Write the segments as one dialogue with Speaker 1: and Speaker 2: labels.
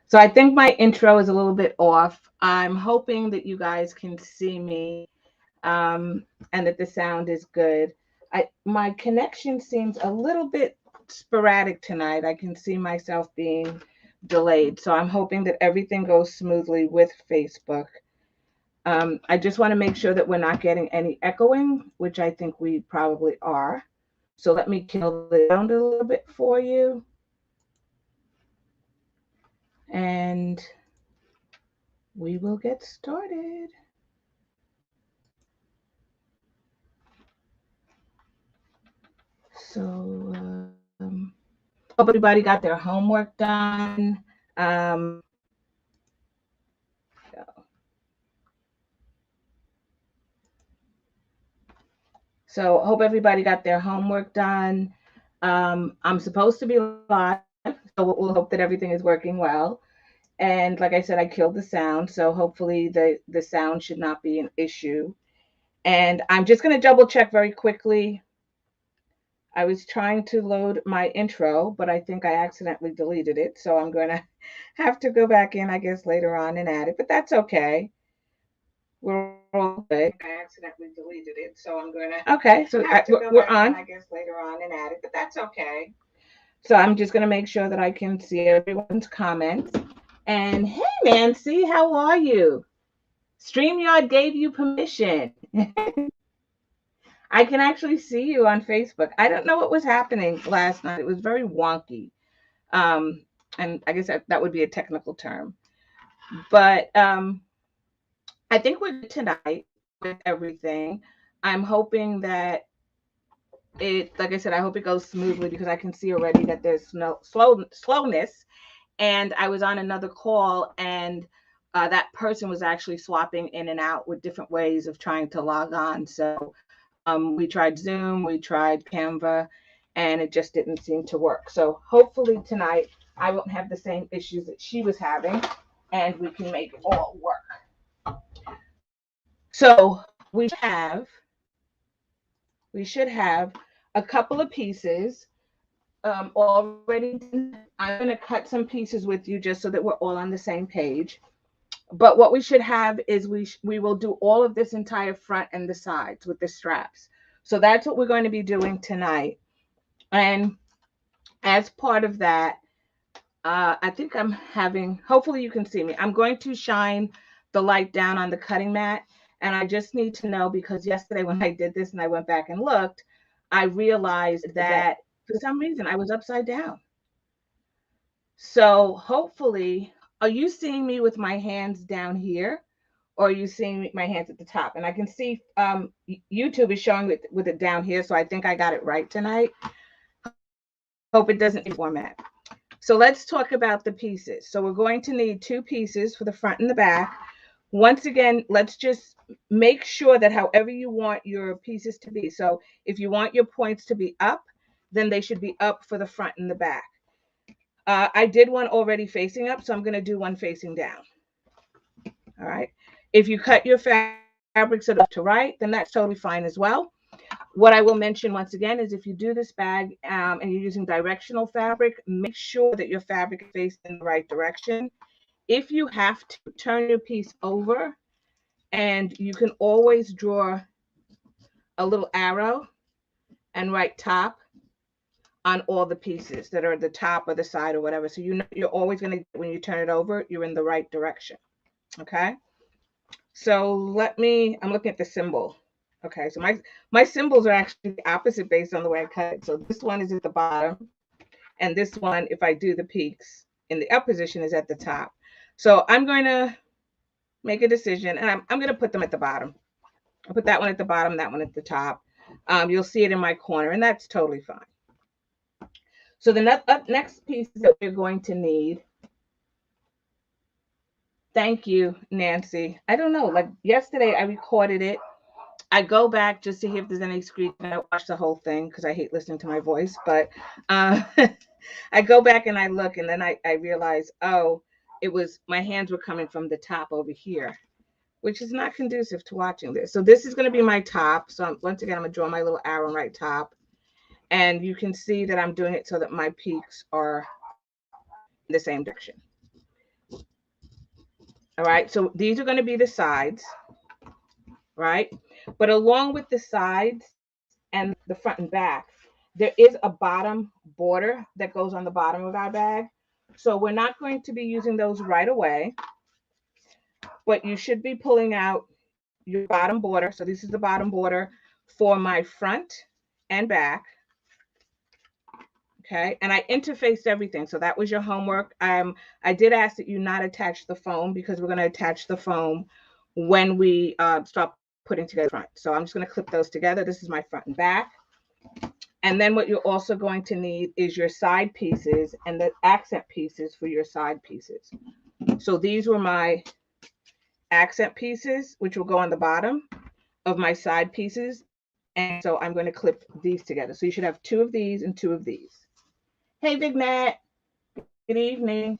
Speaker 1: So I think my intro is a little bit off. I'm hoping that you guys can see me and that the sound is good. My connection seems a little bit sporadic tonight. I can see myself being delayed. So I'm hoping that everything goes smoothly with Facebook. I just want to make sure that we're not getting any echoing, which I think we probably are. So let me kill the sound a little bit for you. And we will get started. So, hope everybody got their homework done. Um, so, hope everybody got their homework done. I'm supposed to be live, so we'll hope that everything is working well. And like I said, I killed the sound, so hopefully the sound should not be an issue. And I'm just going to double check very quickly. I was trying to load my intro, but I think I accidentally deleted it. So I'm going to have to go back in, I guess, later on and add it. But that's okay. We're all good. I accidentally deleted it. So I'm going to. Okay. So we're on. I guess later on and add it. But that's okay. So I'm just going to make sure that I can see everyone's comments. And hey, Nancy, how are you? StreamYard gave you permission. I can actually see you on Facebook. I don't know what was happening last night. It was very wonky. Um, and I guess that would be a technical term. But I think we're good tonight with everything. I'm hoping that like I said, I hope it goes smoothly because I can see already that there's no slowness. And I was on another call and that person was actually swapping in and out with different ways of trying to log on. So we tried Zoom, we tried Canva, and it just didn't seem to work. So hopefully tonight I won't have the same issues that she was having and we can make it all work. So we should have a couple of pieces already done. I'm going to cut some pieces with you just so that we're all on the same page. But what we should have is we will do all of this entire front and the sides with the straps. So that's what we're going to be doing tonight. And as part of that, I think hopefully you can see me. I'm going to shine the light down on the cutting mat. And I just need to know because yesterday when I did this and I went back and looked, I realized that for some reason I was upside down. So hopefully, are you seeing me with my hands down here? Or are you seeing my hands at the top? And I can see YouTube is showing with it down here. So I think I got it right tonight. Hope it doesn't format. So let's talk about the pieces. So we're going to need 2 pieces for the front and the back. Once again, let's just make sure that however you want your pieces to be. So if you want your points to be up, then they should be up for the front and the back. I did one already facing up, so I'm going to do one facing down. All right. If you cut your fabrics left to right, then that's totally fine as well. What I will mention once again is if you do this bag and you're using directional fabric, make sure that your fabric is faced in the right direction. If you have to, turn your piece over and you can always draw a little arrow and write top on all the pieces that are at the top or the side or whatever. So you know you're always going to, when you turn it over, you're in the right direction. Okay. So I'm looking at the symbol. Okay, so my symbols are actually the opposite based on the way I cut it. So this one is at the bottom, and this one, if I do the peaks in the up position, is at the top. So I'm going to make a decision, and I'm going to put them at the bottom. I'll put that one at the bottom, that one at the top. You'll see it in my corner, and that's totally fine. So the next piece that we're going to need. Thank you, Nancy. I don't know, like yesterday I recorded it. I go back just to hear if there's any screech. I don't watch the whole thing because I hate listening to my voice. But I go back and I look, and then I realize, oh, it was my hands were coming from the top over here, which is not conducive to watching this. So this is going to be my top. So once again, I'm going to draw my little arrow right top. And you can see that I'm doing it so that my peaks are in the same direction. All right, so these are going to be the sides, right? But along with the sides and the front and back, there is a bottom border that goes on the bottom of our bag. So we're not going to be using those right away, but you should be pulling out your bottom border. So this is the bottom border for my front and back. Okay, and I interfaced everything. So that was your homework. I did ask that you not attach the foam because we're going to attach the foam when we start putting together front. So I'm just going to clip those together. This is my front and back. And then what you're also going to need is your side pieces and the accent pieces for your side pieces. So these were my accent pieces, which will go on the bottom of my side pieces. And so I'm going to clip these together. So you should have 2 of these and 2 of these. Hey, Vignette. Good evening.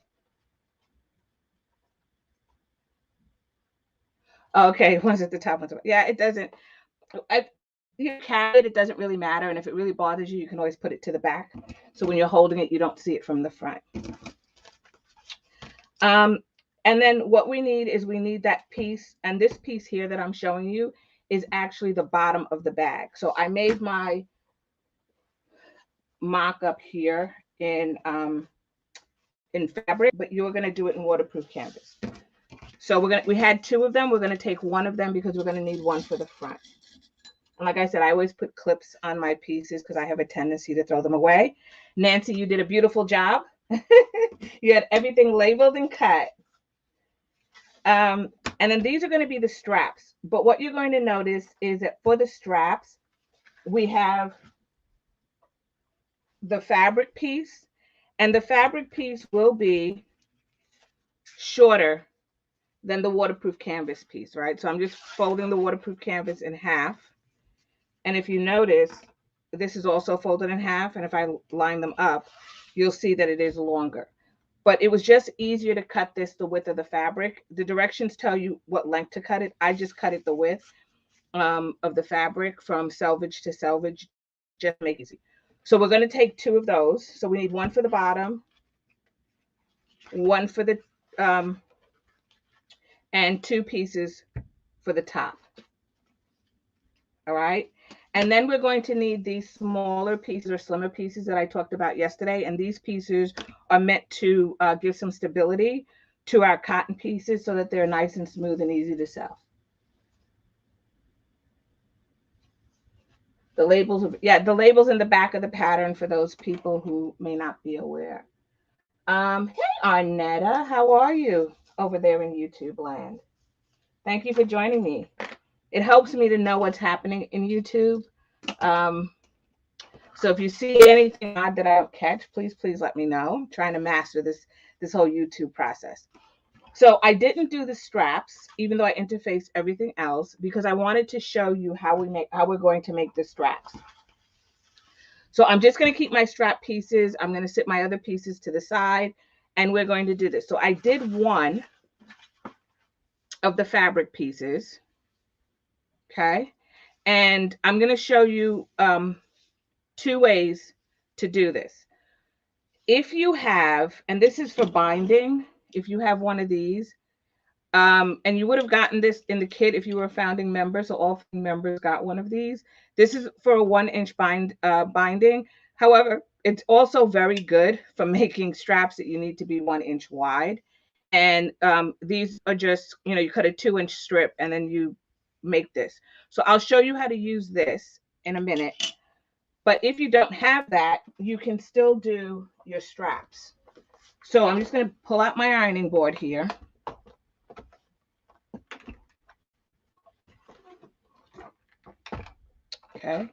Speaker 1: Okay, one's at the top, one's at the, yeah, it doesn't. You carry it, it doesn't really matter. And if it really bothers you, you can always put it to the back. So when you're holding it, you don't see it from the front. And then what we need is we need that piece. And this piece here that I'm showing you is actually the bottom of the bag. So I made my mock up here in fabric, but you're going to do it in waterproof canvas. So we had 2 of them. We're going to take 1 of them because we're going to need 1 for the front. And like I said, I always put clips on my pieces because I have a tendency to throw them away. Nancy, you did a beautiful job. You had everything labeled and cut. And then these are going to be the straps. But what you're going to notice is that for the straps, we have the fabric piece. And the fabric piece will be shorter than the waterproof canvas piece, right? So I'm just folding the waterproof canvas in half. And if you notice, this is also folded in half. And if I line them up, you'll see that it is longer. But it was just easier to cut this the width of the fabric. The directions tell you what length to cut it. I just cut it the width of the fabric from selvage to selvage, just to make it easy. So we're going to take 2 of those. So we need 1 for the bottom, 1 for the, and 2 pieces for the top. All right. And then we're going to need these smaller pieces or slimmer pieces that I talked about yesterday. And these pieces are meant to give some stability to our cotton pieces so that they're nice and smooth and easy to sew. The labels, the labels in the back of the pattern for those people who may not be aware. Hey, Arnetta, how are you over there in YouTube land? Thank you for joining me. It helps me to know what's happening in YouTube. So if you see anything odd that I don't catch, please let me know. I'm trying to master this whole YouTube process. So I didn't do the straps, even though I interfaced everything else, because I wanted to show you how we're going to make the straps. So I'm just going to keep my strap pieces. I'm going to sit my other pieces to the side, and we're going to do this. So I did 1 of the fabric pieces. Okay. And I'm going to show you 2 ways to do this. If you have, and this is for binding, if you have 1 of these, and you would have gotten this in the kit if you were a founding member, so all members got 1 of these. This is for a 1-inch binding. However, it's also very good for making straps that you need to be 1 inch wide. And these are just, you cut a 2-inch strip and then you make this. So I'll show you how to use this in a minute. But if you don't have that, you can still do your straps. So I'm just going to pull out my ironing board here. Okay.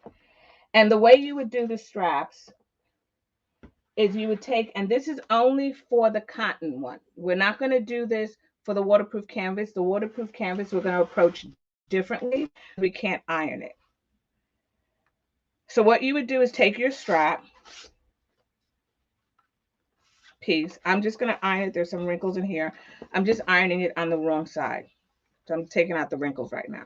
Speaker 1: And the way you would do the straps is you would take, and this is only for the cotton one. We're not going to do this for the waterproof canvas. The waterproof canvas we're going to approach differently. We can't iron it. So what you would do is take your strap piece. I'm just going to iron it. There's some wrinkles in here. I'm just ironing it on the wrong side. So I'm taking out the wrinkles right now.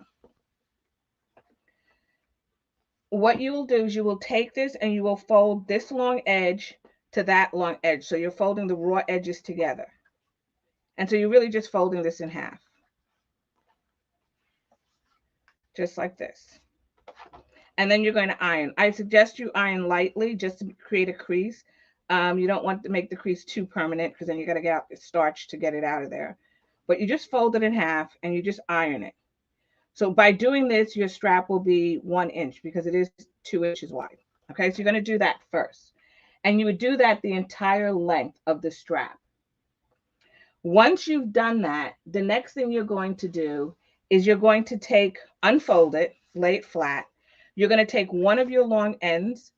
Speaker 1: What you will do is you will take this and you will fold this long edge to that long edge. So you're folding the raw edges together. And so you're really just folding this in half, just like this. And then you're going to iron. I suggest you iron lightly just to create a crease. You don't want to make the crease too permanent because then you got to get out the starch to get it out of there. But you just fold it in half and you just iron it. So by doing this, your strap will be 1 inch because it is 2 inches wide. Okay, so you're going to do that first. And you would do that the entire length of the strap. Once you've done that, the next thing you're going to do is you're going to unfold it, lay it flat. You're going to take one of your long ends,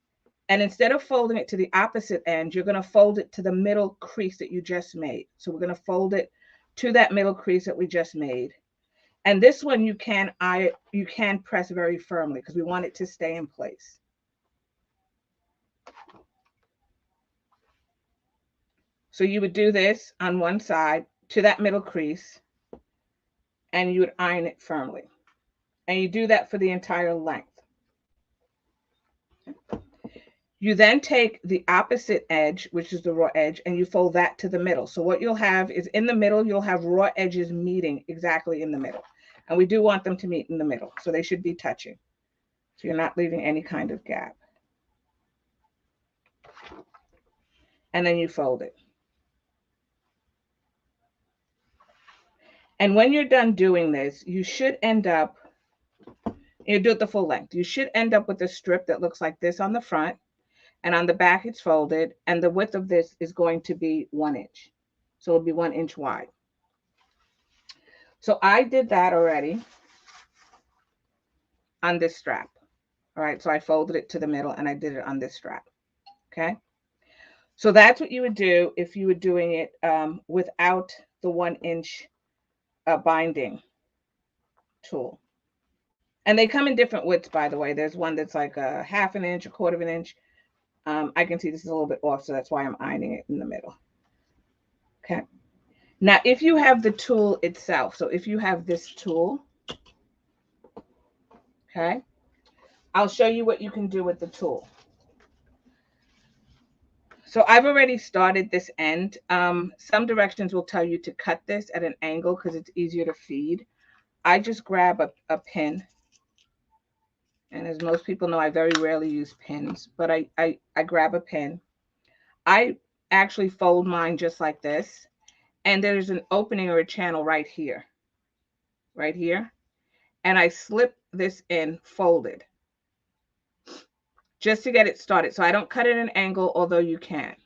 Speaker 1: and instead of folding it to the opposite end, you're going to fold it to the middle crease that you just made. So we're going to fold it to that middle crease that we just made. And this one you can press very firmly because we want it to stay in place. So you would do this on one side to that middle crease, and you would iron it firmly. And you do that for the entire length. You then take the opposite edge, which is the raw edge, and you fold that to the middle. So what you'll have is in the middle, you'll have raw edges meeting exactly in the middle. And we do want them to meet in the middle. So they should be touching. So you're not leaving any kind of gap. And then you fold it. And when you're done doing this, you should end up, you do it the full length. You should end up with a strip that looks like this on the front. And on the back, it's folded. And the width of this is going to be 1 inch. So it'll be 1 inch wide. So I did that already on this strap. All right, so I folded it to the middle and I did it on this strap. Okay. So that's what you would do if you were doing it without the 1 inch binding tool. And they come in different widths, by the way. There's one that's like a 1/2 inch, 1/4 inch. I can see this is a little bit off, so that's why I'm ironing it in the middle. Okay. Now, if you have the tool itself, so if you have this tool, okay, I'll show you what you can do with the tool. So I've already started this end. Some directions will tell you to cut this at an angle because it's easier to feed. I just grab a pin. And as most people know, I very rarely use pins, but I grab a pin. I actually fold mine just like this. And there's an opening or a channel right here. Right here. And I slip this in folded just to get it started. So I don't cut at an angle, although you can.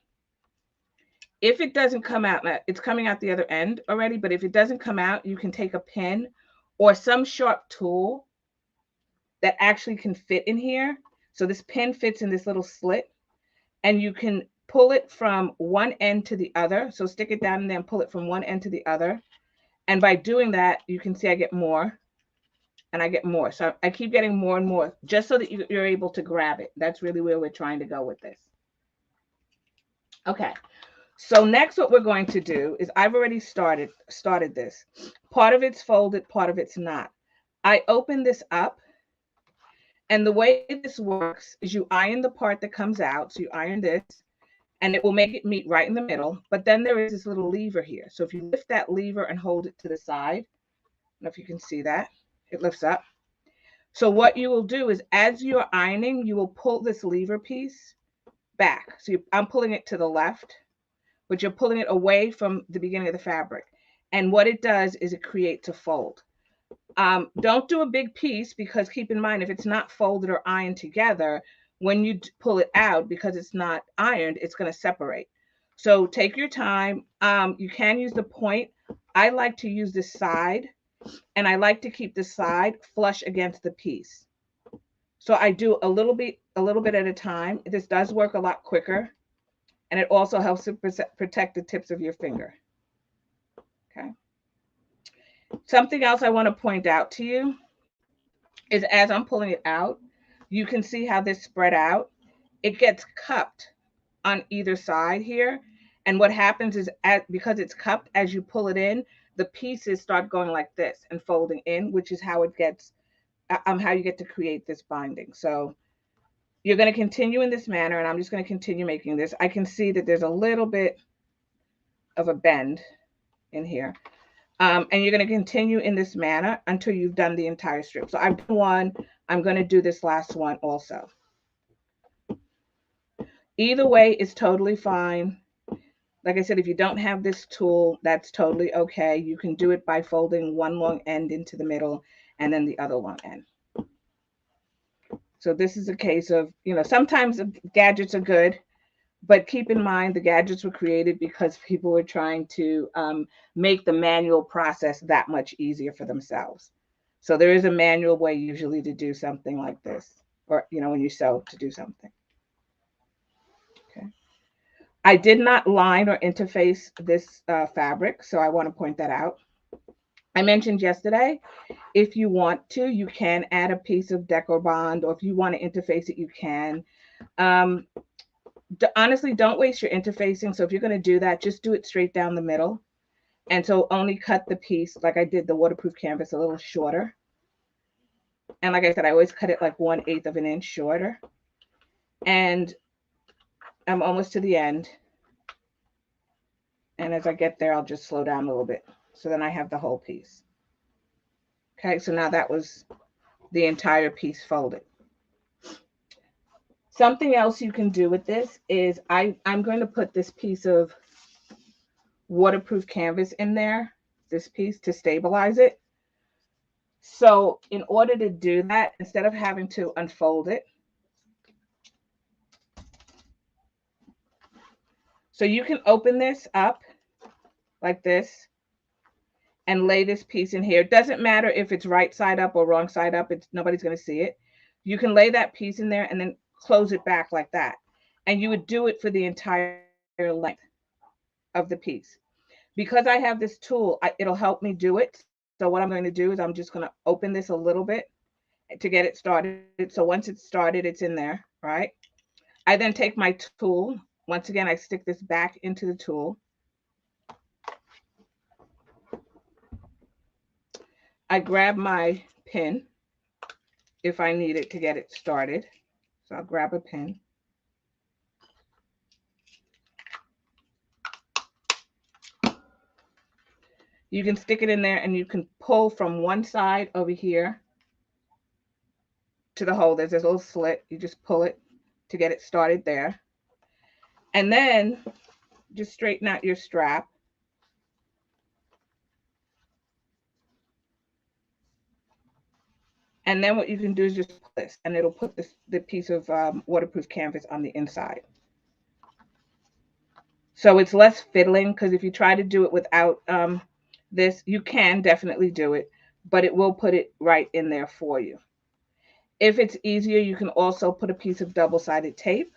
Speaker 1: If it doesn't come out, it's coming out the other end already, but if it doesn't come out, you can take a pin or some sharp tool that actually can fit in here. So this pin fits in this little slit, and you can pull it from one end to the other. So stick it down and then pull it from one end to the other. And by doing that, you can see I get more and I get more. So I keep getting more and more just so that you're able to grab it. That's really where we're trying to go with this. Okay. So next what we're going to do is I've already started this. Part of it's folded, part of it's not. I open this up, and the way this works is you iron the part that comes out. So you iron this, and it will make it meet right in the middle. But then there is this little lever here. So if you lift that lever and hold it to the side, I don't know if you can see that, it lifts up. So what you will do is as you're ironing, you will pull this lever piece back. So I'm pulling it to the left, but you're pulling it away from the beginning of the fabric. And what it does is it creates a fold. Don't do a big piece because keep in mind, if it's not folded or ironed together, when you pull it out, because it's not ironed, it's going to separate. So take your time. You can use the point. I like to use this side, and I like to keep the side flush against the piece. So I do a little bit at a time. This does work a lot quicker, and it also helps to protect the tips of your finger. Okay. Something else I want to point out to you is as I'm pulling it out, you can see how this spread out. It gets cupped on either side here. And what happens is because it's cupped, as you pull it in, the pieces start going like this and folding in, which is how it gets, how you get to create this binding. So you're going to continue in this manner, and I'm just going to continue making this. I can see that there's a little bit of a bend in here. And you're going to continue in this manner until you've done the entire strip. So I've done one. I'm going to do this last one also. Either way is totally fine. Like I said, if you don't have this tool, that's totally okay. You can do it by folding one long end into the middle and then the other long end. So this is a case of, sometimes gadgets are good, but keep in mind the gadgets were created because people were trying to make the manual process that much easier for themselves. So there is a manual way usually to do something like this, or, when you sew to do something. Okay. I did not line or interface this fabric, so I want to point that out. I mentioned yesterday, if you want to, you can add a piece of Decor Bond, or if you want to interface it, you can. Honestly, don't waste your interfacing. So if you're going to do that, just do it straight down the middle. And so only cut the piece, like I did the waterproof canvas, a little shorter. And like I said, I always cut it like 1/8 of an inch shorter. And I'm almost to the end. And as I get there, I'll just slow down a little bit. So then I have the whole piece. Okay, so now that was the entire piece folded. Something else you can do with this is I'm going to put this piece of waterproof canvas in there, this piece, to stabilize it. So in order to do that, instead of having to unfold it, so you can open this up like this and lay this piece in here. It doesn't matter if it's right side up or wrong side up. Nobody's going to see it. You can lay that piece in there and then close it back like that. And you would do it for the entire length of the piece. Because I have this tool, it'll help me do it. So what I'm going to do is I'm just going to open this a little bit to get it started. So once it's started, it's in there, right? I then take my tool. Once again, I stick this back into the tool. I grab my pin if I need it to get it started. So I'll grab a pin. You can stick it in there and you can pull from one side over here to the hole. There's this little slit. You just pull it to get it started there. And then just straighten out your strap. And then what you can do is just pull this, and it'll put the piece of waterproof canvas on the inside. So it's less fiddling, because if you try to do it without this, you can definitely do it, but it will put it right in there for you. If it's easier, you can also put a piece of double-sided tape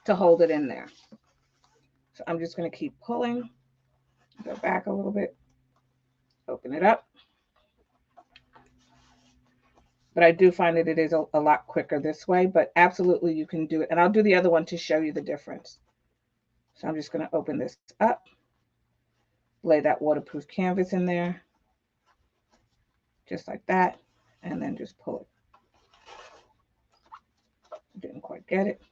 Speaker 1: to hold it in there. So I'm just going to keep pulling, go back a little bit, open it up. But I do find that it is a lot quicker this way, but absolutely you can do it. And I'll do the other one to show you the difference. So I'm just going to open this up, lay that waterproof canvas in there, just like that, and then just pull it. Didn't quite get it.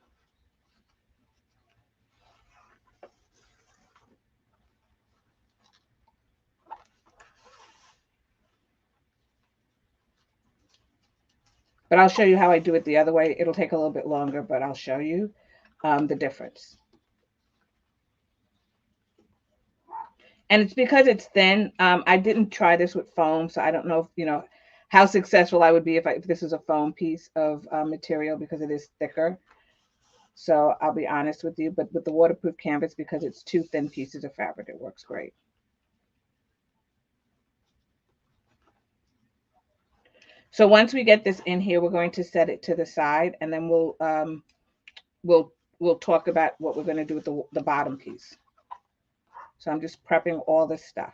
Speaker 1: But I'll show you how I do it the other way. It'll take a little bit longer, but I'll show you the difference. And it's because it's thin. I didn't try this with foam, so I don't know if, how successful I would be if this is a foam piece of material, because it is thicker. So I'll be honest with you, but with the waterproof canvas, because it's two thin pieces of fabric, it works great. So once we get this in here, we're going to set it to the side, and then we'll talk about what we're going to do with the bottom piece. So I'm just prepping all this stuff.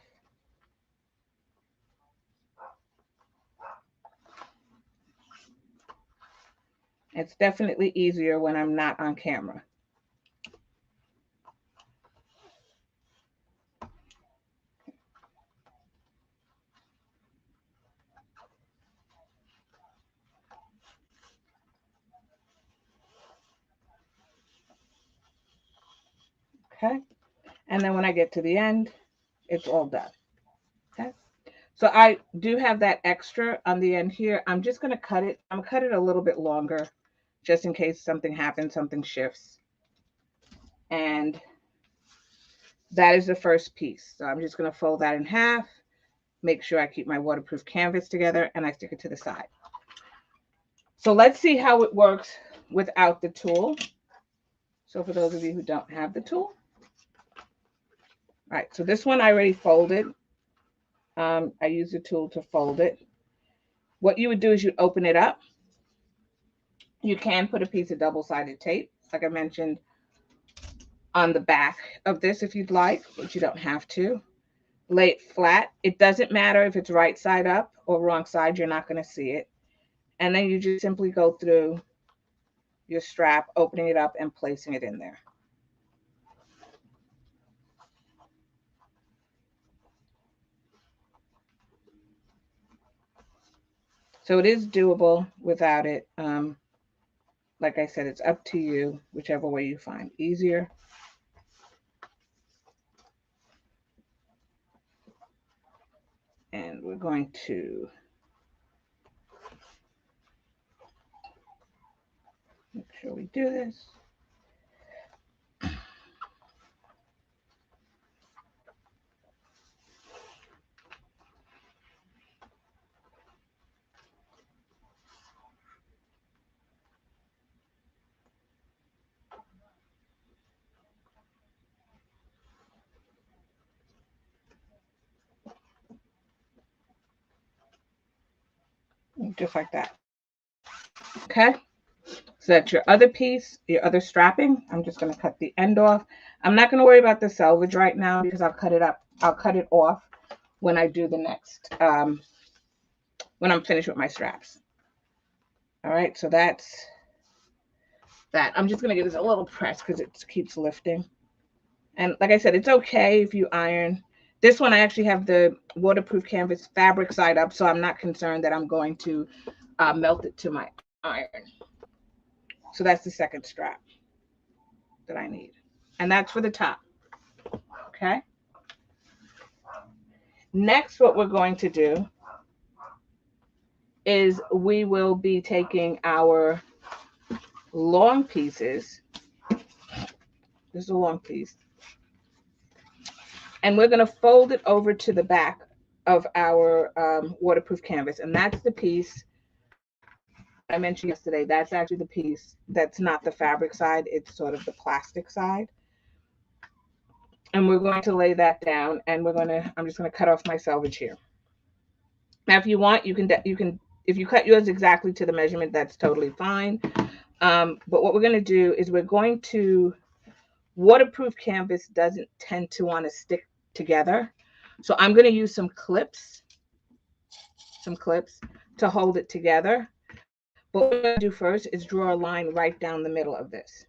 Speaker 1: It's definitely easier when I'm not on camera. Okay. And then when I get to the end, it's all done. Okay. So I do have that extra on the end here. I'm just going to cut it. I'm going to cut it a little bit longer just in case something happens, something shifts. And that is the first piece. So I'm just going to fold that in half, make sure I keep my waterproof canvas together, and I stick it to the side. So let's see how it works without the tool. So for those of you who don't have the tool. All right, so this one I already folded. I use the tool to fold it. What you would do is you open it up. You can put a piece of double-sided tape, like I mentioned, on the back of this if you'd like, but you don't have to. Lay it flat. It doesn't matter if it's right side up or wrong side, you're not going to see it. And then you just simply go through your strap, opening it up and placing it in there. So it is doable without it. Like I said, it's up to you, whichever way you find easier. And we're going to make sure we do this. Just like that. Okay. So that's your other piece, your other strapping. I'm just going to cut the end off. I'm not going to worry about the selvage right now because I'll cut it up. I'll cut it off when I do the next, when I'm finished with my straps. All right. So that's that. I'm just going to give this a little press because it keeps lifting. And like I said, it's okay if you iron. This one, I actually have the waterproof canvas fabric side up, so I'm not concerned that I'm going to melt it to my iron. So that's the second strap that I need. And that's for the top. Okay. Next, what we're going to do is we will be taking our long pieces. This is a long piece. And we're going to fold it over to the back of our waterproof canvas. And that's the piece I mentioned yesterday. That's actually the piece that's not the fabric side. It's sort of the plastic side. And we're going to lay that down, and I'm just going to cut off my selvage here. Now, if you want, you can, if you cut yours exactly to the measurement, that's totally fine. But what we're going to do is we're going to, waterproof canvas doesn't tend to want to stick together. So I'm going to use some clips to hold it together. But what we're going to do first is draw a line right down the middle of this.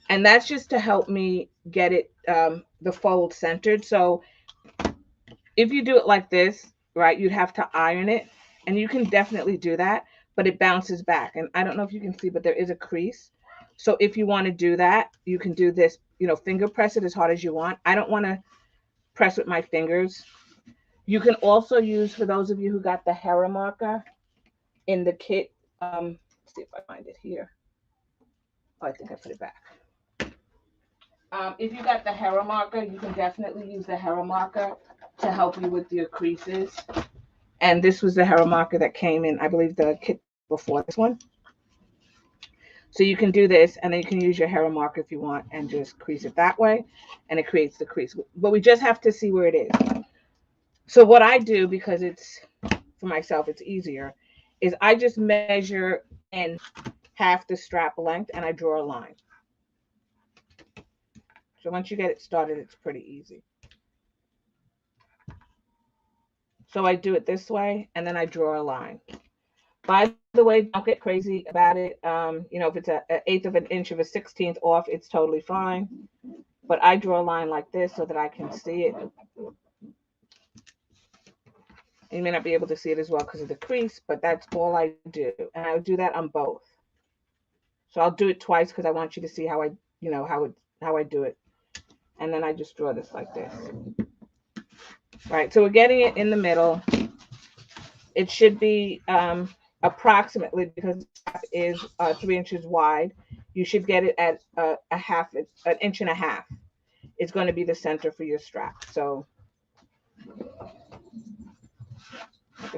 Speaker 1: And that's just to help me get it, the fold centered. So if you do it like this, right, you'd have to iron it. And you can definitely do that, but it bounces back. And I don't know if you can see, but there is a crease. So if you want to do that, you can do this, finger press it as hard as you want. I don't want to press with my fingers. You can also use, for those of you who got the Hera marker in the kit, let's see if I find it here. Oh, I think I put it back. If you got the Hera marker, you can definitely use the Hera marker to help you with your creases. And this was the Hera marker that came in, I believe, the kit before this one. So you can do this, and then you can use your Hera marker if you want and just crease it that way, and it creates the crease. But we just have to see where it is. So what I do, because it's, for myself, it's easier, is I just measure in half the strap length, and I draw a line. So once you get it started, it's pretty easy. So I do it this way, and then I draw a line. By the way, don't get crazy about it. If it's an eighth of an inch of a 16th off, it's totally fine. But I draw a line like this so that I can see it. You may not be able to see it as well because of the crease, but that's all I do. And I would do that on both. So I'll do it twice because I want you to see how I, how I do it. And then I just draw this like this. Right, so we're getting it in the middle. It should be approximately, because the strap is 3 inches wide, you should get it at a half, an inch and a half. It's going to be the center for your strap. So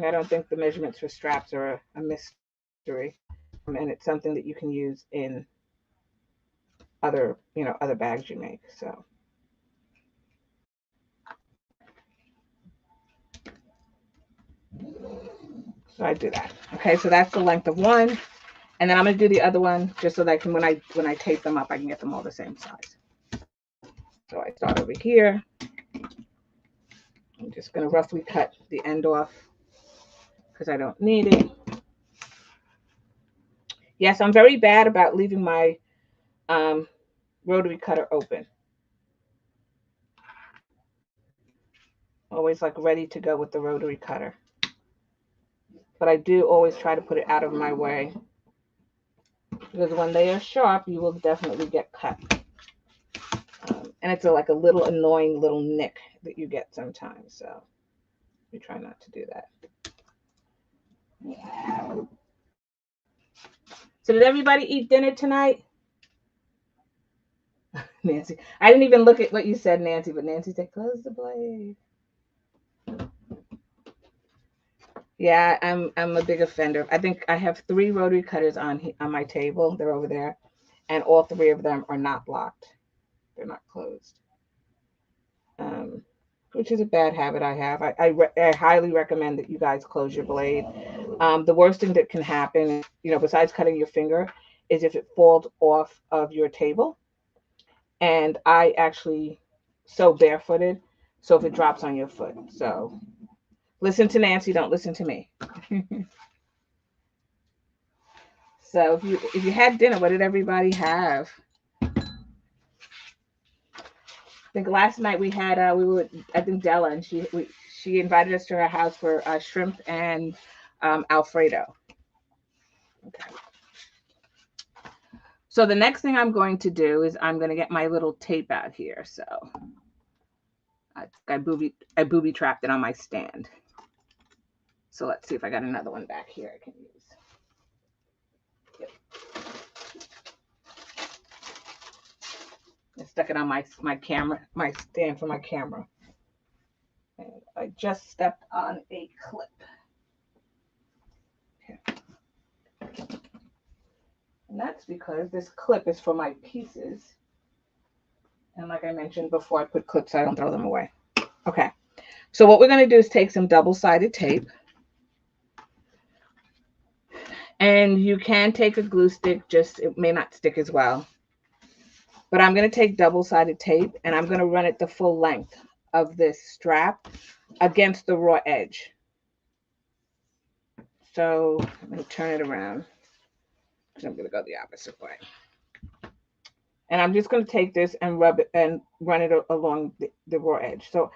Speaker 1: I don't think the measurements for straps are a mystery, and it's something that you can use in other bags you make. So I do that. Okay, so that's the length of one, and then I'm going to do the other one just so that I can, when I tape them up, I can get them all the same size. So I start over here. I'm just going to roughly cut the end off because I don't need it. Yes, I'm very bad about leaving my rotary cutter open. Always like ready to go with the rotary cutter. But I do always try to put it out of my way, because when they are sharp, you will definitely get cut. And it's like a little annoying little nick that you get sometimes. So we try not to do that. So did everybody eat dinner tonight? Nancy, I didn't even look at what you said, Nancy, but Nancy said, close the blade. Yeah, I'm a big offender. I think I have 3 rotary cutters on my table. They're over there, and all 3 of them are not locked. They're not closed, which is a bad habit I have. I highly recommend that you guys close your blade. The worst thing that can happen, besides cutting your finger, is if it falls off of your table. And I actually sew barefooted, so if it drops on your foot. So listen to Nancy, don't listen to me. So if you had dinner, what did everybody have? I think last night we had I think Della, and she invited us to her house for shrimp and Alfredo. Okay. So the next thing I'm going to do is I'm going to get my little tape out here. So I booby trapped it on my stand. So let's see if I got another one back here I can use. Yep. I stuck it on my camera, my stand for my camera. And I just stepped on a clip. Okay. And that's because this clip is for my pieces. And like I mentioned before, I put clips so I don't throw them away. Okay. So what we're going to do is take some double-sided tape. And you can take a glue stick, just it may not stick as well. But I'm going to take double-sided tape, and I'm going to run it the full length of this strap against the raw edge. So I'm going to turn it around, because I'm going to go the opposite way. And I'm just going to take this and rub it and run it along the raw edge. So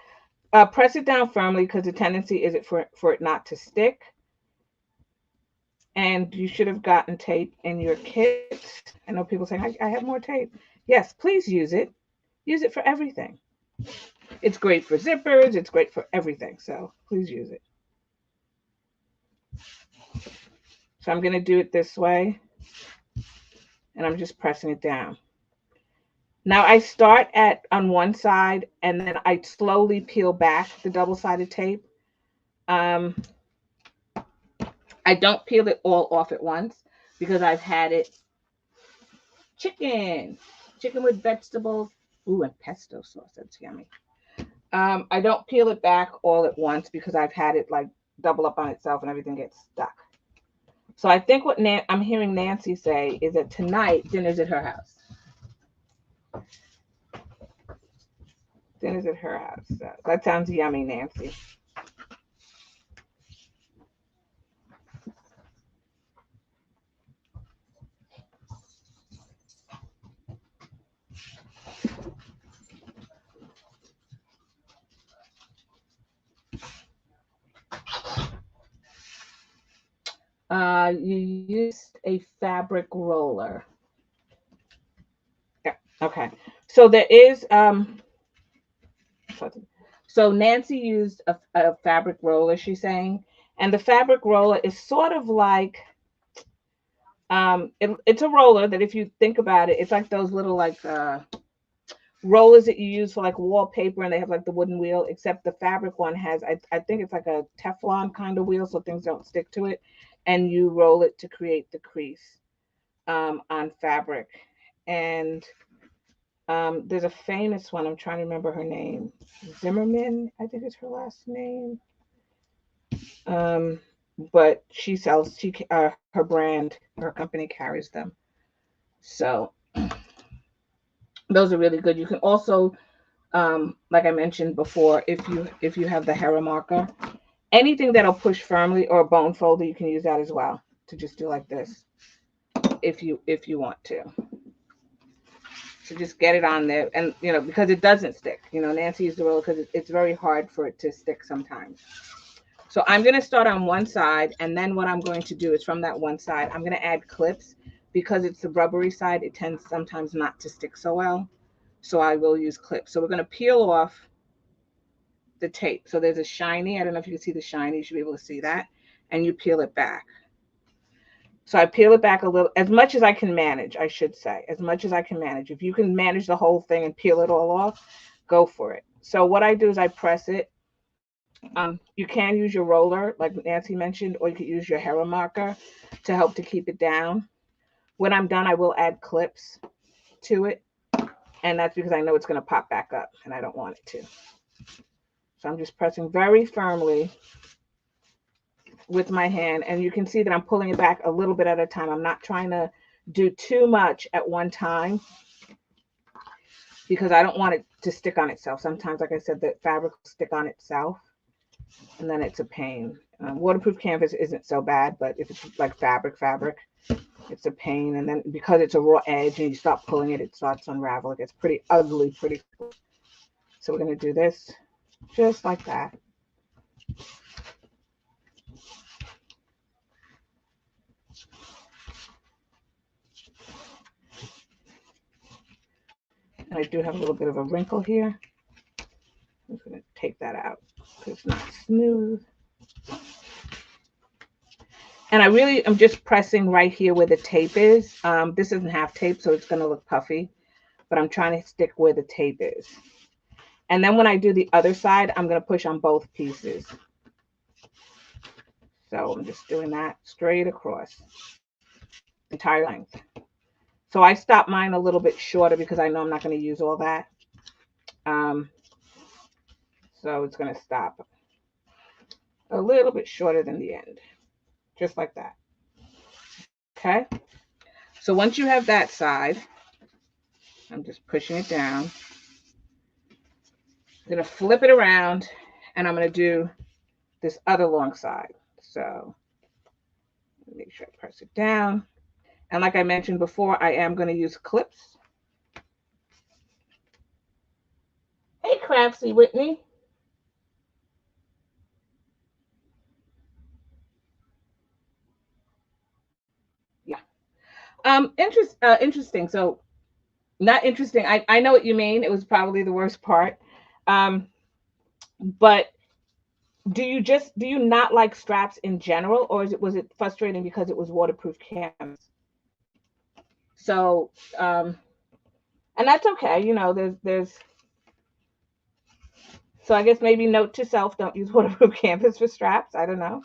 Speaker 1: press it down firmly, because the tendency is for it not to stick. And you should have gotten tape in your kit. I know people saying, I have more tape. Yes, please use it. Use it for everything. It's great for zippers. It's great for everything. So please use it. So I'm going to do it this way. And I'm just pressing it down. Now I start on one side, and then I slowly peel back the double-sided tape. I don't peel it all off at once, because I've had it chicken with vegetables. Ooh, and pesto sauce. That's yummy. I don't peel it back all at once, because I've had it like double up on itself and everything gets stuck. So I think what I'm hearing Nancy say is that tonight dinner's at her house. Dinner's at her house. So that sounds yummy, Nancy. You used a fabric roller. Yeah. Okay. So there is So Nancy used a fabric roller, she's saying, and the fabric roller is sort of like it's a roller that if you think about it, it's like those little like rollers that you use for like wallpaper, and they have like the wooden wheel, except the fabric one has I think it's like a Teflon kind of wheel so things don't stick to it, and you roll it to create the crease on fabric. And there's a famous one, I'm trying to remember her name. Zimmerman, I think is her last name. Um, but she sells her brand, her company carries them. So those are really good. You can also, like I mentioned before, if you have the Hera marker, anything that'll push firmly, or a bone folder, you can use that as well to just do like this if you want to. So just get it on there, and because it doesn't stick. Nancy used the roller because it's very hard for it to stick sometimes. So I'm going to start on one side, and then what I'm going to do is from that one side, I'm going to add clips because it's the rubbery side. It tends sometimes not to stick so well. So I will use clips. So we're going to peel off the tape. So there's a shiny. I don't know if you can see the shiny. You should be able to see that. And you peel it back. So I peel it back a little, as much as I can manage, I should say, as much as I can manage. If you can manage the whole thing and peel it all off, go for it. So what I do is I press it. You can use your roller, like Nancy mentioned, or you could use your Hera marker to help to keep it down. When I'm done, I will add clips to it. And that's because I know it's going to pop back up and I don't want it to. So I'm just pressing very firmly with my hand, and you can see that I'm pulling it back a little bit at a time. I'm not trying to do too much at one time because I don't want it to stick on itself. Sometimes, like I said, the fabric will stick on itself, and then it's a pain. Waterproof canvas isn't so bad, but if it's like fabric, it's a pain. And then because it's a raw edge and you stop pulling it, it starts to unravel. It gets pretty ugly pretty quick. So we're going to do this just like that. And I do have a little bit of a wrinkle here. I'm just going to take that out because it's not smooth. And I really am just pressing right here where the tape is. This doesn't have tape, so it's going to look puffy, but I'm trying to stick where the tape is. And then when I do the other side, I'm going to push on both pieces. So I'm just doing that straight across the entire length. So I stopped mine a little bit shorter because I know I'm not going to use all that. So it's going to stop a little bit shorter than the end, just like that. Okay. So once you have that side, I'm just pushing it down. I'm going to flip it around, and I'm going to do this other long side. So make sure I press it down. And like I mentioned before, I am going to use clips. Hey, Craftsy Whitney. Yeah. Interesting. So not interesting. I know what you mean. It was probably the worst part. But do you not like straps in general, or was it frustrating because it was waterproof canvas? So and that's okay. There's so I guess maybe note to self: don't use waterproof canvas for straps. I don't know.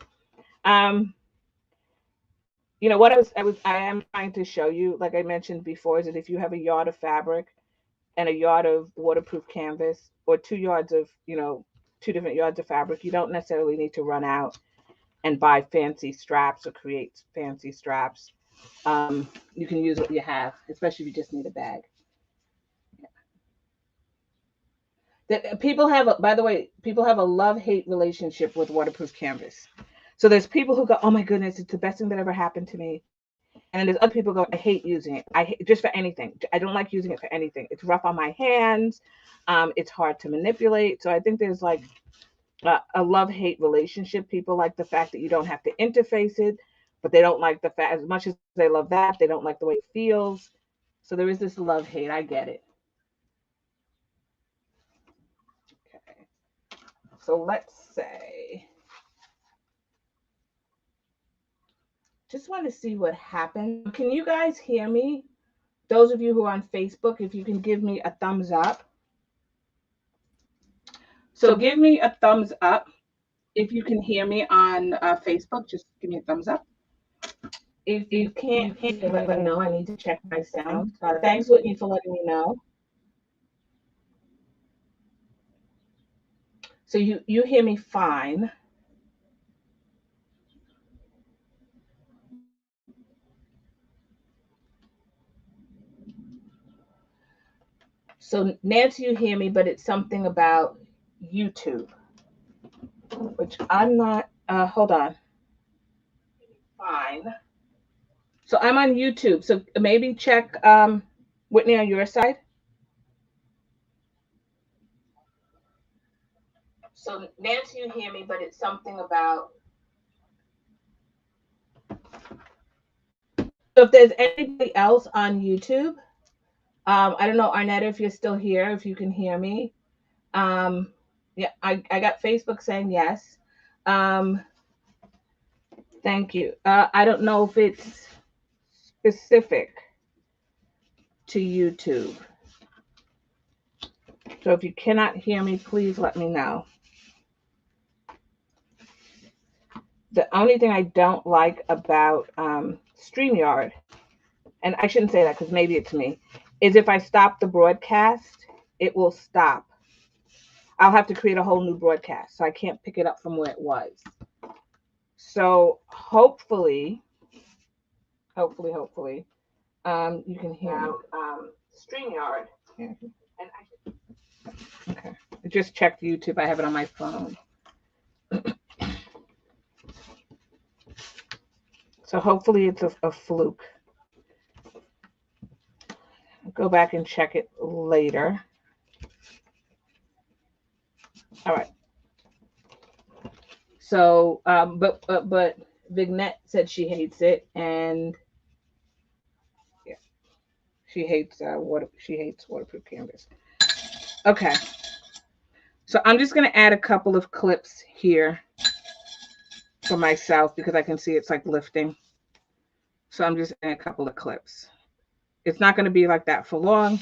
Speaker 1: Um, what I am trying to show you, like I mentioned before, is that if you have a yard of fabric and a yard of waterproof canvas, or 2 yards of, 2 different yards of fabric, you don't necessarily need to run out and buy fancy straps or create fancy straps. You can use what you have, especially if you just need a bag. People have, by the way, people have a love-hate relationship with waterproof canvas. So there's people who go, "Oh my goodness, it's the best thing that ever happened to me," and then there's other people who go, "I hate using it. I hate just for anything. I don't like using it for anything. It's rough on my hands. It's hard to manipulate." So I think there's like a love-hate relationship. People like the fact that you don't have to interface it, but they don't like the fact, as much as they love that, they don't like the way it feels. So there is this love-hate. I get it. Okay. So let's say, just want to see what happens. Can you guys hear me? Those of you who are on Facebook, if you can give me a thumbs up. So give me a thumbs up if you can hear me on Facebook. Just give me a thumbs up. If you can't hear me, let me know. I need to check my sound. Thanks, Whitney, for letting me know. So you hear me fine. So Nancy, you hear me, but it's something about YouTube, which I'm not. Hold on. Fine. So I'm on YouTube. So maybe check Whitney on your side. So Nancy, you hear me, but it's something about. So if there's anybody else on YouTube, I don't know, Arnetta, if you're still here, if you can hear me. Yeah, I got Facebook saying yes. Thank you. I don't know if it's specific to YouTube. So if you cannot hear me, please let me know. The only thing I don't like about StreamYard, and I shouldn't say that because maybe it's me, is if I stop the broadcast, it will stop. I'll have to create a whole new broadcast, so I can't pick it up from where it was. So hopefully, you can hear me. StreamYard. Yeah. Okay. I just checked YouTube. I have it on my phone. So hopefully it's a fluke. I'll go back and check it later. All right. So, but Vignette said she hates it, and yeah, she hates waterproof canvas. Okay. So I'm just gonna add a couple of clips here for myself because I can see it's like lifting. So I'm just adding a couple of clips. It's not gonna be like that for long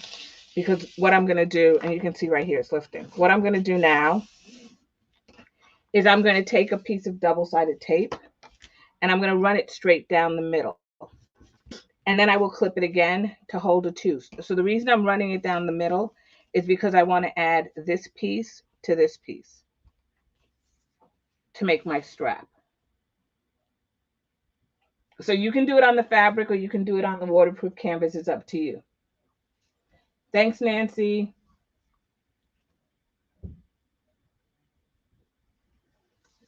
Speaker 1: because what I'm gonna do, and you can see right here, it's lifting. What I'm gonna do now is I'm gonna take a piece of double-sided tape and I'm gonna run it straight down the middle. And then I will clip it again to hold a tooth. So the reason I'm running it down the middle is because I want to add this piece to this piece to make my strap. So you can do it on the fabric or you can do it on the waterproof canvas. It's up to you. Thanks, Nancy.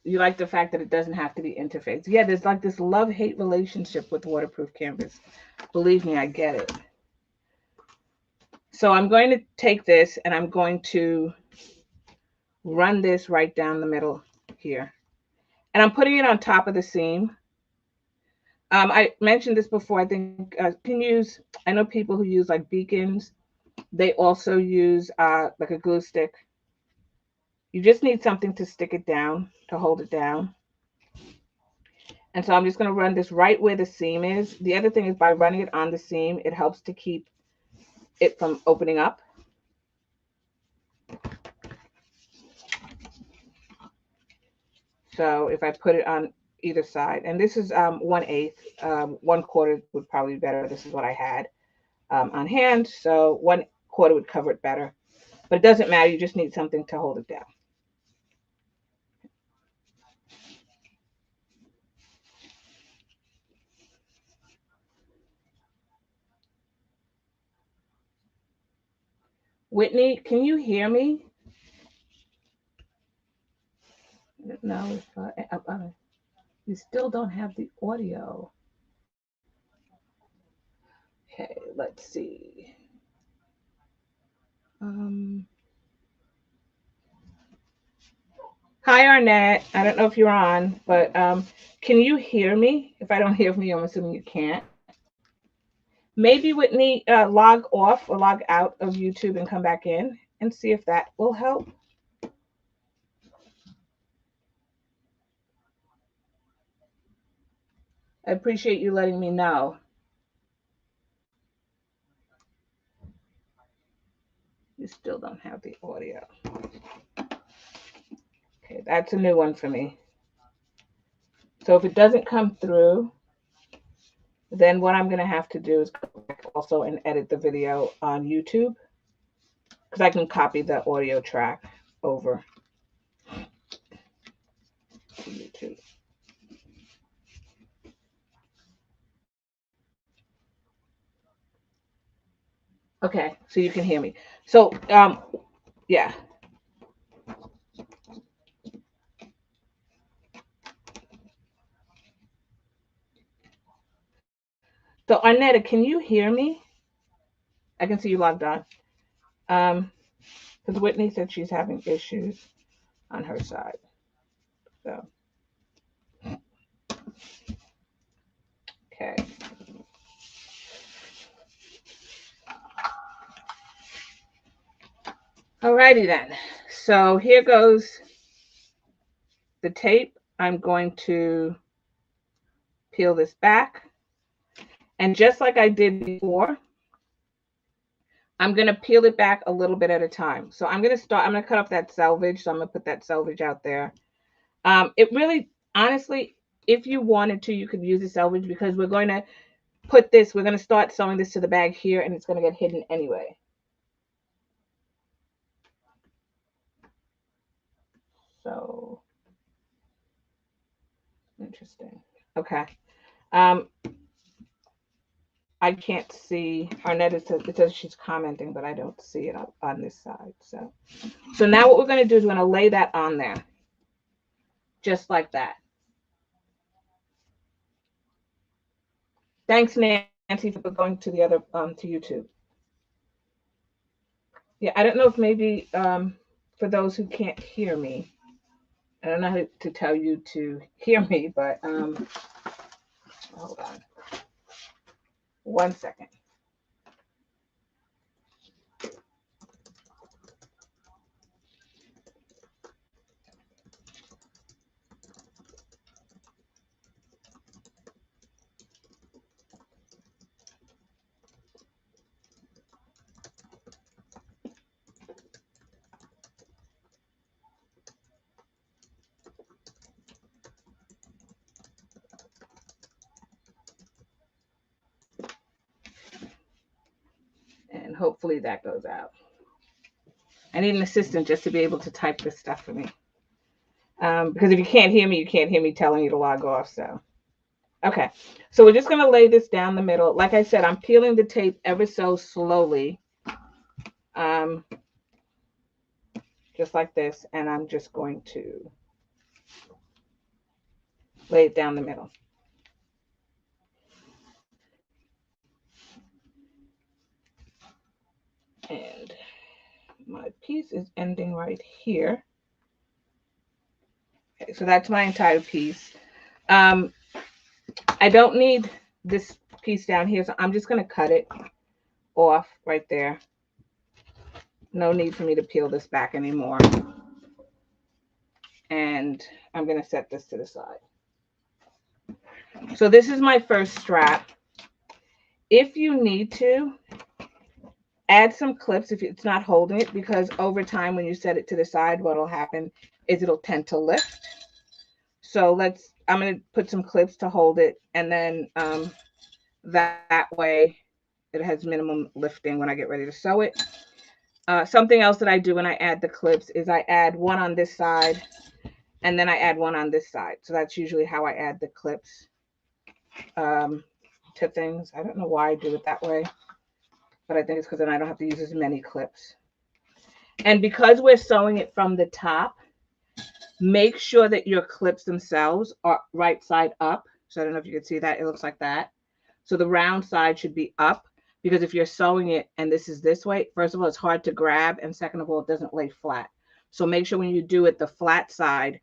Speaker 1: You like the fact that it doesn't have to be interfaced. Yeah, there's like this love-hate relationship with waterproof canvas. Believe me, I get it. So I'm going to take this and I'm going to run this right down the middle here. And I'm putting it on top of the seam. I mentioned this before. I think can use, I know people who use like beacons. They also use like a glue stick. You just need something to stick it down, to hold it down. And so I'm just going to run this right where the seam is. The other thing is by running it on the seam, it helps to keep it from opening up. So if I put it on either side, and this is 1/8, 1/4 would probably be better. This is what I had on hand. So 1/4 would cover it better, but it doesn't matter. You just need something to hold it down. Whitney, can you hear me? No, you still don't have the audio. Okay, let's see. Hi, Arnett. I don't know if you're on, but can you hear me? If I don't hear from you, I'm assuming you can't. Maybe Whitney log off or log out of YouTube and come back in and see if that will help. I appreciate you letting me know. You still don't have the audio. Okay, that's a new one for me. So if it doesn't come through, then what I'm going to have to do is go back also and edit the video on YouTube, because I can copy the audio track over to YouTube. Okay, so you can hear me. So, yeah. So, Arnetta, can you hear me? I can see you logged on. Because Whitney said she's having issues on her side. So, okay. Alrighty then. So here goes the tape. I'm going to peel this back. And just like I did before, I'm going to peel it back a little bit at a time. So I'm going to cut off that selvage. So I'm going to put that selvage out there. It really, honestly, if you wanted to, you could use the selvage, because we're going to start sewing this to the bag here, and it's going to get hidden anyway. So interesting. Okay. I can't see Arnett. It says she's commenting, but I don't see it on this side. So now what we're going to do is we're going to lay that on there, just like that. Thanks, Nancy, for going to the other to YouTube. Yeah, I don't know if maybe for those who can't hear me, I don't know how to tell you to hear me, but hold on 1 second. And hopefully that goes out. I need an assistant just to be able to type this stuff for me. Because if you can't hear me, you can't hear me telling you to log off. So, okay. So we're just going to lay this down the middle. Like I said, I'm peeling the tape ever so slowly. Just like this. And I'm just going to lay it down the middle. And my piece is ending right here. Okay, so that's my entire piece. I don't need this piece down here, so I'm just going to cut it off right there. No need for me to peel this back anymore. And I'm going to set this to the side. So this is my first strap. If you need to, add some clips if it's not holding it, because over time when you set it to the side, what will happen is it'll tend to lift. So I'm going to put some clips to hold it, and then that way it has minimum lifting when I get ready to sew it. Something else that I do when I add the clips is I add one on this side, and then I add one on this side. So that's usually how I add the clips to things. I don't know why I do it that way, but I think it's because then I don't have to use as many clips. And because we're sewing it from the top, make sure that your clips themselves are right side up. So I don't know if you can see that. It looks like that. So the round side should be up, because if you're sewing it and this is this way, first of all, it's hard to grab, and second of all, it doesn't lay flat. So make sure when you do it, the flat side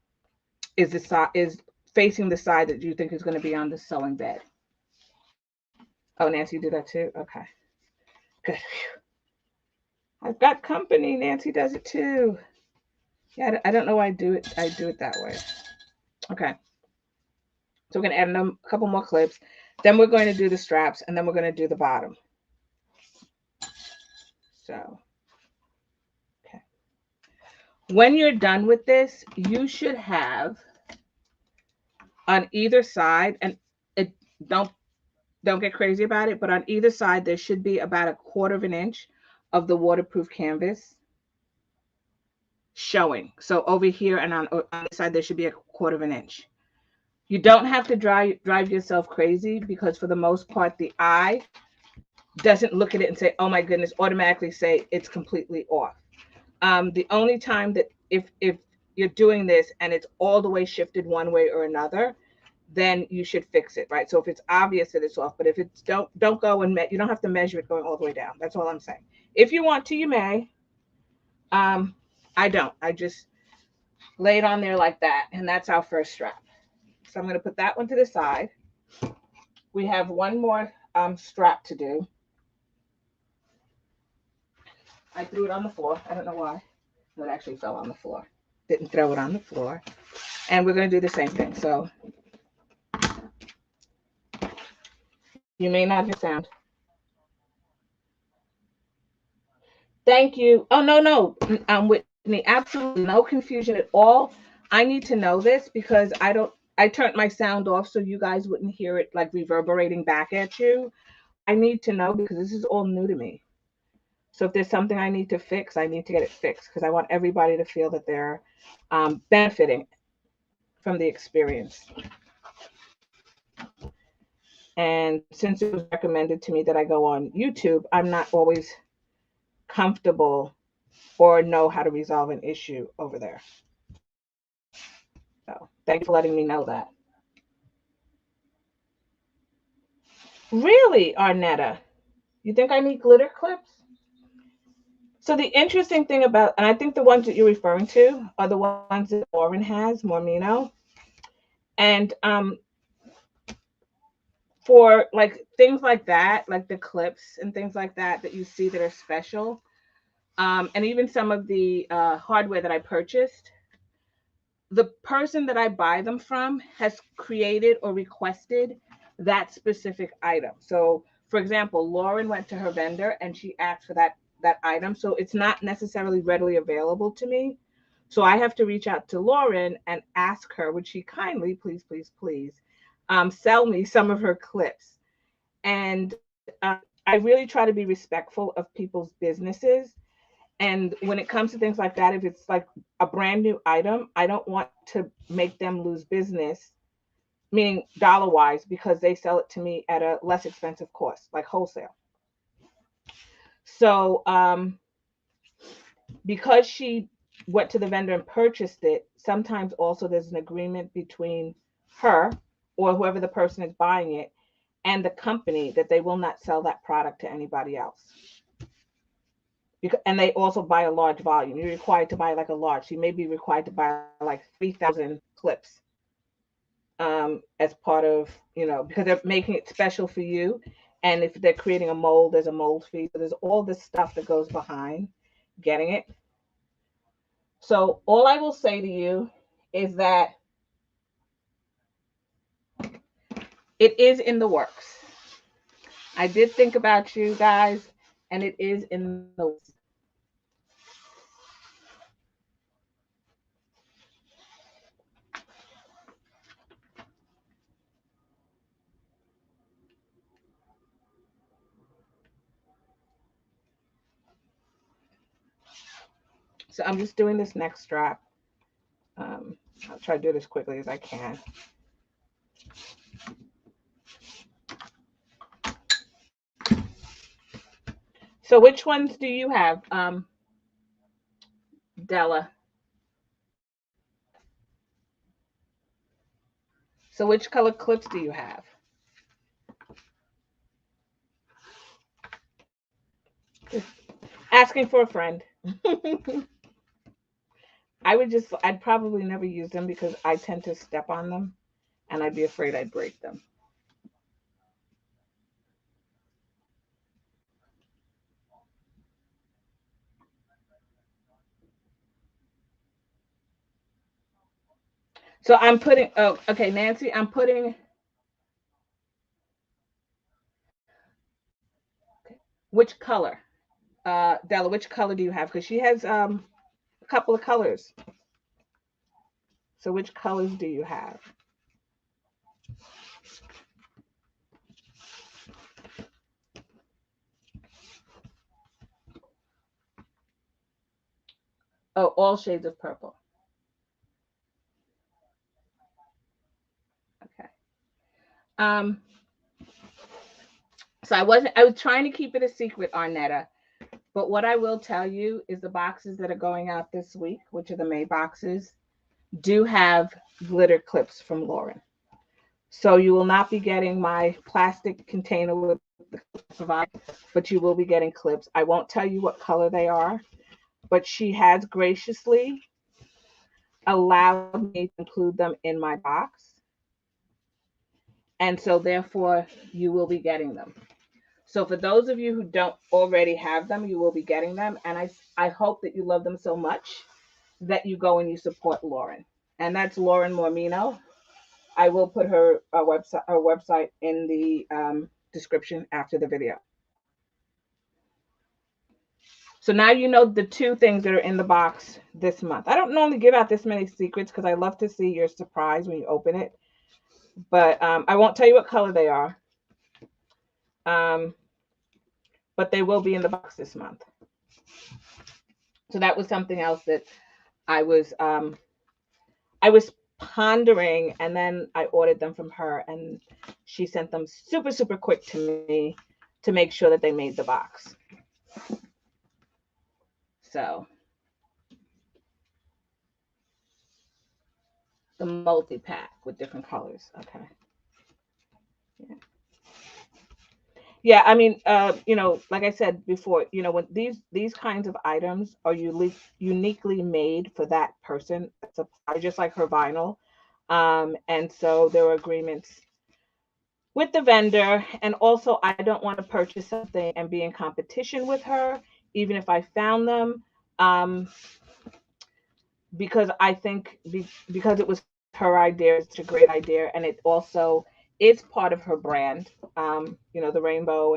Speaker 1: is facing the side that you think is going to be on the sewing bed. Oh, Nancy, you do that too? Okay. Good. I've got company. Nancy does it too. Yeah, I don't know why I do it. I do it that way. Okay. So we're going to add a couple more clips. Then we're going to do the straps, and then we're going to do the bottom. So, okay. When you're done with this, you should have on either side, and it don't get crazy about it, but on either side there should be about 1/4 of an inch of the waterproof canvas showing. So over here and on this side there should be 1/4 of an inch. You don't have to drive yourself crazy, because for the most part the eye doesn't look at it and say, oh my goodness, automatically say it's completely off. The only time that if you're doing this and it's all the way shifted one way or another, then you should fix it, right? So if it's obvious that it's off, but if it's don't go and you don't have to measure it going all the way down. That's all I'm saying. If you want to, you may. I don't. I just lay it on there like that, and that's our first strap. So I'm going to put that one to the side. We have one more strap to do. I threw it on the floor. I don't know why. It actually fell on the floor. Didn't throw it on the floor. And we're going to do the same thing. So you may not hear sound. Thank you. Oh, no. Whitney, absolutely no confusion at all. I need to know this because I turned my sound off so you guys wouldn't hear it like reverberating back at you. I need to know because this is all new to me. So if there's something I need to fix, I need to get it fixed because I want everybody to feel that they're benefiting from the experience. And since it was recommended to me that I go on YouTube, I'm not always comfortable or know how to resolve an issue over there. So thank you for letting me know that. Really, Arnetta? You think I need glitter clips? So the interesting thing about, and I think the ones that you're referring to are the ones that Lauren has, Mormino. And for like things like that, like the clips and things like that you see that are special, and even some of the hardware that I purchased, the person that I buy them from has created or requested that specific item. So, for example, Lauren went to her vendor and she asked for that item. So it's not necessarily readily available to me. So I have to reach out to Lauren and ask her, would she kindly, please, sell me some of her clips? And I really try to be respectful of people's businesses. And when it comes to things like that, if it's like a brand new item, I don't want to make them lose business, meaning dollar wise, because they sell it to me at a less expensive cost, like wholesale. So because she went to the vendor and purchased it, sometimes also there's an agreement between her or whoever the person is buying it and the company that they will not sell that product to anybody else. And they also buy a large volume. You're required to buy like a large. You may be required to buy like 3,000 clips as part of, because they're making it special for you. And if they're creating a mold, there's a mold fee. So there's all this stuff that goes behind getting it. So all I will say to you is that it is in the works. I did think about you guys, and it is in the works. So I'm just doing this next strap. I'll try to do it as quickly as I can. So which ones do you have, Della? So which color clips do you have? Just asking for a friend. I'd probably never use them because I tend to step on them and I'd be afraid I'd break them. So I'm putting, oh, okay, Nancy, I'm putting, which color? Della, which color do you have? Because she has a couple of colors. So which colors do you have? Oh, all shades of purple. Okay. Um, so I was trying to keep it a secret, Arnetta. But what I will tell you is the boxes that are going out this week, which are the May boxes, do have glitter clips from Lauren. So you will not be getting my plastic container with the clips, but you will be getting clips. I won't tell you what color they are, but she has graciously allowed me to include them in my box. And so therefore you will be getting them. So for those of you who don't already have them, you will be getting them. And I hope that you love them so much that you go and you support Lauren. And that's Lauren Mormino. I will put her website in the description after the video. So now you know the two things that are in the box this month. I don't normally give out this many secrets because I love to see your surprise when you open it. But I won't tell you what color they are. But they will be in the box this month. So that was something else that I was pondering, and then I ordered them from her, and she sent them super, super quick to me to make sure that they made the box. So the multi-pack with different colors. Okay. Yeah. Yeah, I mean, like I said before, when these kinds of items are uniquely made for that person, just like her vinyl, and so there were agreements with the vendor, and also I don't want to purchase something and be in competition with her, even if I found them, um, because I think because it was her idea, it's a great idea, and it also is part of her brand. The rainbow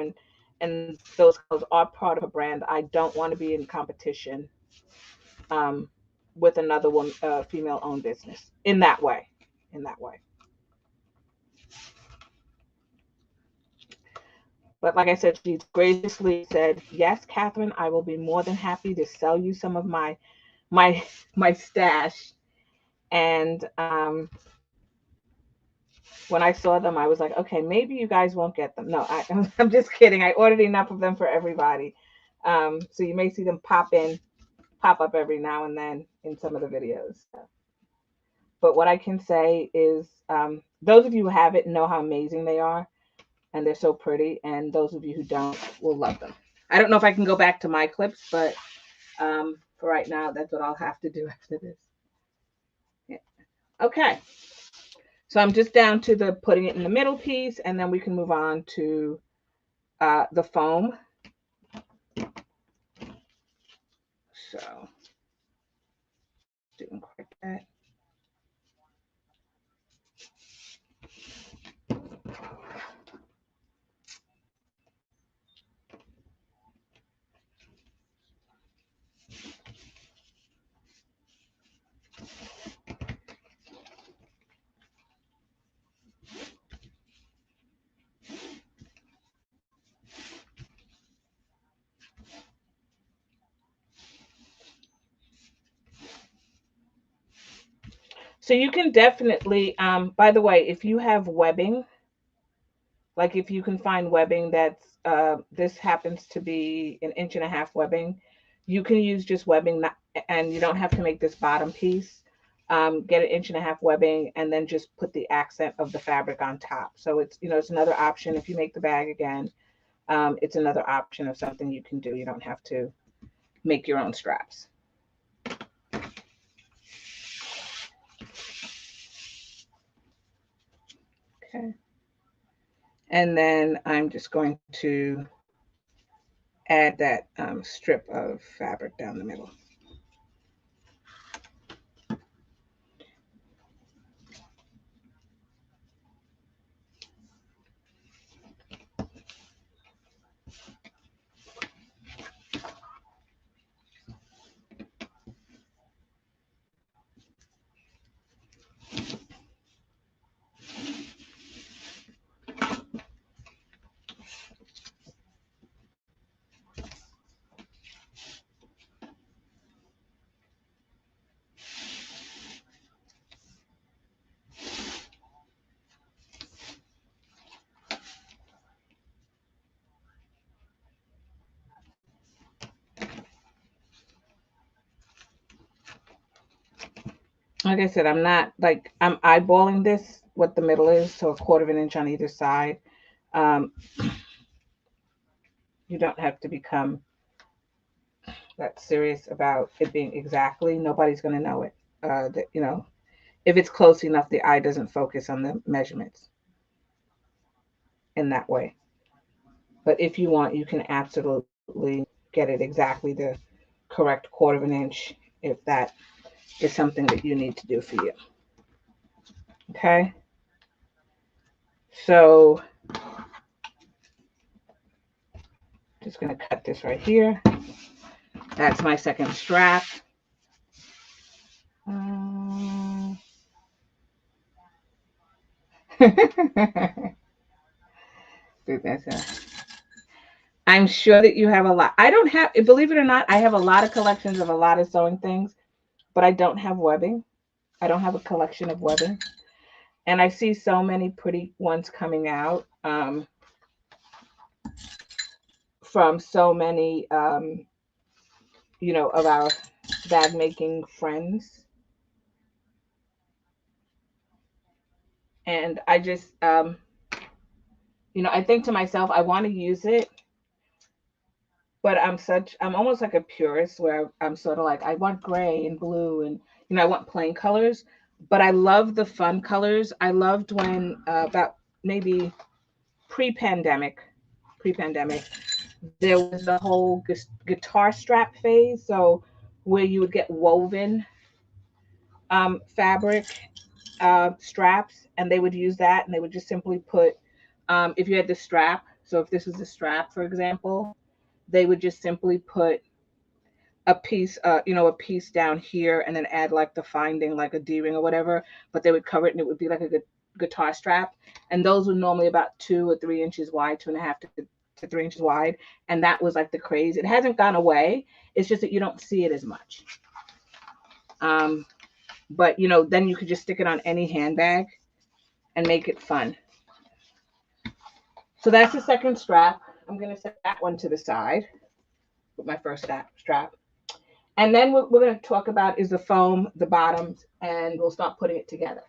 Speaker 1: and those colors are part of her brand. I don't want to be in competition um, with another one, female-owned business in that way. In that way. But like I said, she graciously said, "Yes, Catherine, I will be more than happy to sell you some of my my stash." And when I saw them, I was like, "Okay, maybe you guys won't get them." No, I'm just kidding. I ordered enough of them for everybody, so you may see them pop up every now and then in some of the videos. But what I can say is, those of you who have it know how amazing they are, and they're so pretty. And those of you who don't will love them. I don't know if I can go back to my clips, but for right now, that's what I'll have to do after this. Yeah. Okay. So I'm just down to the putting it in the middle piece, and then we can move on to the foam. So didn't quite that. So you can definitely, by the way, if you have webbing, like if you can find webbing that's, this happens to be 1.5 inch webbing, you can use just webbing, and you don't have to make this bottom piece. Get 1.5 inch webbing and then just put the accent of the fabric on top. So it's another option. If you make the bag again, it's another option of something you can do. You don't have to make your own straps. Okay. And then I'm just going to add that strip of fabric down the middle. like I said, I'm not like I'm eyeballing this, what the middle is, so 1/4 inch on either side. Um, you don't have to become that serious about it being exactly. Nobody's going to know it. If it's close enough, the eye doesn't focus on the measurements in that way. But if you want, you can absolutely get it exactly the correct 1/4 inch if that is something that you need to do for you. Okay. So just going to cut this right here. That's my second strap. I'm sure that you have a lot. I don't have, believe it or not, I have a lot of collections of a lot of sewing things, but I don't have webbing. I don't have a collection of webbing. And I see so many pretty ones coming out from so many, of our bag making friends. And I just, I think to myself, I want to use it, but I'm almost like a purist where I'm sort of like, I want gray and blue and, I want plain colors, but I love the fun colors. I loved when, about maybe pre-pandemic, there was the whole guitar strap phase. So where you would get woven fabric straps, and they would use that, and they would just simply put, if you had the strap, so if this was a strap, for example, they would just simply put a piece down here and then add like the finding, like a D-ring or whatever, but they would cover it and it would be like a guitar strap. And those were normally about 2 or 3 inches wide, 2.5 to 3 inches wide. And that was like the craze. It hasn't gone away. It's just that you don't see it as much. But then you could just stick it on any handbag and make it fun. So that's the second strap. I'm going to set that one to the side with my first strap. And then what we're going to talk about is the foam, the bottoms, and we'll start putting it together.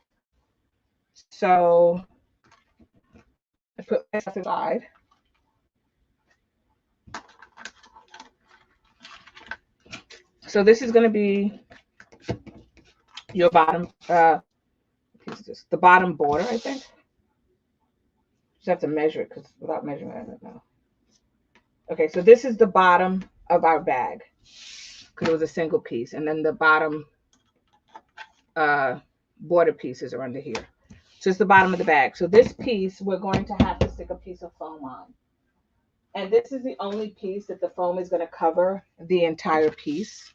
Speaker 1: So I put my stuff aside. So this is going to be your bottom, the bottom border, I think. Just have to measure it, because without measuring it, I don't know. Okay, so this is the bottom of our bag, because it was a single piece, and then the bottom border pieces are under here. So it's the bottom of the bag. So this piece, we're going to have to stick a piece of foam on. And this is the only piece that the foam is going to cover the entire piece.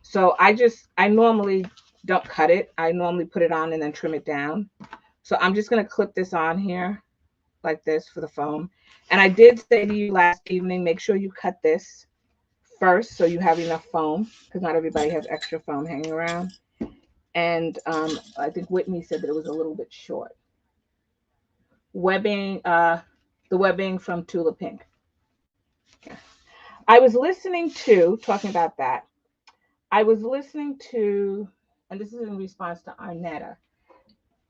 Speaker 1: So I normally don't cut it. I normally put it on and then trim it down. So I'm just going to clip this on here like this for the foam. And I did say to you last evening, make sure you cut this first so you have enough foam, because not everybody has extra foam hanging around. And I think Whitney said that it was a little bit short. Webbing, the webbing from Tula Pink. I was listening to, talking about that, I was listening to, and this is in response to Arnetta.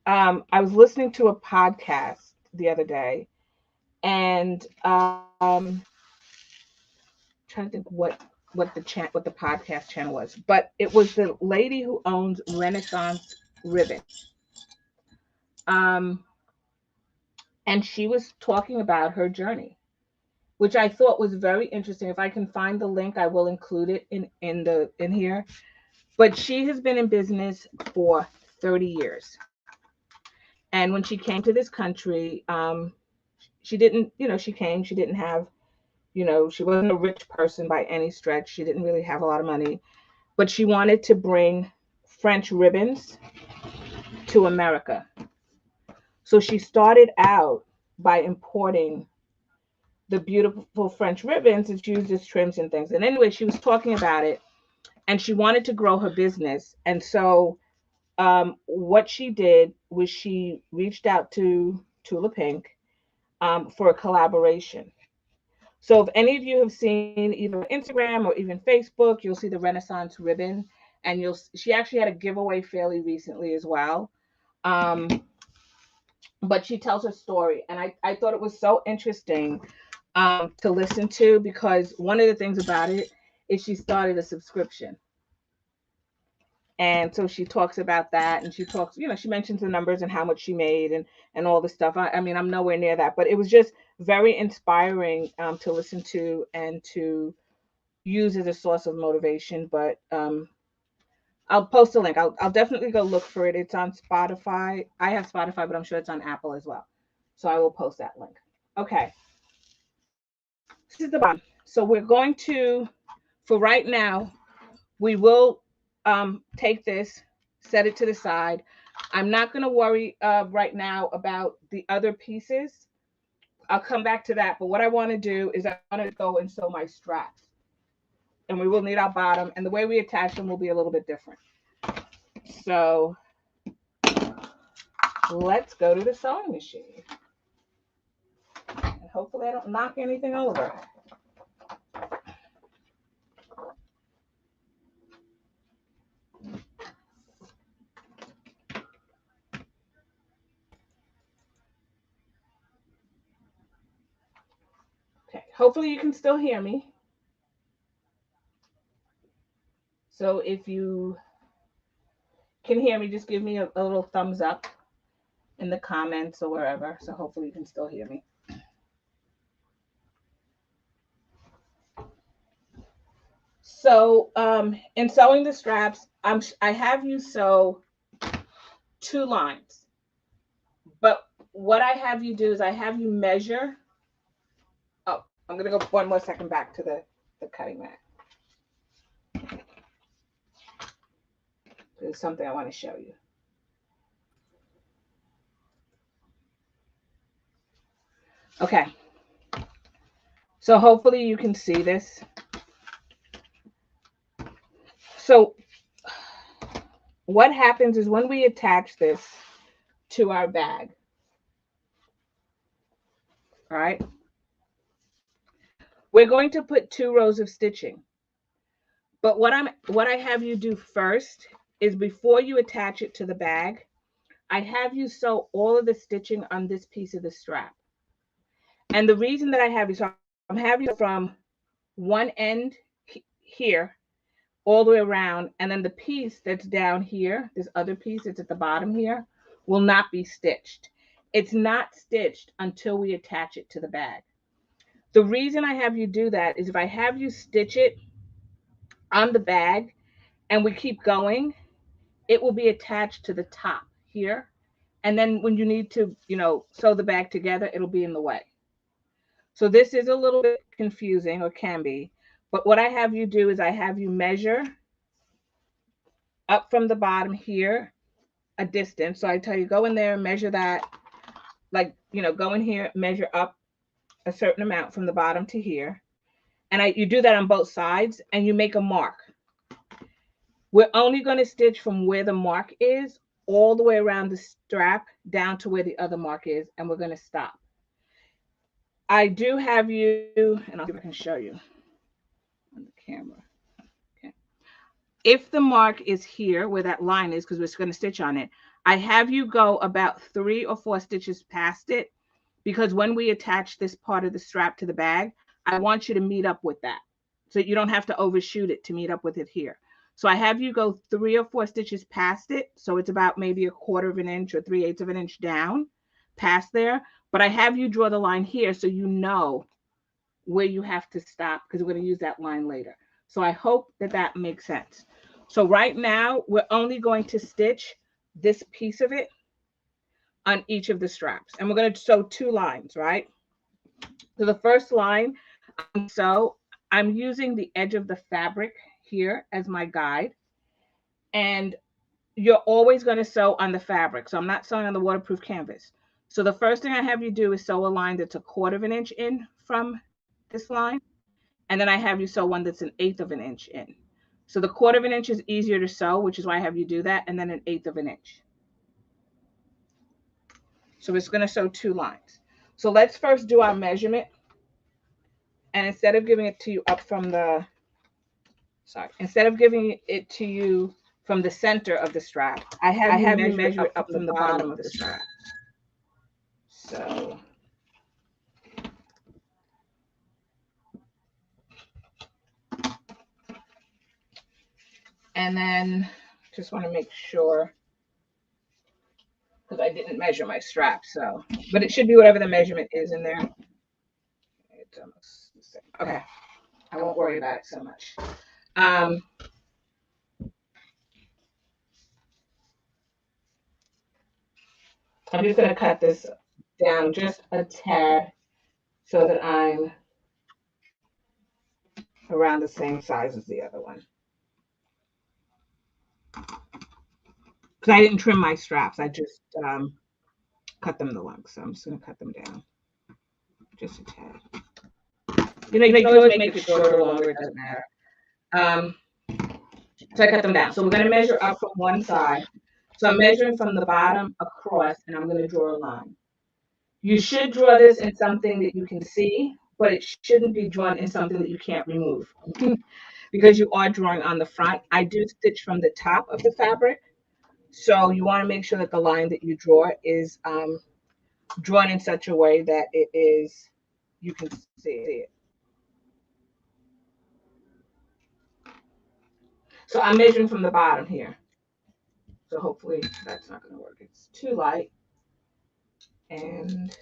Speaker 1: I was listening to a podcast the other day, and trying to think what the podcast channel was, but it was the lady who owns Renaissance Ribbon. And she was talking about her journey, which I thought was very interesting. If I can find the link, I will include it in here. But she has been in business for 30 years. And when she came to this country, she didn't, she didn't have, she wasn't a rich person by any stretch. She didn't really have a lot of money, but she wanted to bring French ribbons to America. So she started out by importing the beautiful French ribbons and used as trims and things. And anyway, she was talking about it, and she wanted to grow her business. And so what she did was she reached out to Tula Pink for a collaboration. So if any of you have seen either Instagram or even Facebook, you'll see the Renaissance ribbon. and she actually had a giveaway fairly recently as well. But she tells her story, and I thought it was so interesting to listen to, because one of the things about it is she started a subscription. And so she talks about that, and she talks, she mentions the numbers and how much she made, and all the stuff. I mean, I'm nowhere near that, but it was just very inspiring to listen to and to use as a source of motivation. But I'll post a link. I'll definitely go look for it. It's on Spotify. I have Spotify, but I'm sure it's on Apple as well. So I will post that link. Okay. This is the bottom. So we're going to, for right now, we will take this, set it to the side. I'm not going to worry right now about the other pieces. I'll come back to that. But what I want to do is I want to go and sew my straps. And we will need our bottom. And the way we attach them will be a little bit different. So let's go to the sewing machine. And hopefully I don't knock anything over. Okay, hopefully you can still hear me. So if you can hear me, just give me a little thumbs up in the comments or wherever. So hopefully you can still hear me. So in sewing the straps, I have you sew 2 lines. But what I have you do is I have you measure. Oh, I'm going to go one more second back to the cutting mat. There's something I want to show you. Okay. So hopefully you can see this. So what happens is when we attach this to our bag, all right, we're going to put 2 rows of stitching. But what I have you do first is, before you attach it to the bag, I have you sew all of the stitching on this piece of the strap. And the reason that I have you, so I'm having you from one end here all the way around, and then the piece that's down here, this other piece that's at the bottom here, will not be stitched. It's not stitched until we attach it to the bag. The reason I have you do that is if I have you stitch it on the bag and we keep going, it will be attached to the top here. And then when you need to, sew the bag together, it'll be in the way. So this is a little bit confusing, or can be. But what I have you do is I have you measure up from the bottom here a distance. So I tell you, go in there, measure that, like, go in here, measure up a certain amount from the bottom to here. And you do that on both sides, and you make a mark. We're only going to stitch from where the mark is all the way around the strap down to where the other mark is, and we're going to stop. I do have you, and I'll see if I can show you on the camera. Okay. If the mark is here where that line is, because we're going to stitch on it, I have you go about 3 or 4 stitches past it, because when we attach this part of the strap to the bag, I want you to meet up with that. So you don't have to overshoot it to meet up with it here. So I have you go 3 or 4 stitches past it. So it's about maybe 1/4 of an inch or 3/8 of an inch down past there. But I have you draw the line here so you know where you have to stop, because we're going to use that line later. So I hope that that makes sense. So right now, we're only going to stitch this piece of it on each of the straps. And we're going to sew 2 lines, right? So the first line, I'm using the edge of the fabric here as my guide. And you're always going to sew on the fabric. So I'm not sewing on the waterproof canvas. So the first thing I have you do is sew a line that's 1/4 of an inch in from this line. And then I have you sew one that's 1/8 of an inch in. So the 1/4 of an inch is easier to sew, which is why I have you do that. And then 1/8 of an inch. So it's going to sew 2 lines. So let's first do our measurement. And instead of giving it to you up from the sorry, instead of giving it to you from the center of the strap, I have you measure it up from the bottom of the strap. So and then just want to make sure, because I didn't measure my strap, so, but it should be whatever the measurement is in there. It's almost the same. Okay, I won't worry about it so much. I'm just going to cut this down just a tad so that I'm around the same size as the other one. Because I didn't trim my straps, I just cut them the length, so I'm just going to cut them down just a tad. You can always make it shorter or longer, it doesn't matter. So I cut them down. So we're going to measure up from one side. So I'm measuring from the bottom across, and I'm going to draw a line. You should draw this in something that you can see, but it shouldn't be drawn in something that you can't remove because you are drawing on the front. I do stitch from the top of the fabric, so you want to make sure that the line that you draw is drawn in such a way that it is, you can see it. So I'm measuring from the bottom here. So hopefully that's not going to work. It's too light. And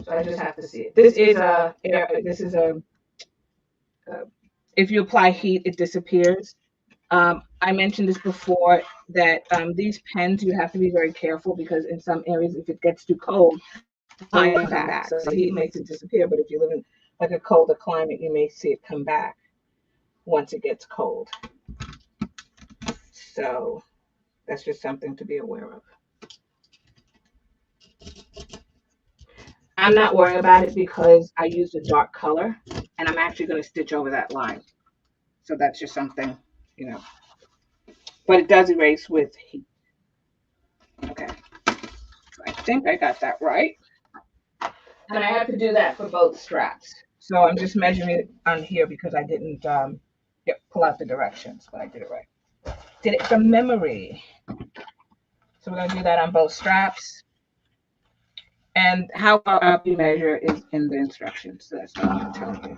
Speaker 1: so I just have to see it. This is a if you apply heat, it disappears. I mentioned this before that these pens, you have to be very careful because in some areas, if it gets too cold, the line will come back. So the heat makes it disappear. But if you live in like a colder climate, you may see it come back once it gets cold. So that's just something to be aware of. I'm not worrying about it because I used a dark color and I'm actually going to stitch over that line. So that's just something, but it does erase with heat. Okay. So I think I got that right. And I have to do that for both straps. So I'm just measuring it on here because I didn't pull out the directions, but I did it right. Did it from memory. So we're going to do that on both straps. And how up you measure is in the instructions. So that's what I'm going to tell you.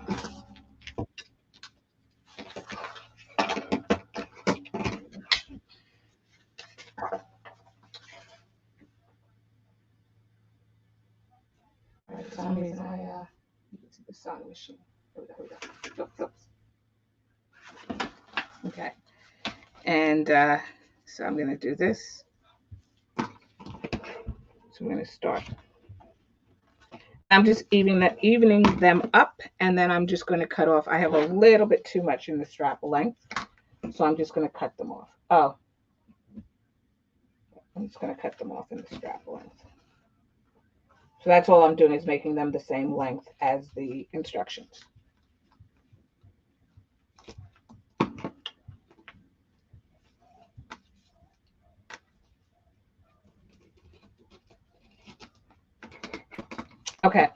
Speaker 1: For some reason, you can see the sewing machine. Here we go. Okay. And so I'm going to do this. So I'm going to start. I'm just evening them up, and then I'm just going to cut off. I have a little bit too much in the strap length, so I'm just going to cut them off. Oh, I'm just going to cut them off in the strap length. So that's all I'm doing is making them the same length as the instructions. Okay.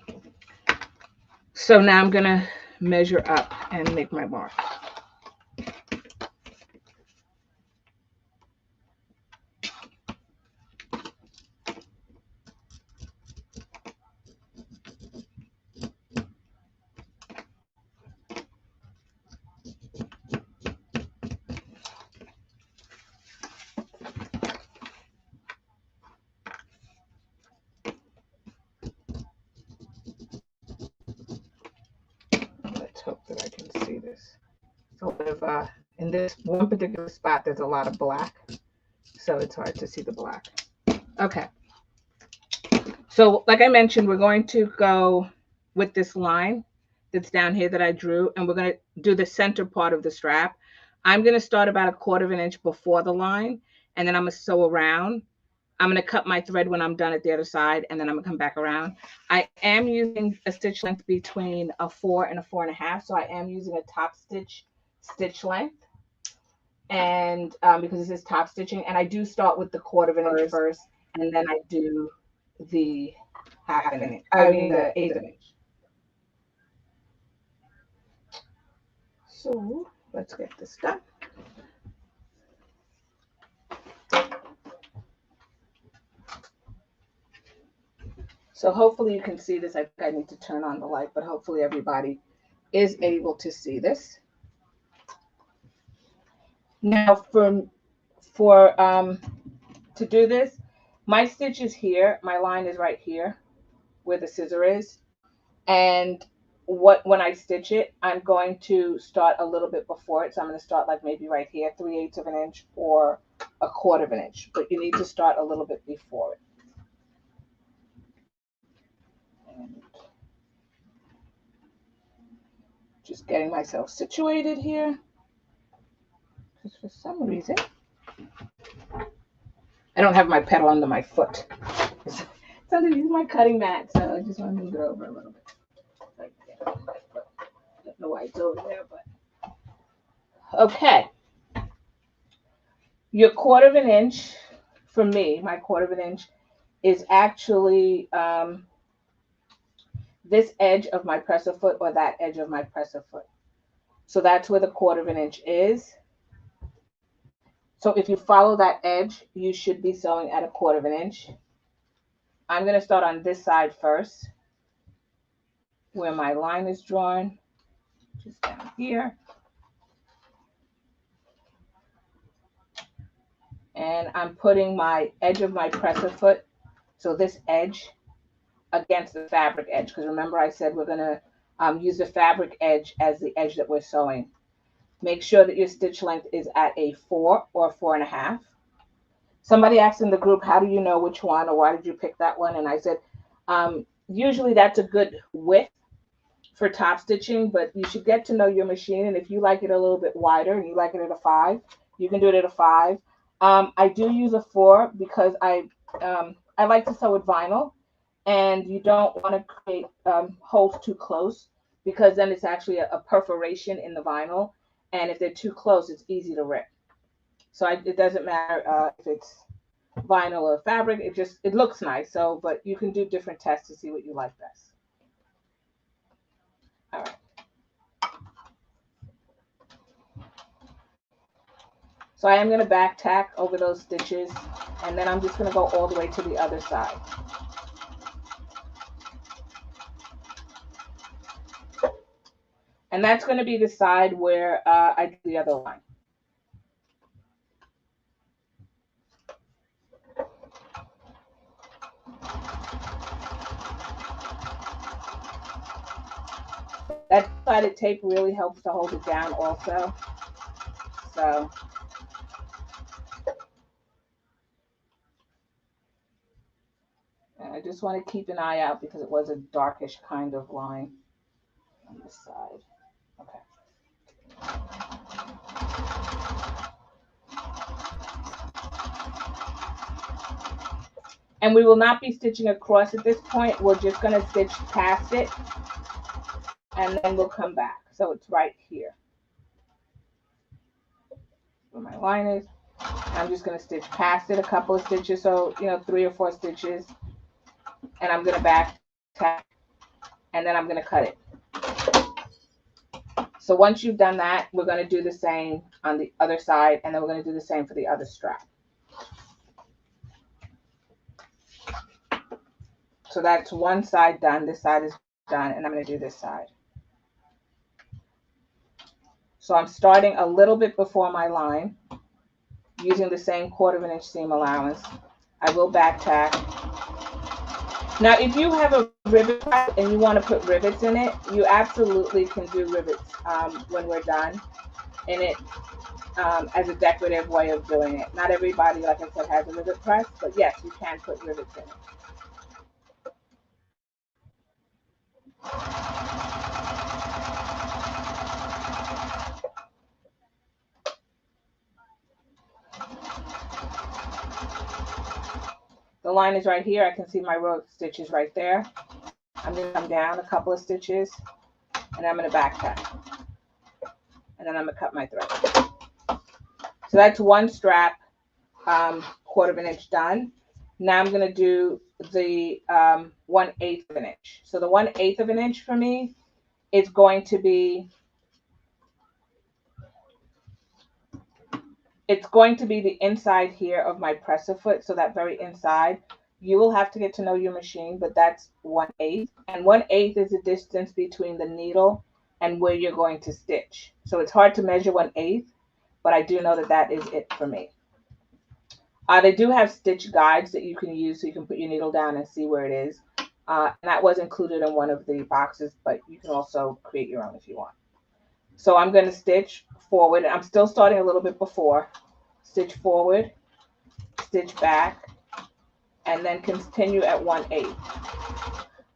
Speaker 1: So now I'm going to measure up and make my mark. Let's hope that I can see this. So in this one particular spot, there's a lot of black, so it's hard to see the black. Okay. So like I mentioned, we're going to go with this line that's down here that I drew, and we're going to do the center part of the strap. I'm going to start about 1/4 of an inch before the line, and then I'm going to sew around. I'm going to cut my thread when I'm done at the other side, and then I'm going to come back around. I am using a stitch length between a 4 and a 4.5, so I am using a Topstitch stitch length, and because this is top stitching, and I do start with the 1/4 of an inch first, and then I do the 1/2 inch. I mean the 1/8 inch. So let's get this done. So hopefully you can see this. I think I need to turn on the light, but hopefully everybody is able to see this. Now to do this, my stitch is here. My line is right here where the scissor is. And when I stitch it, I'm going to start a little bit before it. So I'm going to start like maybe right here, 3/8 of an inch or 1/4 of an inch. But you need to start a little bit before it. And just getting myself situated here. Because for some reason, I don't have my pedal under my foot. It's underneath my cutting mat, so I just want to move it over a little bit. Like that. I don't know why it's over there, but okay. Your 1/4 of an inch, for me, my 1/4 of an inch is actually this edge of my presser foot or that edge of my presser foot. So that's where the 1/4 of an inch is. So if you follow that edge, you should be sewing at 1/4 of an inch. I'm going to start on this side first, where my line is drawn, just down here. And I'm putting my edge of my presser foot, so this edge, against the fabric edge, because remember I said we're going to use the fabric edge as the edge that we're sewing. Make sure that your stitch length is at a 4 or 4.5. Somebody asked in the group, how do you know which one, or why did you pick that one? And I said, usually that's a good width for top stitching, but you should get to know your machine. And if you like it a little bit wider and you like it at a 5, you can do it at a 5. I do use a 4 because I like to sew with vinyl, and you don't want to create holes too close, because then it's actually a perforation in the vinyl, and if they're too close, it's easy to rip. So it doesn't matter if it's vinyl or fabric. It looks nice. So, but you can do different tests to see what you like best. All right. So I am going to back tack over those stitches, and then I'm just going to go all the way to the other side. And that's going to be the side where I do the other line. That sided tape really helps to hold it down also. So and I just want to keep an eye out because it was a darkish kind of line on this side. Okay. And we will not be stitching across at this point. We're just going to stitch past it, and then we'll come back. So it's right here where my line is. I'm just going to stitch past it a couple of stitches, so 3 or 4 stitches, and I'm going to back tack, and then I'm going to cut it. So once you've done that, we're going to do the same on the other side, and then we're going to do the same for the other strap. So that's one side done. This side is done, and I'm going to do this side. So I'm starting a little bit before my line, using the same 1/4 of an inch seam allowance. I will back tack. Now, if you have a rivet press and you want to put rivets in it, you absolutely can do rivets when we're done in it as a decorative way of doing it. Not everybody, like I said, has a rivet press, but yes, you can put rivets in it. The line is right here. I can see my row of stitches right there. I'm going to come down a couple of stitches, and I'm going to back tack. And then I'm going to cut my thread. So that's one strap, 1/4 of an inch done. Now I'm going to do the 1/8 of an inch. So the 1/8 of an inch for me is going to be it's going to be the inside here of my presser foot, so that very inside. You will have to get to know your machine, but that's 1/8. And 1/8 is the distance between the needle and where you're going to stitch. So it's hard to measure 1/8, but I do know that that is it for me. They do have stitch guides that you can use so you can put your needle down and see where it is. And that was included in one of the boxes, but you can also create your own if you want. So I'm going to stitch forward. I'm still starting a little bit before. Stitch forward, stitch back, and then continue at 1/8.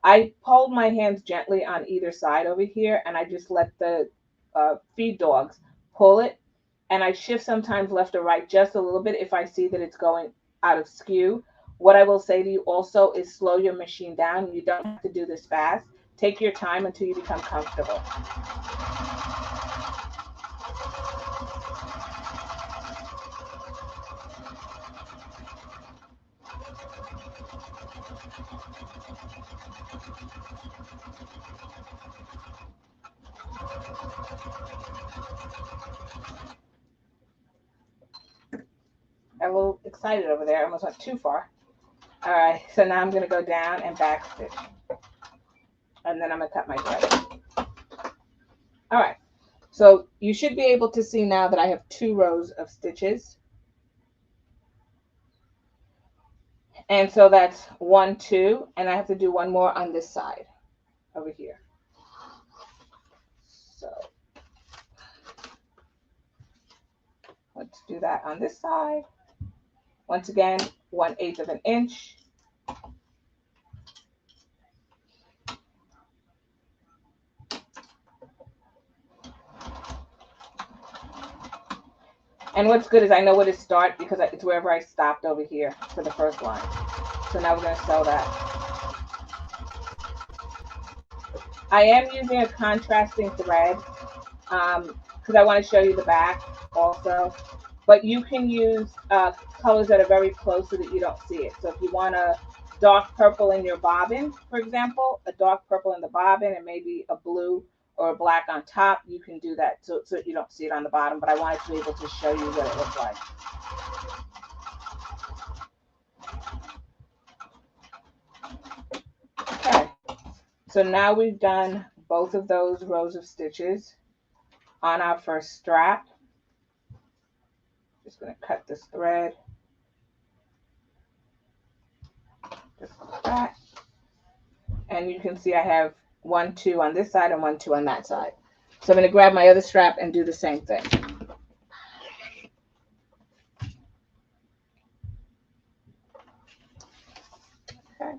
Speaker 1: I pulled my hands gently on either side over here, and I just let the feed dogs pull it, and I shift sometimes left or right just a little bit if I see that it's going out of skew. What I will say to you also is slow your machine down. You don't have to do this fast. Take your time until you become comfortable. I'm a little excited over there. I almost went too far. All right, so now I'm going to go down and back stitch. And then I'm going to cut my thread. All right, so you should be able to see now that I have 2 rows of stitches. And so that's 1, 2, and I have to do one more on this side over here. So let's do that on this side. Once again, 1/8 of an inch. And what's good is I know where to start because it's wherever I stopped over here for the first line. So now we're going to sew that. I am using a contrasting thread because I want to show you the back also. But you can use colors that are very close so that you don't see it. So if you want a dark purple in your bobbin, for example, a dark purple in the bobbin and maybe a blue or a black on top, you can do that so you don't see it on the bottom. But I wanted to be able to show you what it looks like. Okay, so now we've done both of those rows of stitches on our first strap. Just going to cut this thread just like that. And you can see I have 1, 2 on this side and 1, 2 on that side. So I'm going to grab my other strap and do the same thing. Okay.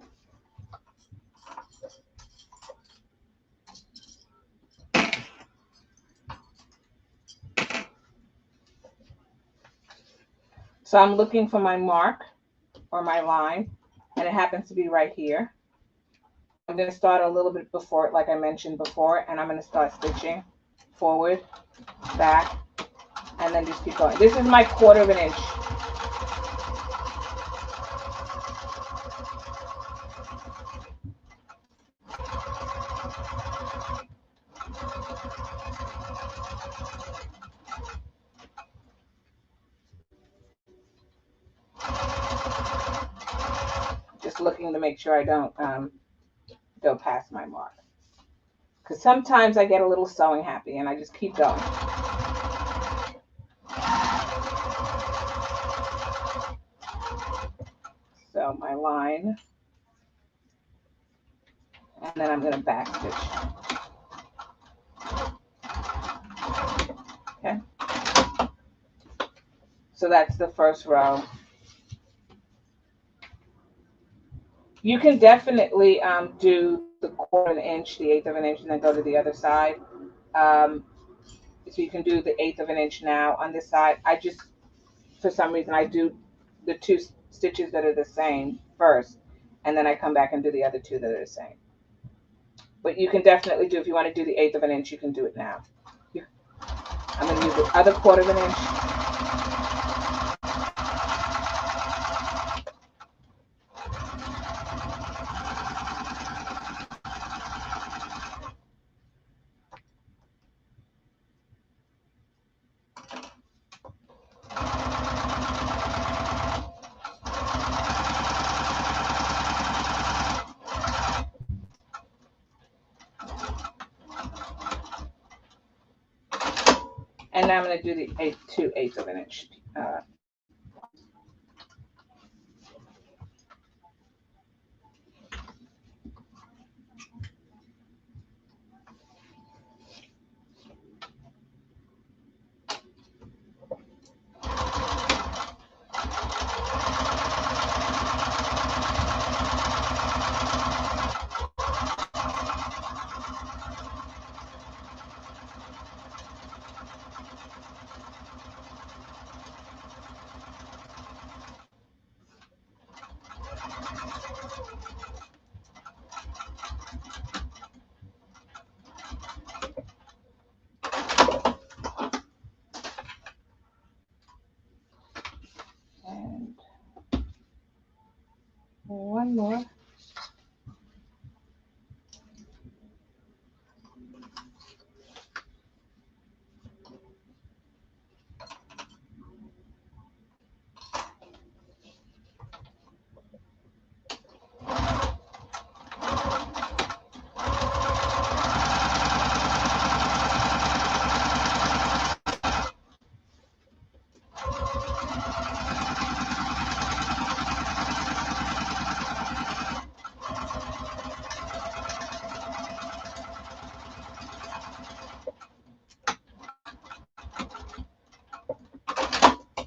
Speaker 1: So I'm looking for my mark or my line, and it happens to be right here. I'm going to start a little bit before it, like I mentioned before, and I'm going to start stitching forward, back, and then just keep going. This is my 1/4 of an inch. Just looking to make sure I don't go past my mark. Because sometimes I get a little sewing happy and I just keep going. So my line, and then I'm going to back stitch. Okay. So that's the first row. You can definitely do the 1/4 of an inch, the 1/8 of an inch, and then go to the other side. So you can do the 1/8 of an inch now on this side. I just, for some reason, I do the 2 stitches that are the same first, and then I come back and do the other 2 that are the same. But you can definitely do, if you want to do the 1/8 of an inch, you can do it now. I'm going to use the other 1/4 of an inch. And now I'm going to do the 2/8 of an inch. And one more.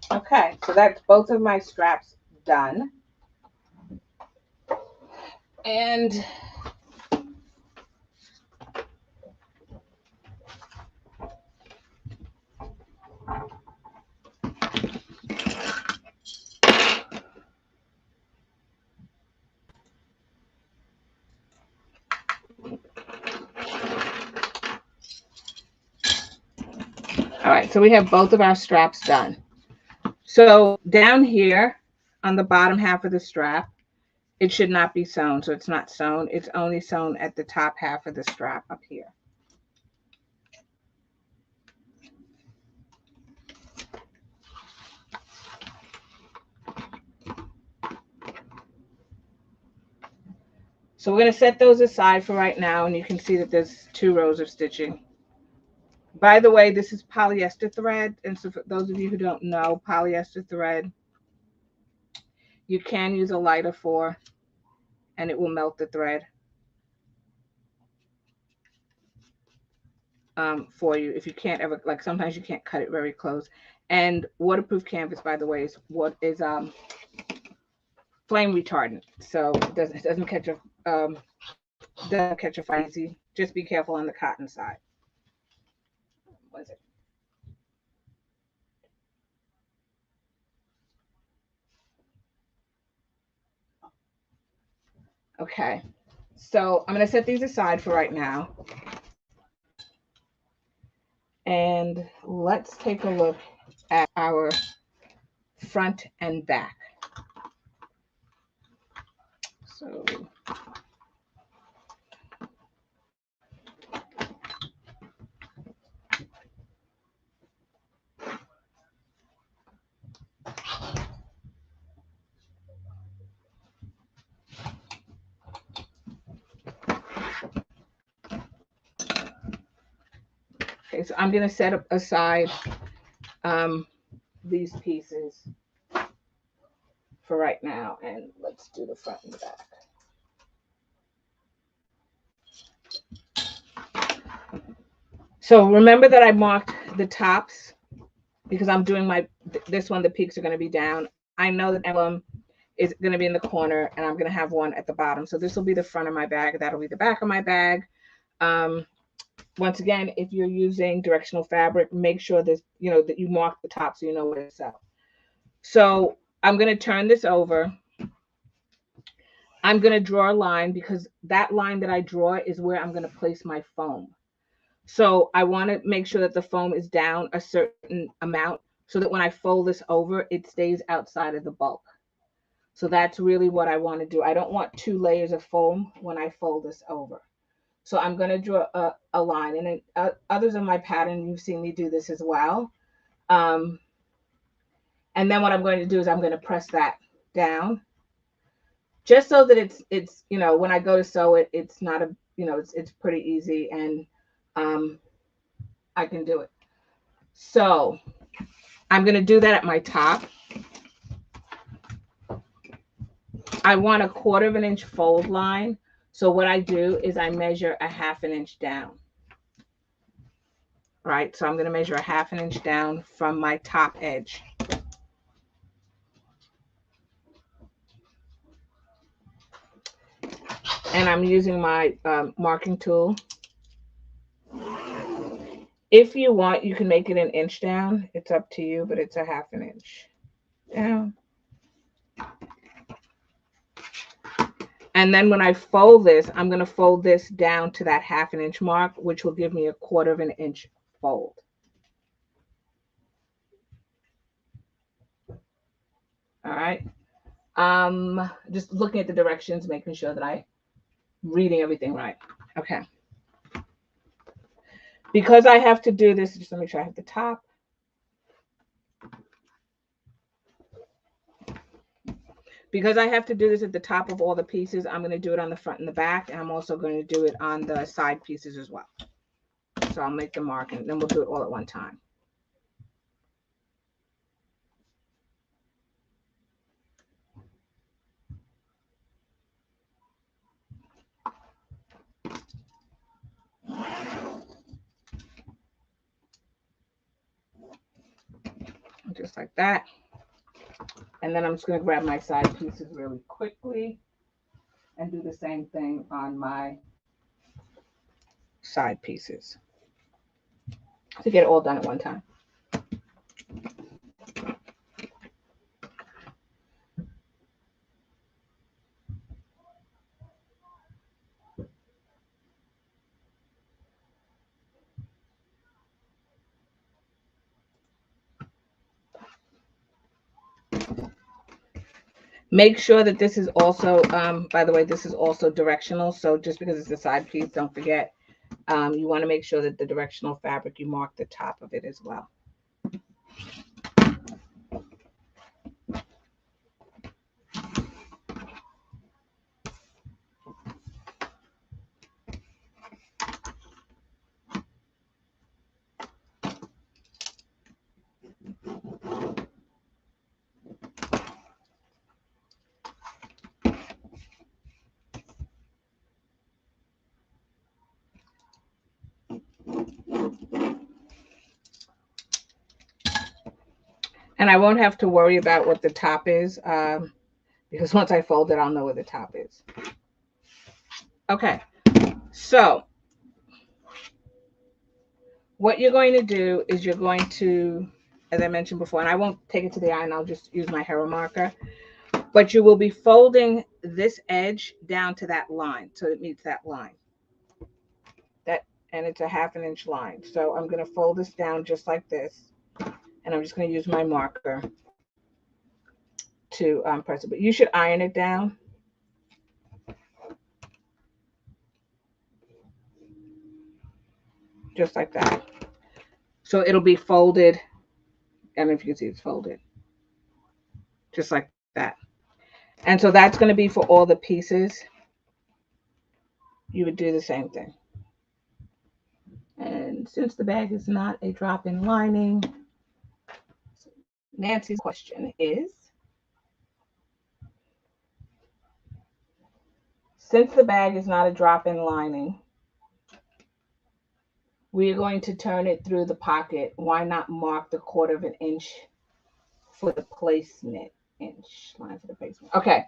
Speaker 1: Okay, so that's both of my straps done. And all right, so we have both of our straps done. So down here on the bottom half of the strap, it should not be sewn. So it's not sewn. It's only sewn at the top half of the strap up here. So we're going to set those aside for right now, and you can see that there's 2 rows of stitching. By the way, this is polyester thread, and so for those of you who don't know, polyester thread, you can use a lighter for, and it will melt the thread for you if you can't ever, like sometimes you can't cut it very close. And waterproof canvas, by the way, is what is flame retardant, so it doesn't catch a fire easy. Just be careful on the cotton side. What is it? Okay, so I'm going to set these aside for right now. And let's take a look at our front and back. So okay, so I'm going to set aside these pieces for right now, and let's do the front and the back. So remember that I marked the tops because I'm doing this one, the peaks are going to be down. I know that emblem is going to be in the corner, and I'm going to have one at the bottom. So this will be the front of my bag. That'll be the back of my bag. Once again, if you're using directional fabric, make sure that you mark the top so you know where to sew. So I'm going to turn this over. I'm going to draw a line because that line that I draw is where I'm going to place my foam. So I want to make sure that the foam is down a certain amount so that when I fold this over, it stays outside of the bulk. So that's really what I want to do. I don't want 2 layers of foam when I fold this over. So I'm going to draw a line. And in others in my pattern, you've seen me do this as well. And then what I'm going to do is I'm going to press that down just so that it's when I go to sew it, it's not it's pretty easy, and I can do it. So I'm going to do that at my top. I want a 1/4 of an inch fold line. So what I do is I measure a 1/2 an inch down. Right, so I'm going to measure a 1/2 an inch down from my top edge. And I'm using my marking tool. If you want, you can make it an inch down. It's up to you, but it's a 1/2 an inch down. And then when I fold this, I'm going to fold this down to that 1/2 an inch mark, which will give me a 1/4 of an inch fold. All right. Just looking at the directions, making sure that I'm reading everything right. Okay. Because I have to do this, just let me make sure I have the top. Because I have to do this at the top of all the pieces, I'm going to do it on the front and the back, and I'm also going to do it on the side pieces as well. So I'll make the mark, and then we'll do it all at one time. Just like that. And then I'm just going to grab my side pieces really quickly and do the same thing on my side pieces to get it all done at one time. Make sure that this is also, by the way, this is also directional. So just because it's a side piece, don't forget, you want to make sure that the directional fabric, you mark the top of it as well. And I won't have to worry about what the top is, because once I fold it, I'll know where the top is. Okay, so what you're going to do is you're going to, as I mentioned before, and I won't take it to the iron, I'll just use my hero marker, but you will be folding this edge down to that line, so it meets that line. And it's a 1/2 an inch line. So I'm going to fold this down just like this, and I'm just going to use my marker to press it. But you should iron it down. Just like that. So it'll be folded. And if you can see, it's folded. Just like that. And so that's going to be for all the pieces. You would do the same thing. And since the bag is not a drop-in lining, Nancy's question is, since the bag is not a drop-in lining, we're going to turn it through the pocket. Why not mark the 1/4 of an inch for the placement? Inch line for the placement. Okay.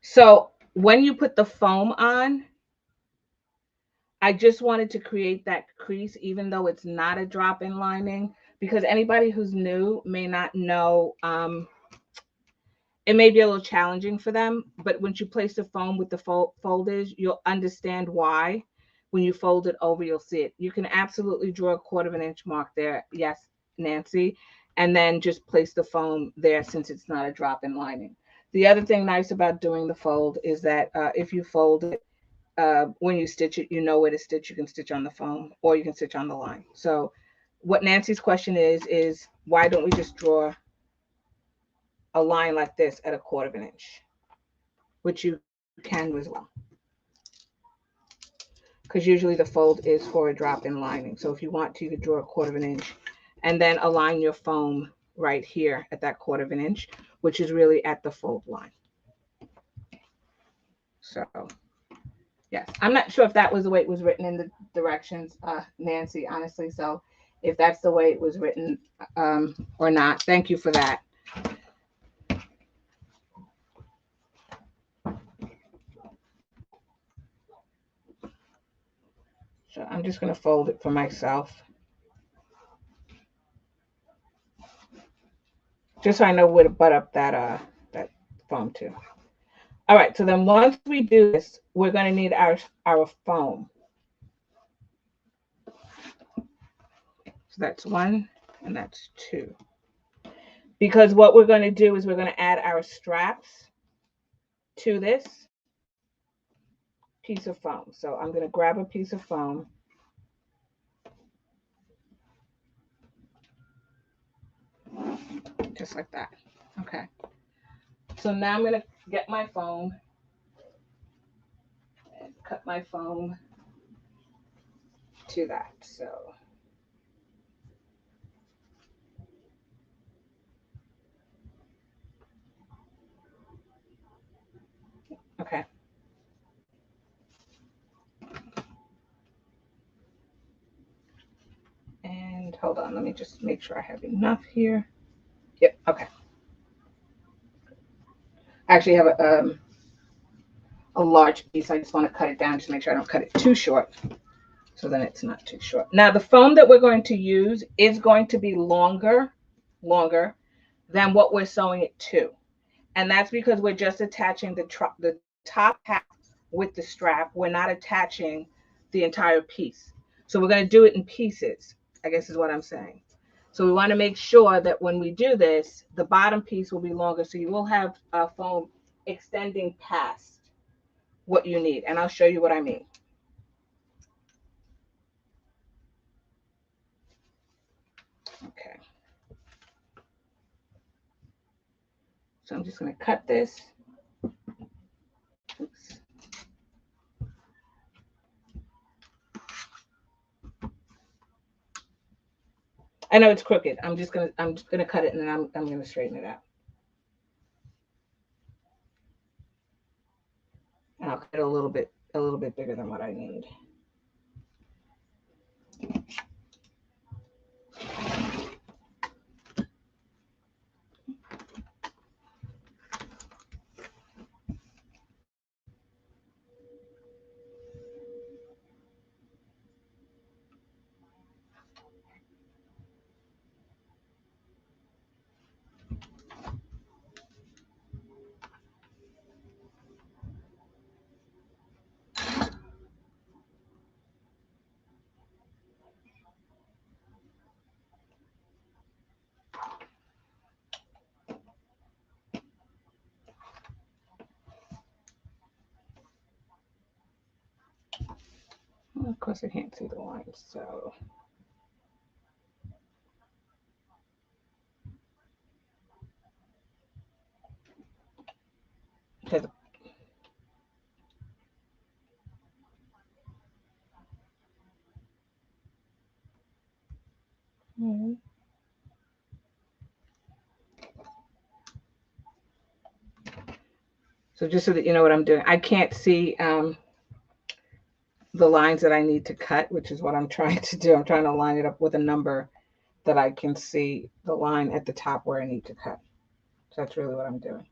Speaker 1: So when you put the foam on, I just wanted to create that crease, even though it's not a drop-in lining, because anybody who's new may not know. It may be a little challenging for them, but once you place the foam with the folders, you'll understand why. When you fold it over, you'll see it. You can absolutely draw a 1/4 of an inch mark there. Yes, Nancy. And then just place the foam there since it's not a drop-in lining. The other thing nice about doing the fold is that if you fold it, when you stitch it, you know where to stitch. You can stitch on the foam or you can stitch on the line. So what Nancy's question is why don't we just draw a line like this at a 1/4 of an inch, which you can do as well. because usually the fold is for a drop-in lining. So if you want to, you could draw 1/4 inch and then align your foam right here at that 1/4 inch, which is really at the fold line. So yes, I'm not sure if that was the way it was written in the directions, Nancy, honestly. So if that's the way it was written or not, thank you for that. So I'm just going to fold it for myself, just so I know where to butt up that foam to. All right, so then once we do this, we're going to need our foam. So that's 1 and that's 2. Because what we're going to do is we're going to add our straps to this piece of foam. So I'm going to grab a piece of foam. Just like that. Okay. So now I'm going to get my foam and cut my foam to that. So okay. And hold on, let me just make sure I have enough here. Yep, okay. I actually have a large piece. I just want to cut it down just to make sure I don't cut it too short. So then it's not too short. Now the foam that we're going to use is going to be longer than what we're sewing it to. And that's because we're just attaching the top half with the strap. We're not attaching the entire piece. So we're going to do it in pieces, I guess is what I'm saying. So we want to make sure that when we do this, the bottom piece will be longer. So you will have foam extending past what you need. And I'll show you what I mean. Okay. So I'm just going to cut this. Oops. I know it's crooked. I'm just gonna cut it and then I'm gonna straighten it out. And I'll cut it a little bit bigger than what I need. Well, of course I can't see the lines, so because so just so that you know what I'm doing, I can't see the lines that I need to cut, which is what I'm trying to do. I'm trying to line it up with a number that I can see the line at the top where I need to cut. So that's really what I'm doing.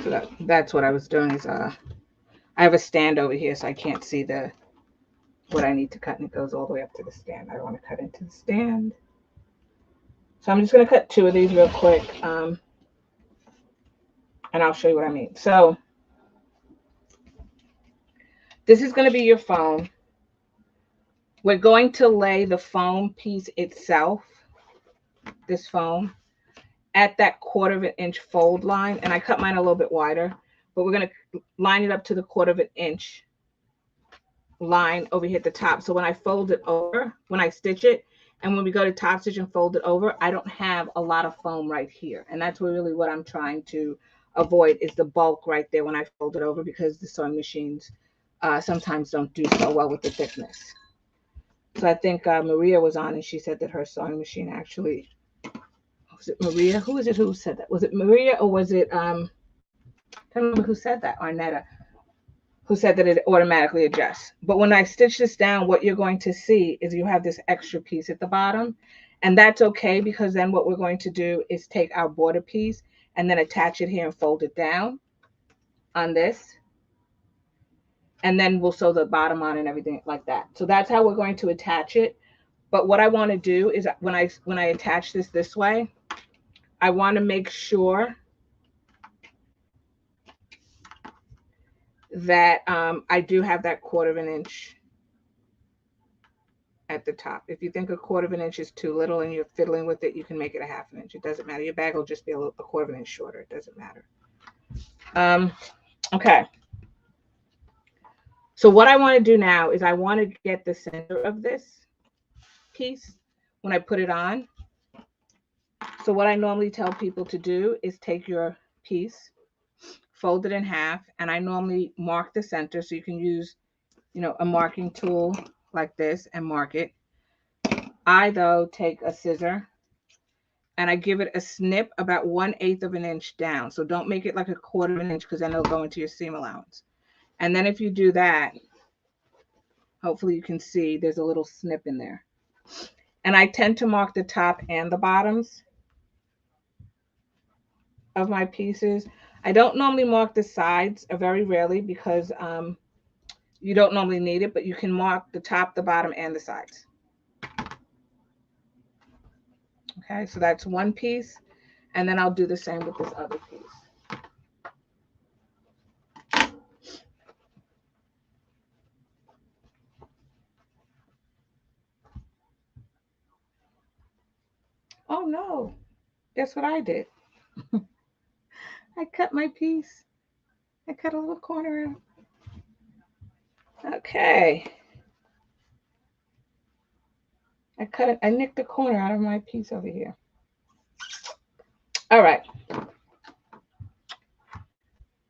Speaker 1: So that's what I was doing is I have a stand over here, so I can't see what I need to cut, and it goes all the way up to the stand. I want to cut into the stand. So I'm just going to cut 2 of these real quick, and I'll show you what I mean. So this is going to be your foam. We're going to lay the foam piece itself, this foam, at that 1/4 inch fold line. And I cut mine a little bit wider. but we're going to line it up to the 1/4 inch line over here at the top. So when I fold it over, when I stitch it, and when we go to top stitch and fold it over, I don't have a lot of foam right here. And that's really what I'm trying to avoid, is the bulk right there when I fold it over, because the sewing machines sometimes don't do so well with the thickness. So I think Maria was on, and she said that her sewing machine actually, was it Maria? Who is it who said that? Was it Maria, or was it, I don't remember who said that, Arnetta, who said that it automatically adjusts. But when I stitch this down, what you're going to see is you have this extra piece at the bottom. And that's okay, because then what we're going to do is take our border piece and then attach it here and fold it down on this. And then we'll sew the bottom on and everything like that. So that's how we're going to attach it. But what I want to do is when I attach this way, I want to make sure that I do have that 1/4 inch at the top. If you think a 1/4 inch is too little and you're fiddling with it, you can make it a 1/2 inch. It doesn't matter. Your bag will just be a 1/4 inch shorter. It doesn't matter. Okay. So what I want to do now is I want to get the center of this piece when I put it on. So what I normally tell people to do is take your piece, fold it in half, and I normally mark the center. So you can use, a marking tool like this and mark it. I, though, take a scissor and I give it a snip about 1/8 of an inch down. So don't make it like a 1/4 inch, because then it'll go into your seam allowance. And then if you do that, hopefully you can see there's a little snip in there. And I tend to mark the top and the bottoms of my pieces. I don't normally mark the sides, very rarely, because you don't normally need it, but you can mark the top, the bottom, and the sides. Okay, so that's one piece. And then I'll do the same with this other piece. Oh no, guess what I did? I cut my piece. I cut a little corner out. Okay. I nicked the corner out of my piece over here. All right.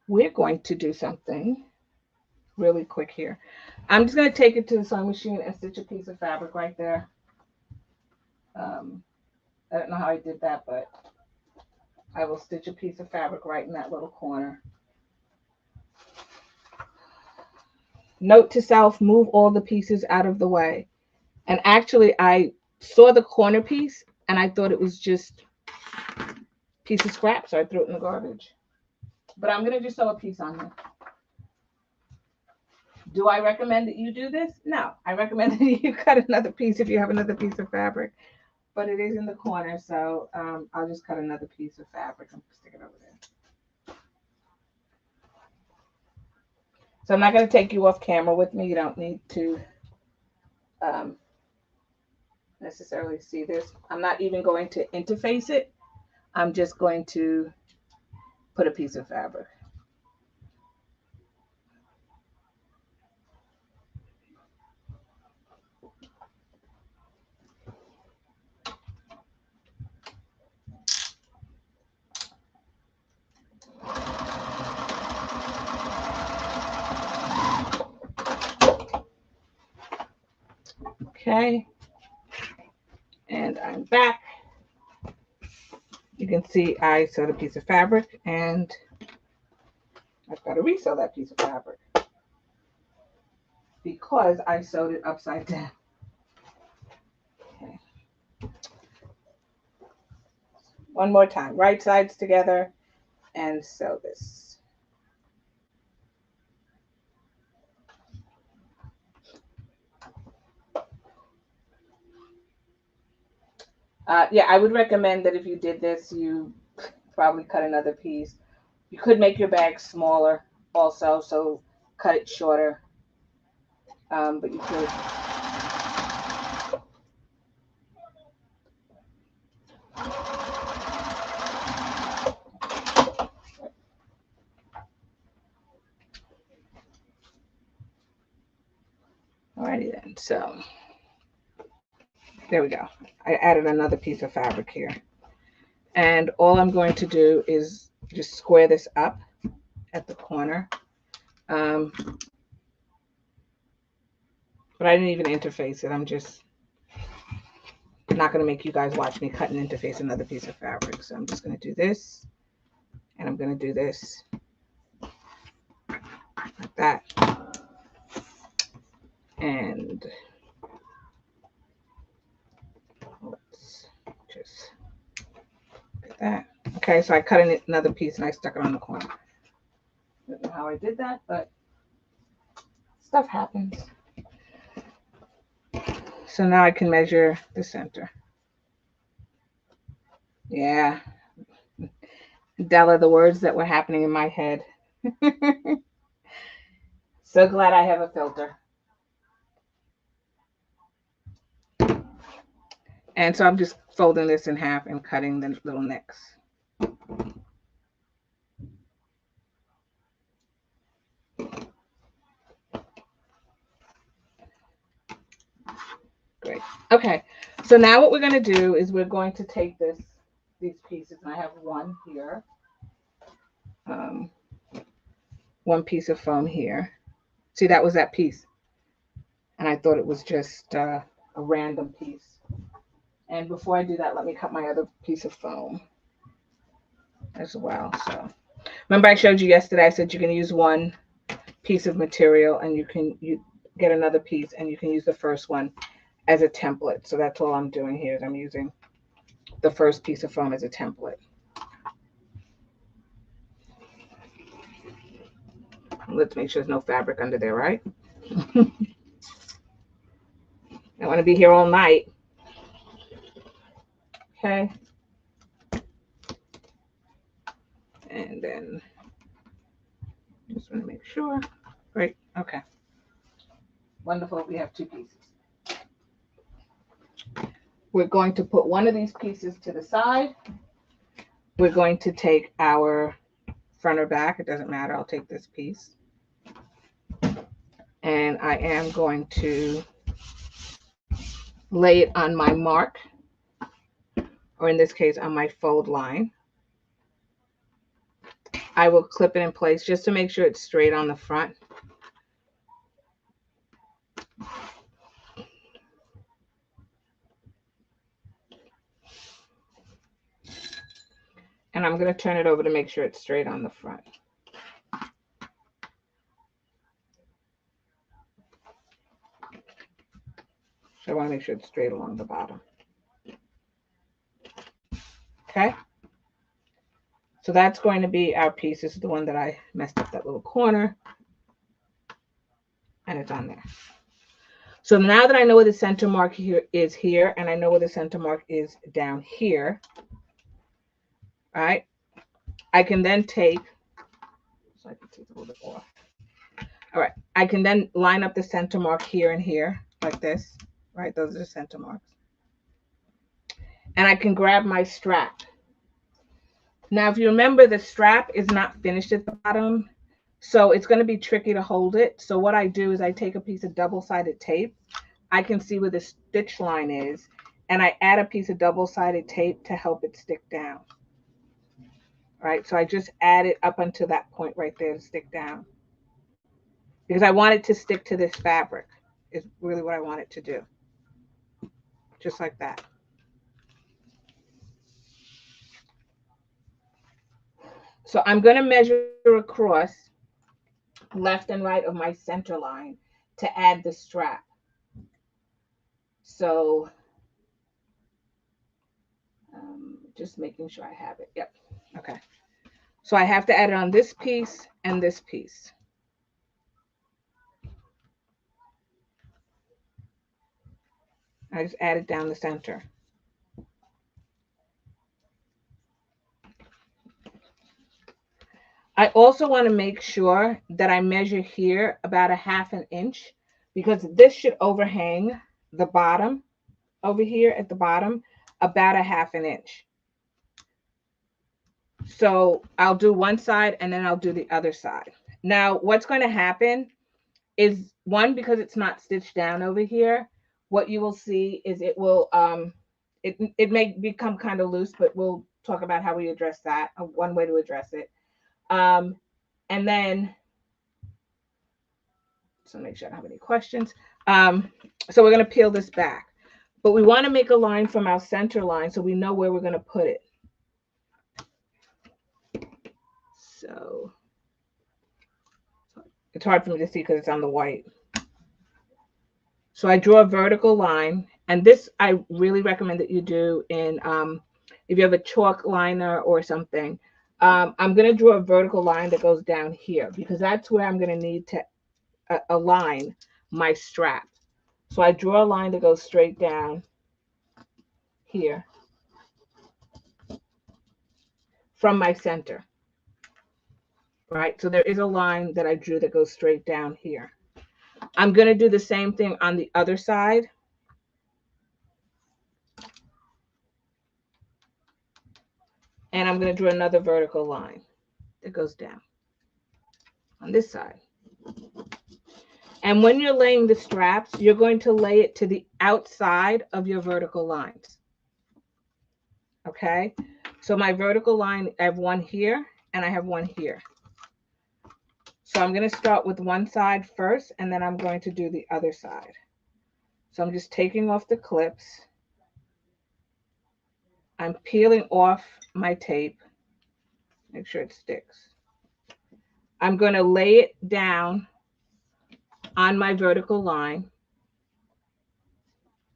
Speaker 1: We're going to do something really quick here. I'm just going to take it to the sewing machine and stitch a piece of fabric right there. I don't know how I did that, but I will stitch a piece of fabric right in that little corner. Note to self, move all the pieces out of the way. And actually, I saw the corner piece and I thought it was just a piece of scrap, so I threw it in the garbage. But I'm going to just sew a piece on here. Do I recommend that you do this? No. I recommend that you cut another piece if you have another piece of fabric. But it is in the corner, so I'll just cut another piece of fabric and stick it over there. So I'm not going to take you off camera with me. You don't need to necessarily see this. I'm not even going to interface it. I'm just going to put a piece of fabric. Okay, and I'm back. You can see I sewed a piece of fabric and I've got to resew that piece of fabric because I sewed it upside down. Okay. One more time, right sides together and sew this. Yeah, I would recommend that if you did this, you probably cut another piece. You could make your bag smaller also, so cut it shorter. But you could. So there we go. I added another piece of fabric here. And all I'm going to do is just square this up at the corner. But I didn't even interface it. I'm just not going to make you guys watch me cut and interface another piece of fabric. So I'm just going to do this, and I'm going to do this like that. And let's just get that. Okay, so I cut another piece and I stuck it on the corner. I don't know how I did that, but stuff happens. So now I can measure the center. Yeah. Della, the words that were happening in my head. So glad I have a filter. And so I'm just folding this in half and cutting the little necks. Great. Okay. So now what we're going to do is we're going to take these pieces, and I have one here. One piece of foam here. See, that was that piece. And I thought it was just a random piece. And before I do that, let me cut my other piece of foam as well. So remember I showed you yesterday, I said you can use one piece of material and you get another piece and you can use the first one as a template. So that's all I'm doing here is I'm using the first piece of foam as a template. Let's make sure there's no fabric under there, right? I want to be here all night. Okay. And then just want to make sure. Great. Okay. Wonderful. We have two pieces. We're going to put one of these pieces to the side. We're going to take our front or back. It doesn't matter. I'll take this piece. And I am going to lay it on my mark, or in this case, on my fold line. I will clip it in place just to make sure it's straight on the front. And I'm going to turn it over to make sure it's straight on the front. So I want to make sure it's straight along the bottom. Okay. So that's going to be our piece. This is the one that I messed up that little corner. And it's on there. So now that I know where the center mark here is here, and I know where the center mark is down here, all right, I can then take, so I can take a little bit off. All right, I can then line up the center mark here and here like this, right? Those are the center marks. And I can grab my strap. Now, if you remember, the strap is not finished at the bottom, so it's going to be tricky to hold it. So what I do is I take a piece of double-sided tape. I can see where the stitch line is, and I add a piece of double-sided tape to help it stick down. All right, so I just add it up until that point right there to stick down. Because I want it to stick to this fabric, is really what I want it to do. Just like that. So I'm going to measure across left and right of my center line to add the strap. So just making sure I have it. Yep. Okay. So I have to add it on this piece and this piece. I just add it down the center. I also want to make sure that I measure here about a ½ inch, because this should overhang the bottom over here at the bottom about a ½ inch. So I'll do one side and then I'll do the other side. Now, what's going to happen is one, because it's not stitched down over here. What you will see is it will it may become kind of loose, but we'll talk about how we address that. One way to address it. Um, and then, so make sure I don't have any questions. So we're going to peel this back, but we want to make a line from our center line so we know where we're going to put it. So it's hard for me to see because it's on the white. So I draw a vertical line, and this I really recommend that you do in if you have a chalk liner or something. I'm going to draw a vertical line that goes down here because that's where I'm going to need to align my strap. So I draw a line that goes straight down here from my center, right? So there is a line that I drew that goes straight down here. I'm going to do the same thing on the other side. And I'm going to draw another vertical line that goes down on this side. And when you're laying the straps, you're going to lay it to the outside of your vertical lines. Okay? So my vertical line, I have one here and I have one here. So I'm going to start with one side first, and then I'm going to do the other side. So I'm just taking off the clips. I'm peeling off my tape. Make sure it sticks. I'm going to lay it down on my vertical line.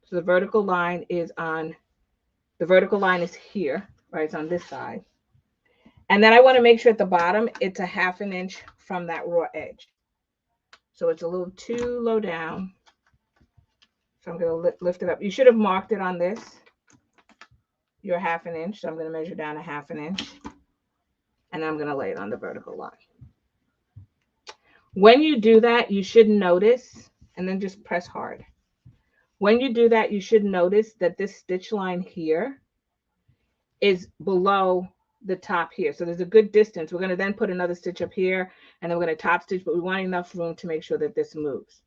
Speaker 1: So the vertical line is here, right? It's on this side. And then I want to make sure at the bottom, it's a 1/2 inch from that raw edge. So it's a little too low down. So I'm going to lift it up. You should have marked it on this, your 1/2 inch. So I'm going to measure down a 1/2 inch. And I'm going to lay it on the vertical line. When you do that, you should notice, and then just press hard. When you do that, you should notice that this stitch line here is below the top here. So there's a good distance. We're going to then put another stitch up here, and then we're going to top stitch, but we want enough room to make sure that this moves.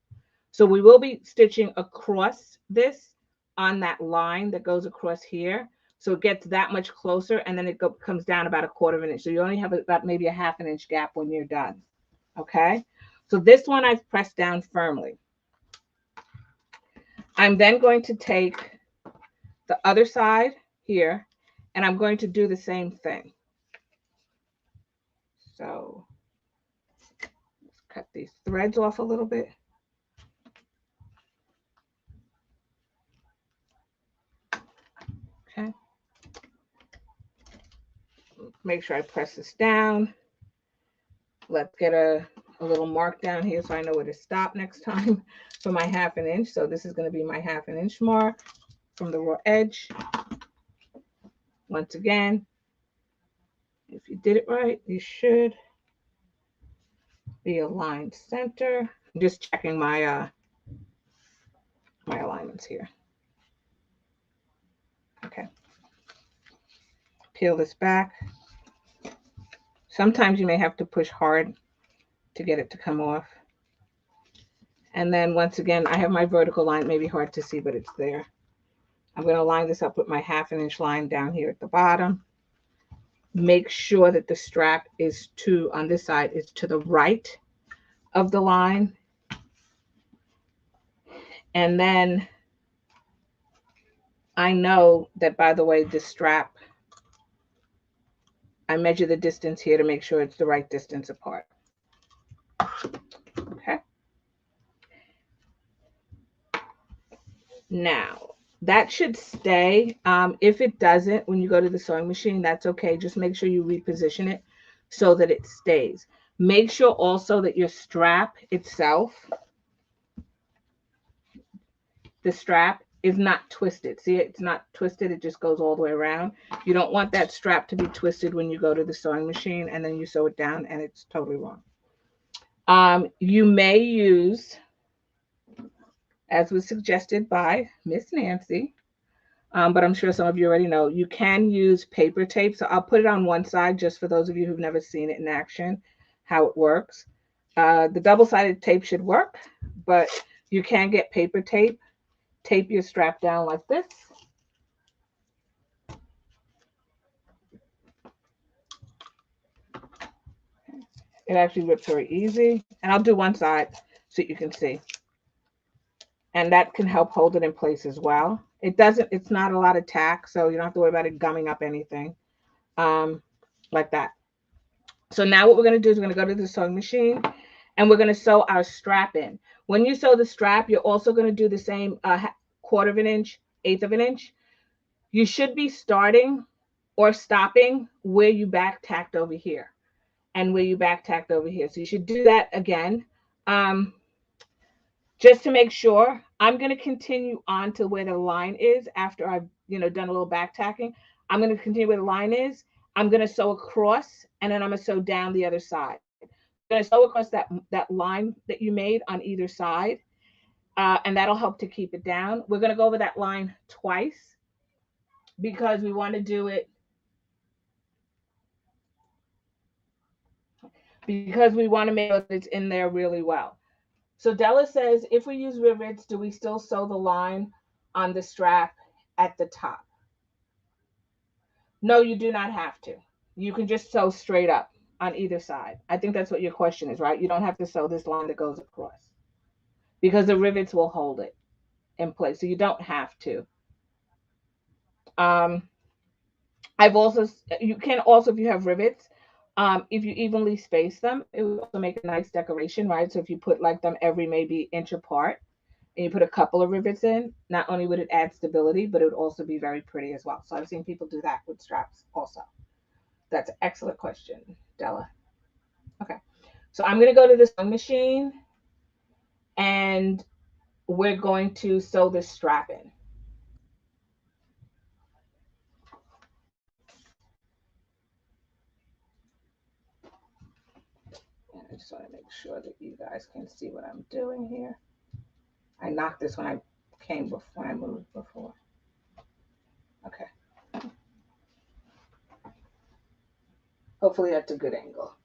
Speaker 1: So we will be stitching across this on that line that goes across here. So it gets that much closer, and then it comes down about a 1/4 inch. So you only have about maybe a 1/2 inch gap when you're done. Okay. So this one I've pressed down firmly. I'm then going to take the other side here, and I'm going to do the same thing. So let's cut these threads off a little bit. Okay. Make sure I press this down. Let's get a little mark down here so I know where to stop next time for my 1/2 inch. So this is going to be my 1/2 inch mark from the raw edge. Once again, if you did it right, you should be aligned center. I'm just checking my my alignments here. Okay. Peel this back. Sometimes you may have to push hard to get it to come off. And then once again, I have my vertical line. It may be hard to see, but it's there. I'm going to line this up with my 1/2 inch line down here at the bottom. Make sure that the strap is on this side, is to the right of the line. And then I know that, by the way, the strap, I measure the distance here to make sure it's the right distance apart. Okay. Now, that should stay. If it doesn't, when you go to the sewing machine, that's okay. Just make sure you reposition it so that it stays. Make sure also that your strap itself, the strap is not twisted. See, it's not twisted. It just goes all the way around. You don't want that strap to be twisted when you go to the sewing machine and then you sew it down, and it's totally wrong. You may use, as was suggested by Miss Nancy, but I'm sure some of you already know, you can use paper tape. So I'll put it on one side just for those of you who've never seen it in action, how it works. The double-sided tape should work, but you can get paper tape. Tape your strap down like this. It actually rips very easy. And I'll do one side so you can see. And that can help hold it in place as well. It's not a lot of tack, so you don't have to worry about it gumming up anything like that. So now what we're going to do is we're going to go to the sewing machine and we're going to sew our strap in. When you sew the strap, you're also going to do the same quarter of an inch, eighth of an inch. You should be starting or stopping where you back tacked over here and where you back tacked over here. So you should do that again. Just to make sure, I'm going to continue on to where the line is after I've, done a little back tacking. I'm going to continue where the line is. I'm going to sew across and then I'm going to sew down the other side. I'm going to sew across that line that you made on either side. And that'll help to keep it down. We're going to go over that line twice because we want to do it because we want to make sure that it's in there really well. So Della says, if we use rivets, do we still sew the line on the strap at the top? No, you do not have to. You can just sew straight up on either side. I think that's what your question is, right? You don't have to sew this line that goes across because the rivets will hold it in place. So you don't have to. You can also, if you have rivets, if you evenly space them, it will also make a nice decoration, right? So if you put like them every maybe inch apart and you put a couple of rivets in, not only would it add stability, but it would also be very pretty as well. So I've seen people do that with straps also. That's an excellent question, Della. Okay. So I'm going to go to the sewing machine and we're going to sew this strap in. And I just want to make sure that you guys can see what I'm doing here. I knocked this when I came before, when I moved before. Okay. Hopefully that's a good angle.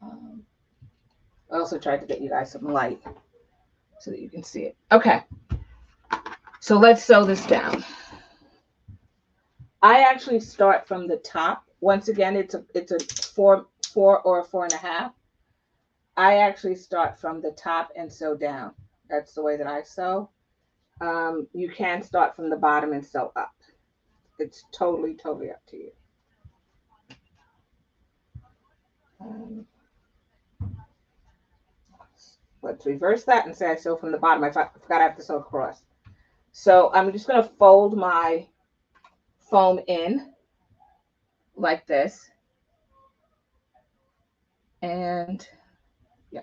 Speaker 1: I also tried to get you guys some light so that you can see it. Okay. So let's sew this down. I actually start from the top. Once again, it's a four or a 4.5. I actually start from the top and sew down. That's the way that I sew. You can start from the bottom and sew up. It's totally up to you. Let's reverse that and say I sew from the bottom. I forgot I have to sew across. So I'm just going to fold my foam in like this. And yeah,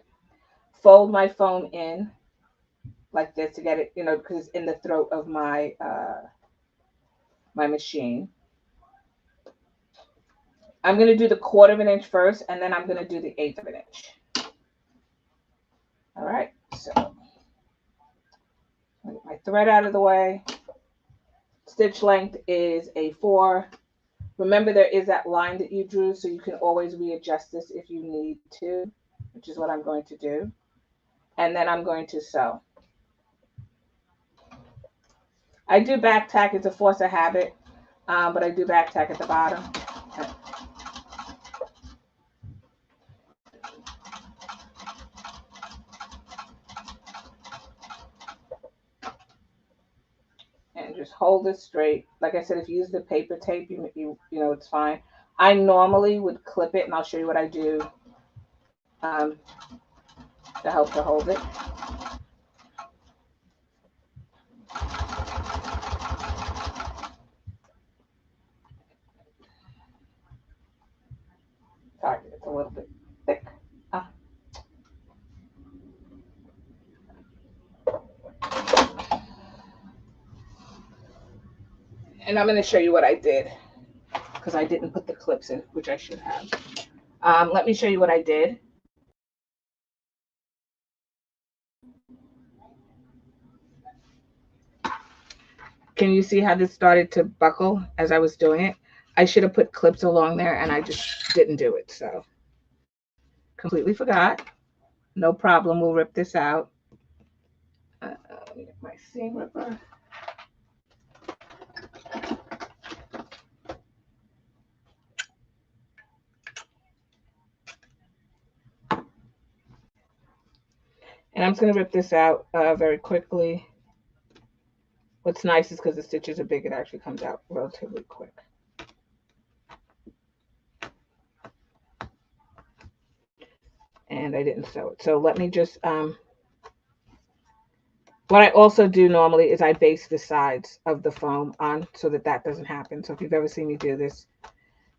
Speaker 1: fold my foam in like this to get it, because it's in the throat of my my machine. I'm going to do the quarter of an inch first, and then I'm going to do the eighth of an inch. All right, so I'll get my thread out of the way. Stitch length is a 4. Remember, there is that line that you drew, so you can always readjust this if you need to, which is what I'm going to do. And then I'm going to sew. I do back tack. It's a force of habit, but I do back tack at the bottom. And just hold it straight. Like I said, if you use the paper tape, you know it's fine. I normally would clip it, and I'll show you what I do to help to hold it. Sorry, it's a little bit thick. And I'm going to show you what I did because I didn't put the clips in, which I should have. Let me show you what I did. Can you see how this started to buckle as I was doing it? I should have put clips along there and I just didn't do it. So Completely forgot. No problem. We'll rip this out. Let me get my seam ripper. And I'm just going to rip this out very quickly. What's nice is because the stitches are big, it actually comes out relatively quick. And I didn't sew it. So let me just, what I also do normally is I baste the sides of the foam on so that that doesn't happen. So if you've ever seen me do this,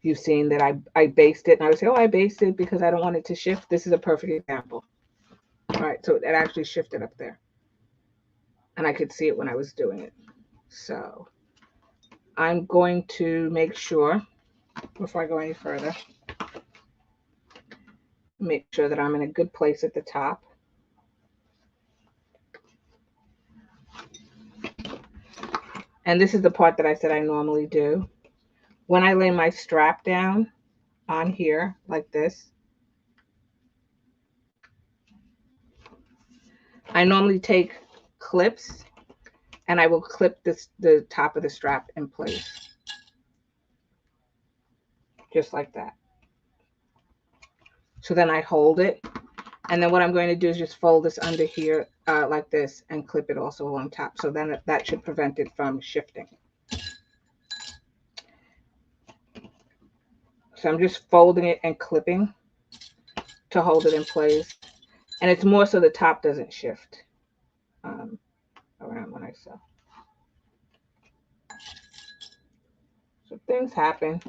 Speaker 1: you've seen that I baste it. And I would say, oh, I basted because I don't want it to shift. This is a perfect example. All right, so it actually shifted up there. And I could see it when I was doing it. So I'm going to make sure, before I go any further, make sure that I'm in a good place at the top. And this is the part that I said I normally do. When I lay my strap down on here like this, I normally take clips and I will clip the top of the strap in place. Just like that. So then I hold it. And then what I'm going to do is just fold this under here like this and clip it also along top. So then that should prevent it from shifting. So I'm just folding it and clipping to hold it in place. And it's more so the top doesn't shift around when I sew. So things happen.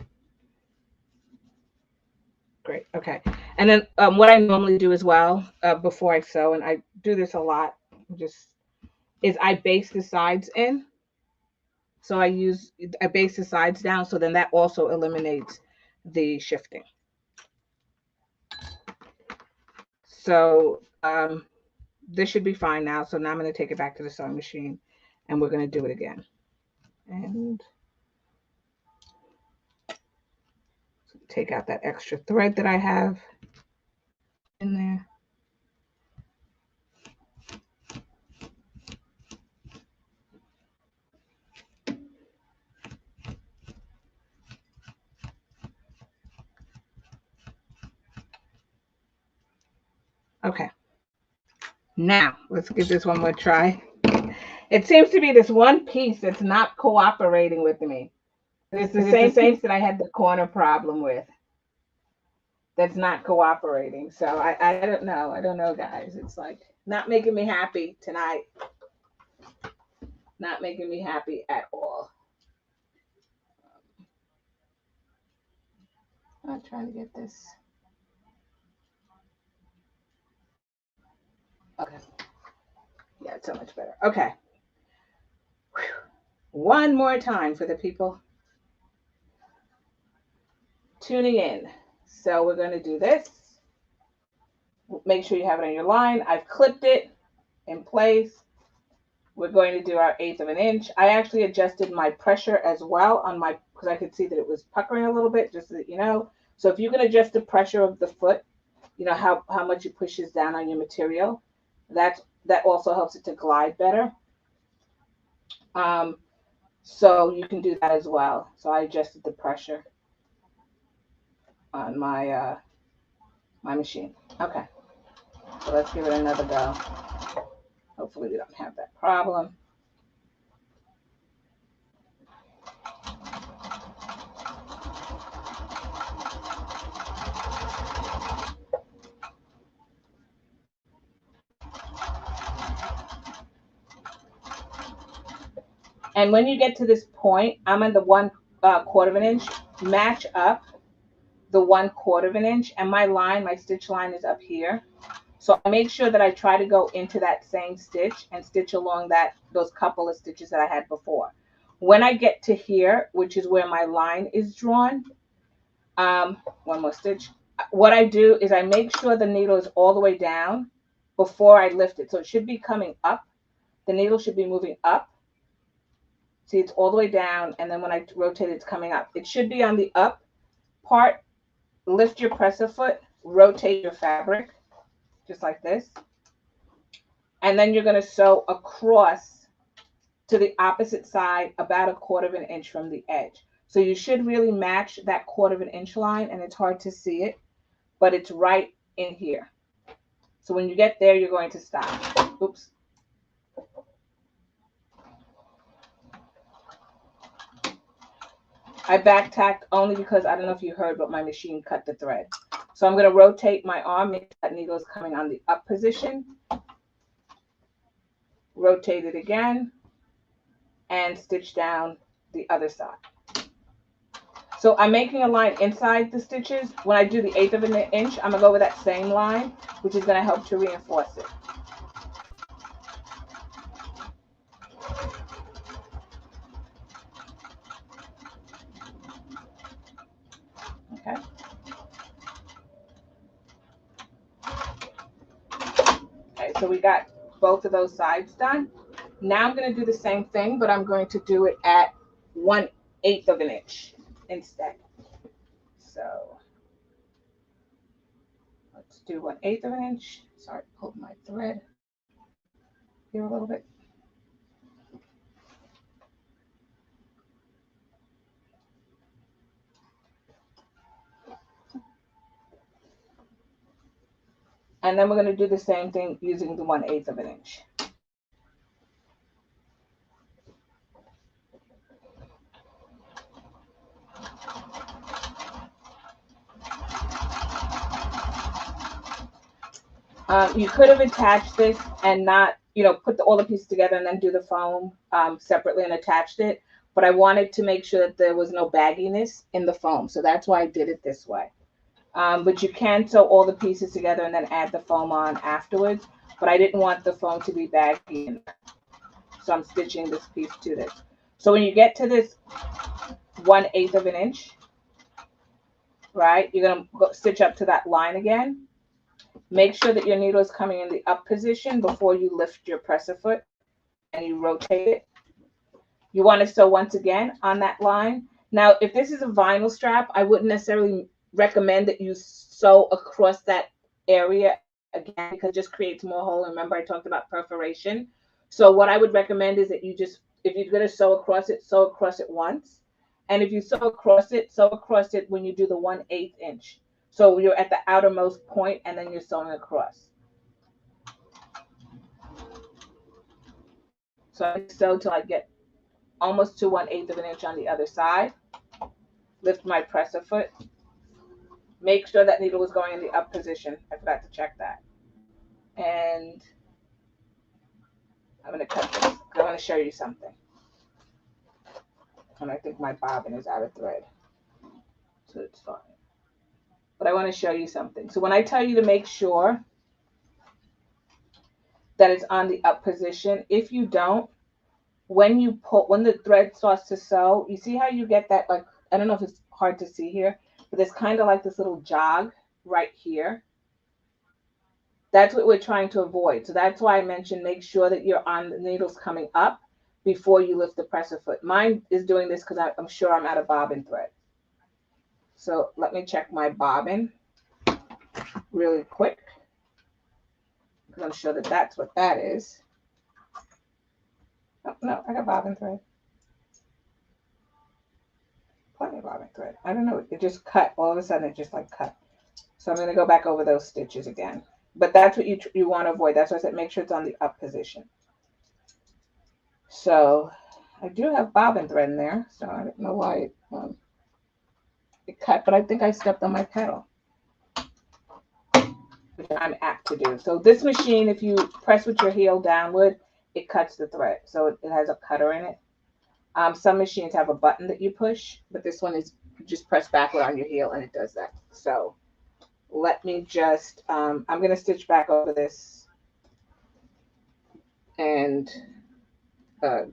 Speaker 1: Great. Okay. And then what I normally do as well before I sew, and I do this a lot, is I baste the sides in. So I baste the sides down. So then that also eliminates the shifting. So this should be fine now. So now I'm going to take it back to the sewing machine and we're going to do it again. And take out that extra thread that I have in there. Okay. Now let's give this one more try. It seems to be this one piece that's not cooperating with me. It's the same piece that I had the corner problem with. That's not cooperating. So I don't know. I don't know, guys. It's like not making me happy tonight. Not making me happy at all. I'm trying to get this. Okay. Yeah, it's so much better. Okay. Whew. One more time for the people tuning in. So we're going to do this. Make sure you have it on your line. I've clipped it in place. We're going to do our 1/8 of an inch. I actually adjusted my pressure as well on my, because I could see that it was puckering a little bit, just so that you know. So if you can adjust the pressure of the foot, you know, how much it pushes down on your material, that also helps it to glide better. So you can do that as well. So I adjusted the pressure on my my machine. Okay, so let's give it another go. Hopefully we don't have that problem. And when you get to this point, I'm in the 1/4 of an inch. Match up the 1/4 of an inch, and my line, my stitch line, is up here. So I make sure that I try to go into that same stitch and stitch along those couple of stitches that I had before. When I get to here, which is where my line is drawn, one more stitch. What I do is I make sure the needle is all the way down before I lift it. So it should be coming up. The needle should be moving up. See, it's all the way down, and then when I rotate, it's coming up. It should be on the up part. Lift your presser foot rotate your fabric just like this. And then you're going to sew across to the opposite side about 1/4 inch from the edge. So you should really match that 1/4 inch line, and it's hard to see it, but it's right in here. So when you get there, you're going to stop. Oops. I back tacked only because I don't know if you heard, but my machine cut the thread. So I'm going to rotate my arm, make that needle is coming on the up position. Rotate it again and stitch down the other side. So I'm making a line inside the stitches. When I do the 1/8 of an inch, I'm going to go with that same line, which is going to help to reinforce it. Okay. Okay, so we got both of those sides done. Now I'm going to do the same thing, but I'm going to do it at 1/8 of an inch instead. So let's do 1/8 of an inch. Sorry, pulled my thread here a little bit. And then we're going to do the same thing using the 1/8 of an inch. You could have attached this and not, put all the pieces together and then do the foam separately and attached it. But I wanted to make sure that there was no bagginess in the foam. So that's why I did it this way. But you can sew all the pieces together and then add the foam on afterwards. But I didn't want the foam to be baggy. So I'm stitching this piece to this. So when you get to this 1/8 of an inch, right, you're going to go stitch up to that line again. Make sure that your needle is coming in the up position before you lift your presser foot and you rotate it. You want to sew once again on that line. Now, if this is a vinyl strap, I wouldn't necessarily recommend that you sew across that area again because it just creates more hole. Remember, I talked about perforation. So what I would recommend is that you just, if you're going to sew across it once. And if you sew across it when you do the 1/8 inch. So you're at the outermost point and then you're sewing across. So I sew till I get almost to 1/8 of an inch on the other side. Lift my presser foot. Make sure that needle is going in the up position. I forgot to check that. And I'm going to cut this. I want to show you something. And I think my bobbin is out of thread. So it's fine. But I want to show you something. So when I tell you to make sure that it's on the up position, if you don't, when the thread starts to sew, you see how you get that, like, I don't know if it's hard to see here, but there's kind of like this little jog right here. That's what we're trying to avoid. So that's why I mentioned make sure that you're on the needles coming up before you lift the presser foot. Mine is doing this because I'm sure I'm out of bobbin thread. So let me check my bobbin really quick because I'm sure that that's what that is. Oh, no, I got bobbin thread. Plenty of bobbin thread. I don't know. It just cut. All of a sudden, it just like cut. So I'm going to go back over those stitches again. But that's what you want to avoid. That's why I said make sure it's on the up position. So I do have bobbin thread in there. So I don't know why it cut. But I think I stepped on my pedal, which I'm apt to do. So this machine, if you press with your heel downward, it cuts the thread. So it has a cutter in it. Some machines have a button that you push, but this one is just press backward on your heel and it does that. So let me just, I'm going to stitch back over this and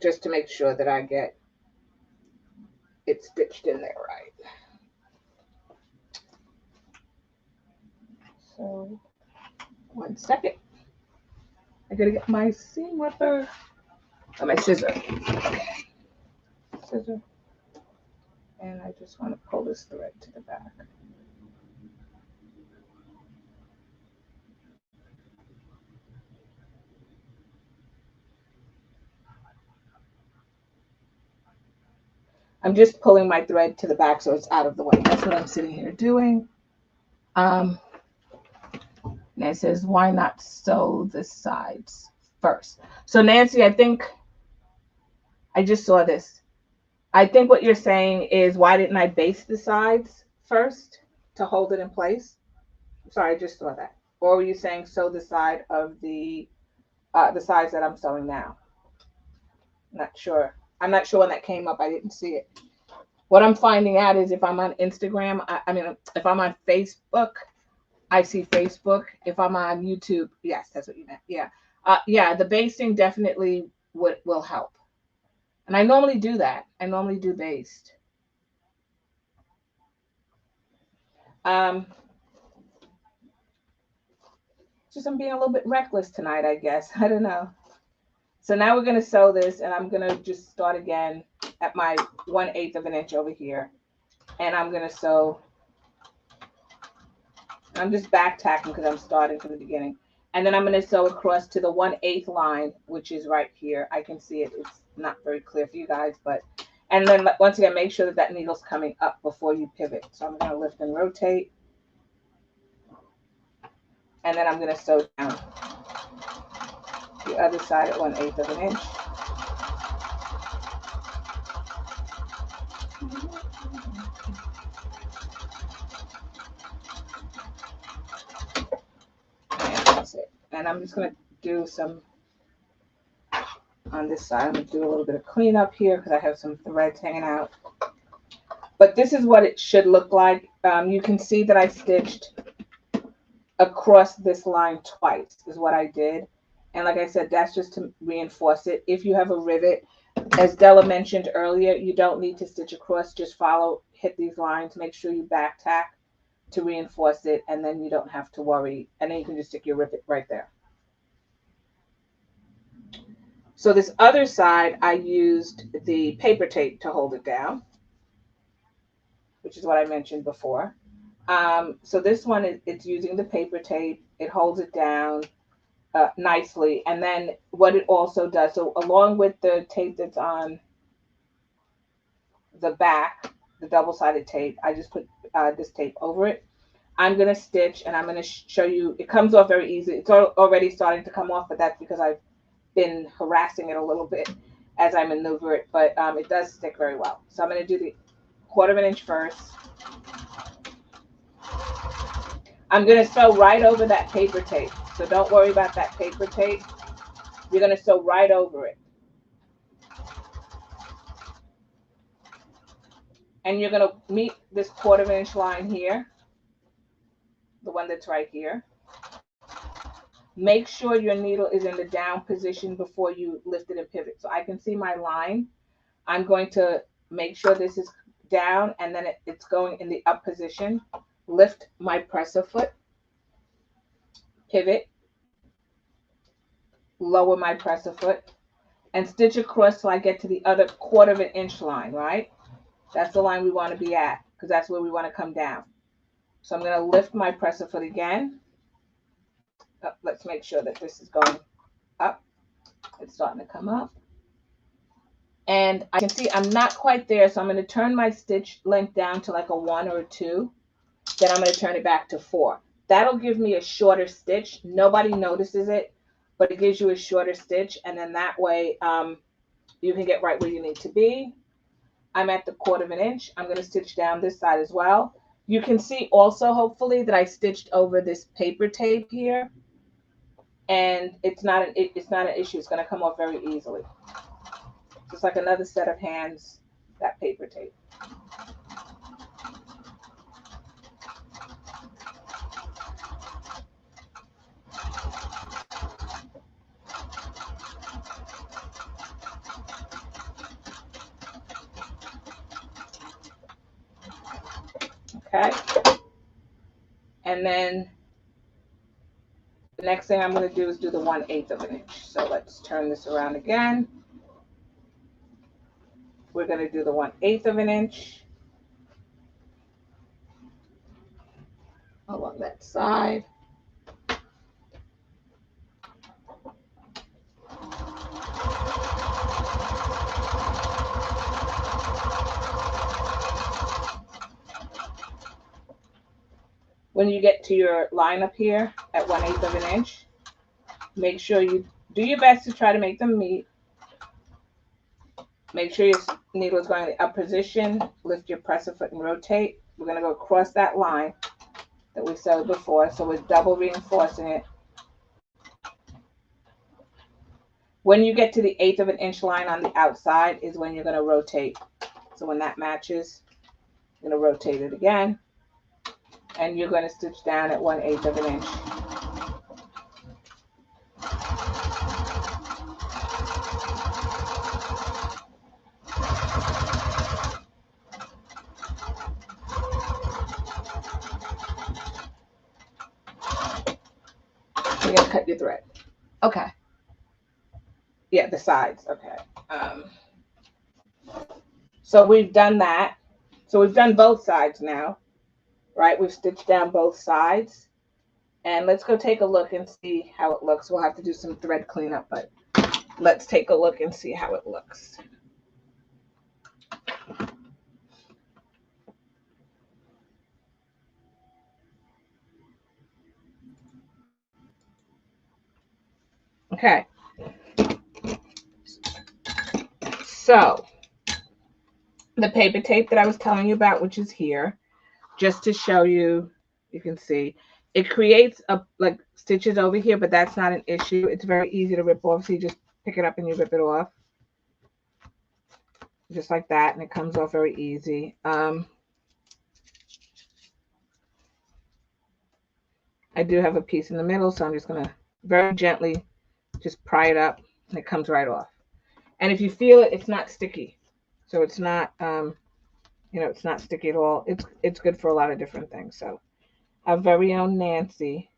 Speaker 1: just to make sure that I get it stitched in there right. So 1 second. I got to get my seam ripper. Oh, my scissor. Okay. Scissor. And I just want to pull this thread to the back. I'm just pulling my thread to the back so it's out of the way. That's what I'm sitting here doing. And it says, why not sew the sides first? So Nancy, I think I just saw this. I think what you're saying is, why didn't I baste the sides first to hold it in place? Sorry, I just saw that. Or were you saying sew the side of the sides that I'm sewing now? Not sure. I'm not sure when that came up. I didn't see it. What I'm finding out is if I'm on Instagram, I mean, if I'm on Facebook, I see Facebook. If I'm on YouTube, yes, that's what you meant. Yeah. Yeah, the basting definitely will help. And I normally do that. I normally do baste. Just I'm being a little bit reckless tonight, I guess. I don't know. So now we're going to sew this, and I'm going to just start again at my 1/8 of an inch over here. And I'm going to sew. I'm just back tacking because I'm starting from the beginning. And then I'm going to sew across to the 1/8 line, which is right here. I can see it. It's not very clear for you guys, but, and then once again, make sure that that needle's coming up before you pivot. So I'm going to lift and rotate. And then I'm going to sew down the other side at 1/8 of an inch. And that's it. And I'm just going to do some on this side. I'm going to do a little bit of cleanup here because I have some threads hanging out. But this is what it should look like. You can see that I stitched across this line twice is what I did. And like I said, that's just to reinforce it. If you have a rivet, as Della mentioned earlier, you don't need to stitch across. Just hit these lines. Make sure you back tack to reinforce it, and then you don't have to worry. And then you can just stick your rivet right there. So this other side, I used the paper tape to hold it down, which is what I mentioned before. So this one, it's using the paper tape. It holds it down nicely. And then what it also does, so along with the tape that's on the back, the double-sided tape, I just put this tape over it. I'm going to stitch, and I'm going to show you. It comes off very easy. It's already starting to come off, but that's because I've been harassing it a little bit as I maneuver it, but it does stick very well. So I'm going to do the 1/4 inch first. I'm going to sew right over that paper tape. So don't worry about that paper tape. You're going to sew right over it. And you're going to meet this 1/4 inch line here, the one that's right here. Make sure your needle is in the down position before you lift it and pivot. So I can see my line. I'm going to make sure this is down, and then it's going in the up position. Lift my presser foot, pivot, lower my presser foot, and stitch across till I get to the other 1/4 inch line, right? That's the line we want to be at because that's where we want to come down. So I'm going to lift my presser foot again. Let's make sure that this is going up. It's starting to come up. And I can see I'm not quite there, so I'm going to turn my stitch length down to like a 1 or a 2. Then I'm going to turn it back to 4. That'll give me a shorter stitch. Nobody notices it, but it gives you a shorter stitch. And then that way you can get right where you need to be. I'm at the 1/4 inch. I'm going to stitch down this side as well. You can see also, hopefully, that I stitched over this paper tape here. And it's not an issue. It's going to come off very easily. Just like another set of hands, that paper tape. Okay. And then the next thing I'm going to do is do the 1/8 of an inch. So let's turn this around again. We're going to do the 1/8 of an inch along that side. when you get to your line up here at 1/8 of an inch, make sure you do your best to try to make them meet. Make sure your needle is going in the up position. Lift your presser foot and rotate. We're going to go across that line that we sewed before, so we're double reinforcing it. When you get to the 1/8 of an inch line on the outside is when you're going to rotate. So when that matches, you're going to rotate it again, and you're going to stitch down at 1/8 of an inch. You're going to cut your thread. Okay. Yeah, the sides. Okay. So we've done that. So we've done both sides now, right? We've stitched down both sides. And let's go take a look and see how it looks. We'll have to do some thread cleanup, but let's take a look and see how it looks. Okay. So the paper tape that I was telling you about, which is here, just to show you, you can see, it creates a like stitches over here, but that's not an issue. It's very easy to rip off. So you just pick it up and you rip it off. Just like that, and it comes off very easy. I do have a piece in the middle, so I'm just going to very gently just pry it up, and it comes right off. And if you feel it, it's not sticky. So it's not, you know, it's not sticky at all. It's good for a lot of different things. So our very own Nancy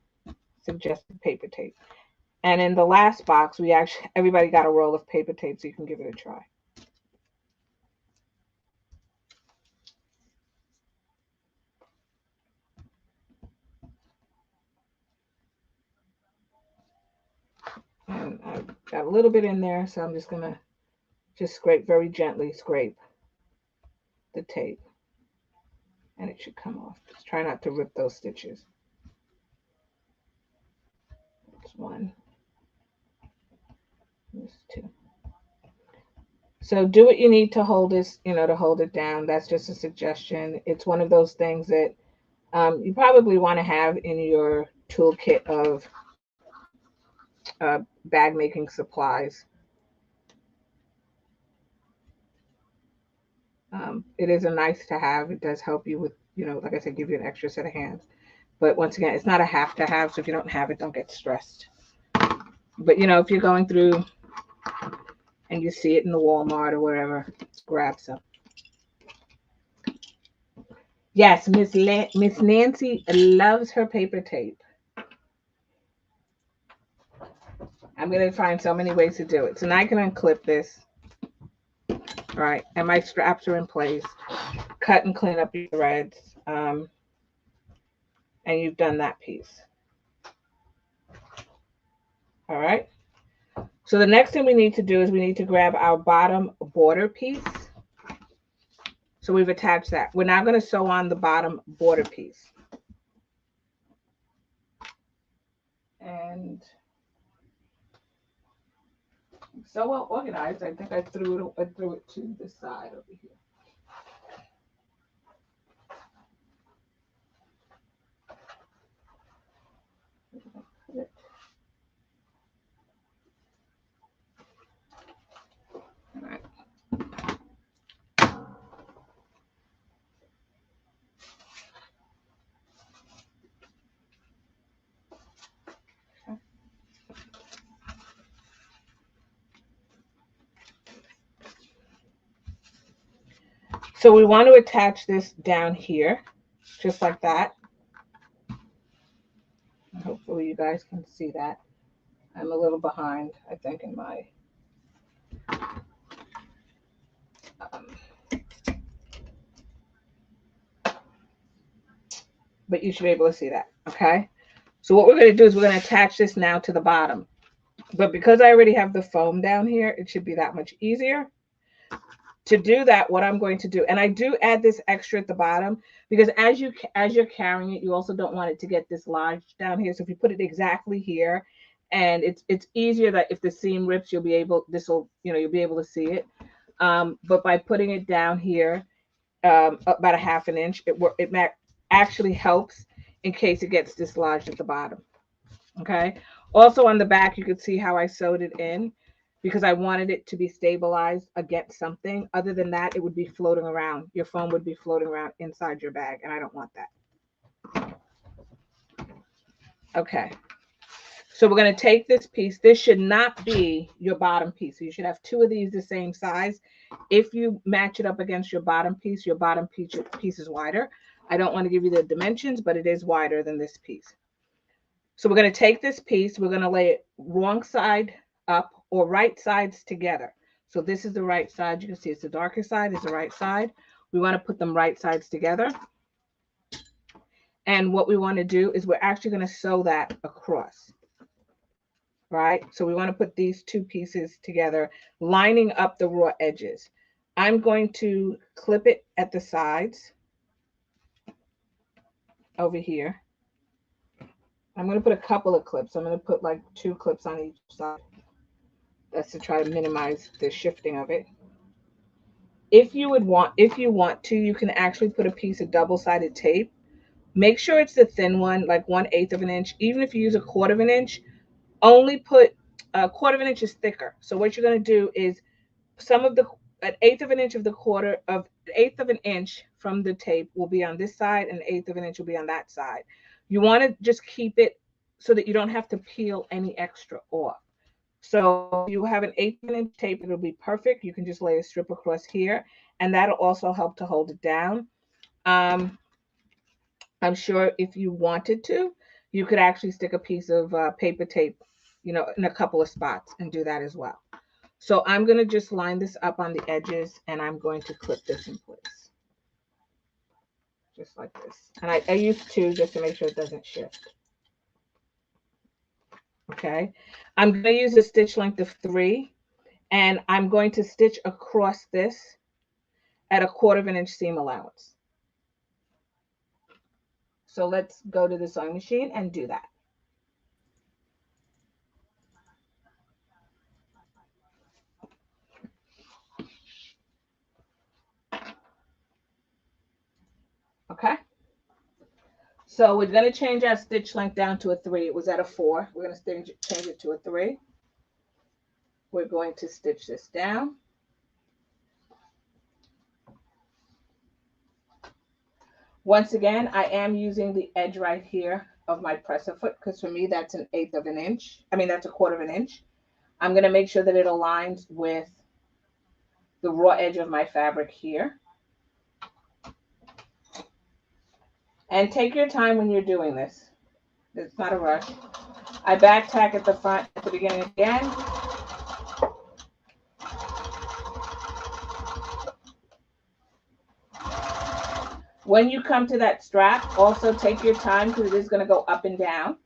Speaker 1: suggested paper tape. And in the last box, we actually, everybody got a roll of paper tape, so you can give it a try. And I've got a little bit in there, so I'm just going to just scrape very gently, scrape the tape. And it should come off. Just try not to rip those stitches. That's one. There's two. So do what you need to hold this, you know, to hold it down. That's just a suggestion. It's one of those things that you probably want to have in your toolkit of bag making supplies. It is a nice to have. It does help you with, you know, like I said, give you an extra set of hands. But once again, it's not a have to have. So if you don't have it, don't get stressed. But, you know, if you're going through and you see it in the Walmart or wherever, grab some. Yes, Miss Nancy loves her paper tape. I'm going to find so many ways to do it. So now I can unclip this. All right, and my straps are in place. Cut and clean up your threads. And you've done that piece. All right. So the next thing we need to do is we need to grab our bottom border piece. So we've attached that. We're now going to sew on the bottom border piece. And so well organized, I think I threw it to the side over here. All right. So we want to attach this down here, just like that. Hopefully you guys can see that. I'm a little behind, I think, in my but you should be able to see that, okay? So what we're going to do is we're going to attach this now to the bottom. But because I already have the foam down here, it should be that much easier To do that, what I'm going to do, and I do add this extra at the bottom, because as you're carrying it, you also don't want it to get dislodged down here. So if you put it exactly here, and it's easier that if the seam rips, you'll be able, you'll be able to see it. But by putting it down here, about a half an inch, actually helps in case it gets dislodged at the bottom. Okay. Also on the back, you can see how I sewed it in, because I wanted it to be stabilized against something. Other than that, it would be floating around. Your phone would be floating around inside your bag, and I don't want that. Okay. So we're going to take this piece. This should not be your bottom piece. So you should have two of these the same size. If you match it up against your bottom piece is wider. I don't want to give you the dimensions, but it is wider than this piece. So we're going to take this piece. We're going to lay it wrong side up or right sides together. So this is the right side. You can see it's the darker side is the right side. We want to put them right sides together. And what we want to do is we're actually going to sew that across. Right? So we want to put these two pieces together, lining up the raw edges. I'm going to clip it at the sides over here. I'm going to put a couple of clips. I'm going to put like 2 clips on each side. That's to try to minimize the shifting of it. If you want to, you can actually put a piece of double-sided tape. Make sure it's the thin one, like 1/8 of an inch. Even if you use a 1/4 of an inch, only put a 1/4 of an inch is thicker. So what you're going to do is an 1/8 of an inch of the 1/8 of an inch from the tape will be on this side, and 1/8 of an inch will be on that side. You want to just keep it so that you don't have to peel any extra off. So you have an 1/8 of an inch tape, it'll be perfect. You can just lay a strip across here, and that'll also help to hold it down. I'm sure if you wanted to, you could actually stick a piece of paper tape, in a couple of spots and do that as well. So I'm going to just line this up on the edges, and I'm going to clip this in place. Just like this. And I use 2 just to make sure it doesn't shift. Okay. I'm going to use a stitch length of 3, and I'm going to stitch across this at a 1/4 of an inch seam allowance. So let's go to the sewing machine and do that. Okay. So we're going to change our stitch length down to a 3. It was at a 4. We're going to change it to a 3. We're going to stitch this down. Once again, I am using the edge right here of my presser foot, because for me that's an 1/8 of an inch. I mean, that's a 1/4 of an inch. I'm going to make sure that it aligns with the raw edge of my fabric here. And take your time when you're doing this. It's not a rush. I back tack at the front at the beginning again. When you come to that strap, also take your time, because it is going to go up and down.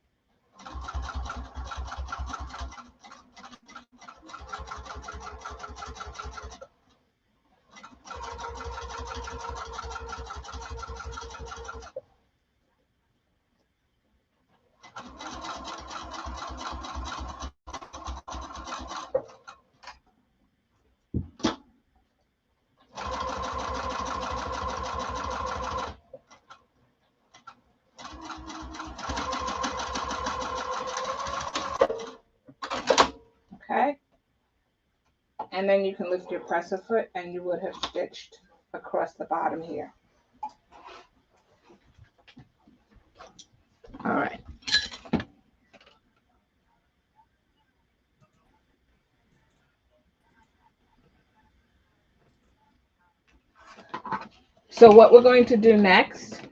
Speaker 1: Okay. And then you can lift your presser foot, and you would have stitched across the bottom here. All right. So what we're going to do next,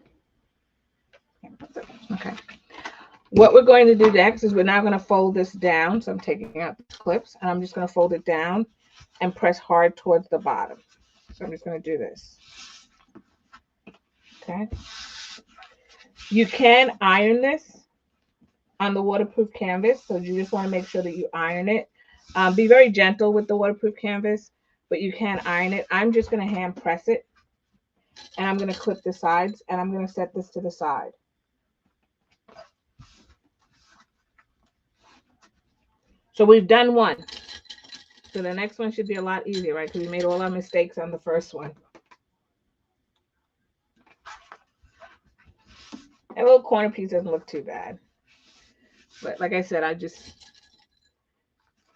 Speaker 1: okay. What we're going to do next is we're now going to fold this down. So I'm taking out the clips, and I'm just going to fold it down and press hard towards the bottom. So I'm just going to do this. Okay. You can iron this on the waterproof canvas. So you just want to make sure that you iron it. Be very gentle with the waterproof canvas, but you can iron it. I'm just going to hand press it, and I'm going to clip the sides, and I'm going to set this to the side. So we've done one. So the next one should be a lot easier, right? Because we made all our mistakes on the first one. That little corner piece doesn't look too bad. But like I said, I just,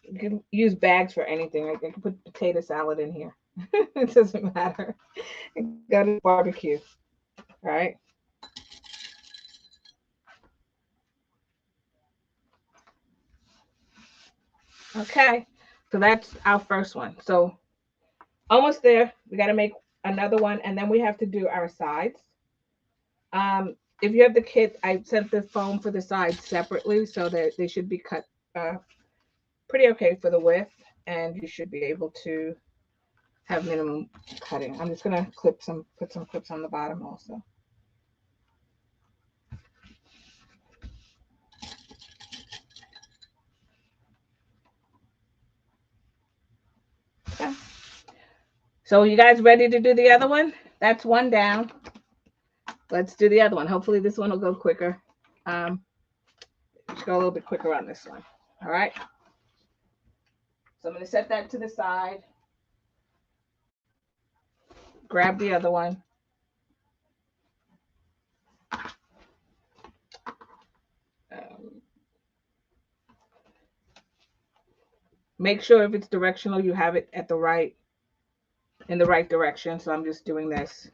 Speaker 1: you can use bags for anything. Right? I can put potato salad in here. It doesn't matter. Go to barbecue, right? Okay, so that's our first one. So almost there. We got to make another one, and then we have to do our sides. If you have the kit, I sent the foam for the sides separately, so that they should be cut pretty okay for the width, and you should be able to have minimum cutting. I'm just gonna put some clips on the bottom also. Okay. So you guys ready to do the other one? That's one down. Let's do the other one. Hopefully this one will go quicker. Let's go a little bit quicker on this one. All right. So I'm going to set that to the side. Grab the other one. Make sure if it's directional, you have it at in the right direction. So I'm just doing this.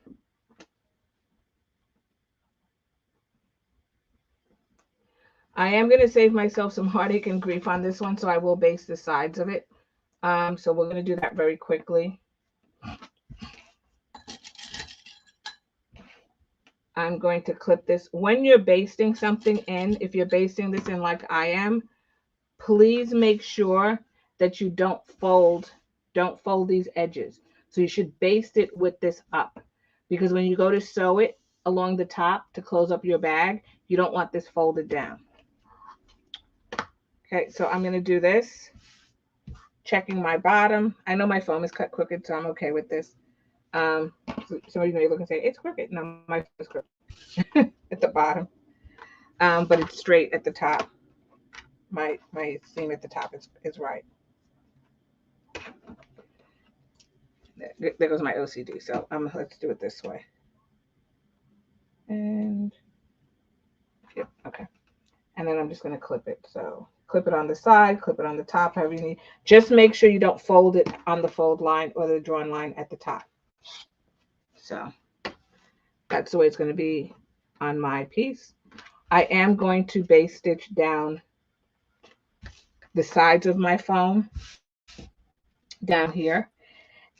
Speaker 1: I am going to save myself some heartache and grief on this one, so I will base the sides of it. So we're going to do that very quickly. I'm going to clip this. When you're basting something in, if you're basting this in like I am, please make sure that you don't fold these edges. So you should baste it with this up, because when you go to sew it along the top to close up your bag, you don't want this folded down. Okay, so I'm going to do this, checking my bottom. I know my foam is cut crooked, so I'm okay with this. Somebody may look and say, it's crooked. No, my foam is crooked at the bottom, but it's straight at the top. My seam at the top is right. There goes my OCD. So let's do it this way. And yep, okay. And then I'm just going to clip it. So clip it on the side, clip it on the top, however you need. Just make sure you don't fold it on the fold line or the drawn line at the top. So that's the way it's going to be on my piece. I am going to base stitch down the sides of my foam down here.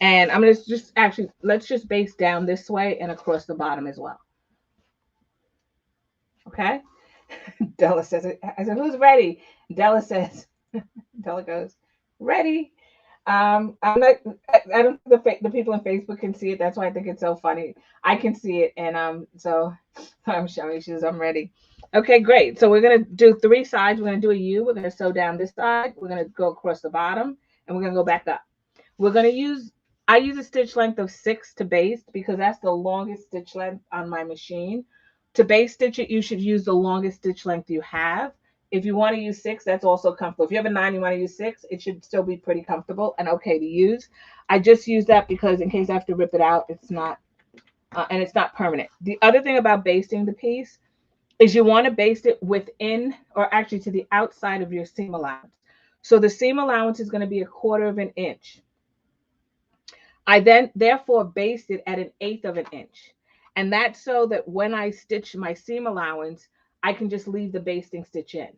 Speaker 1: And I'm going to just actually, let's just base down this way and across the bottom as well. Okay. Della says it. I said, who's ready? Della says, Della goes, ready. I'm not, I don't think the people on Facebook can see it. That's why I think it's so funny. I can see it. And so I'm showing you, I'm ready. Okay, great. So we're going to do 3 sides. We're going to do a U. We're going to sew down this side. We're going to go across the bottom, and we're going to go back up. We're going to use, I use a stitch length of 6 to baste, because that's the longest stitch length on my machine. To base stitch it, you should use the longest stitch length you have. If you want to use 6, that's also comfortable. If you have a 9, you want to use 6, it should still be pretty comfortable and okay to use. I just use that because in case I have to rip it out, it's not, and it's not permanent. The other thing about basting the piece is you want to baste it within, or actually to the outside of your seam allowance. So the seam allowance is going to be 1/4 of an inch. I then therefore baste it at 1/8 of an inch. And that's so that when I stitch my seam allowance, I can just leave the basting stitch in.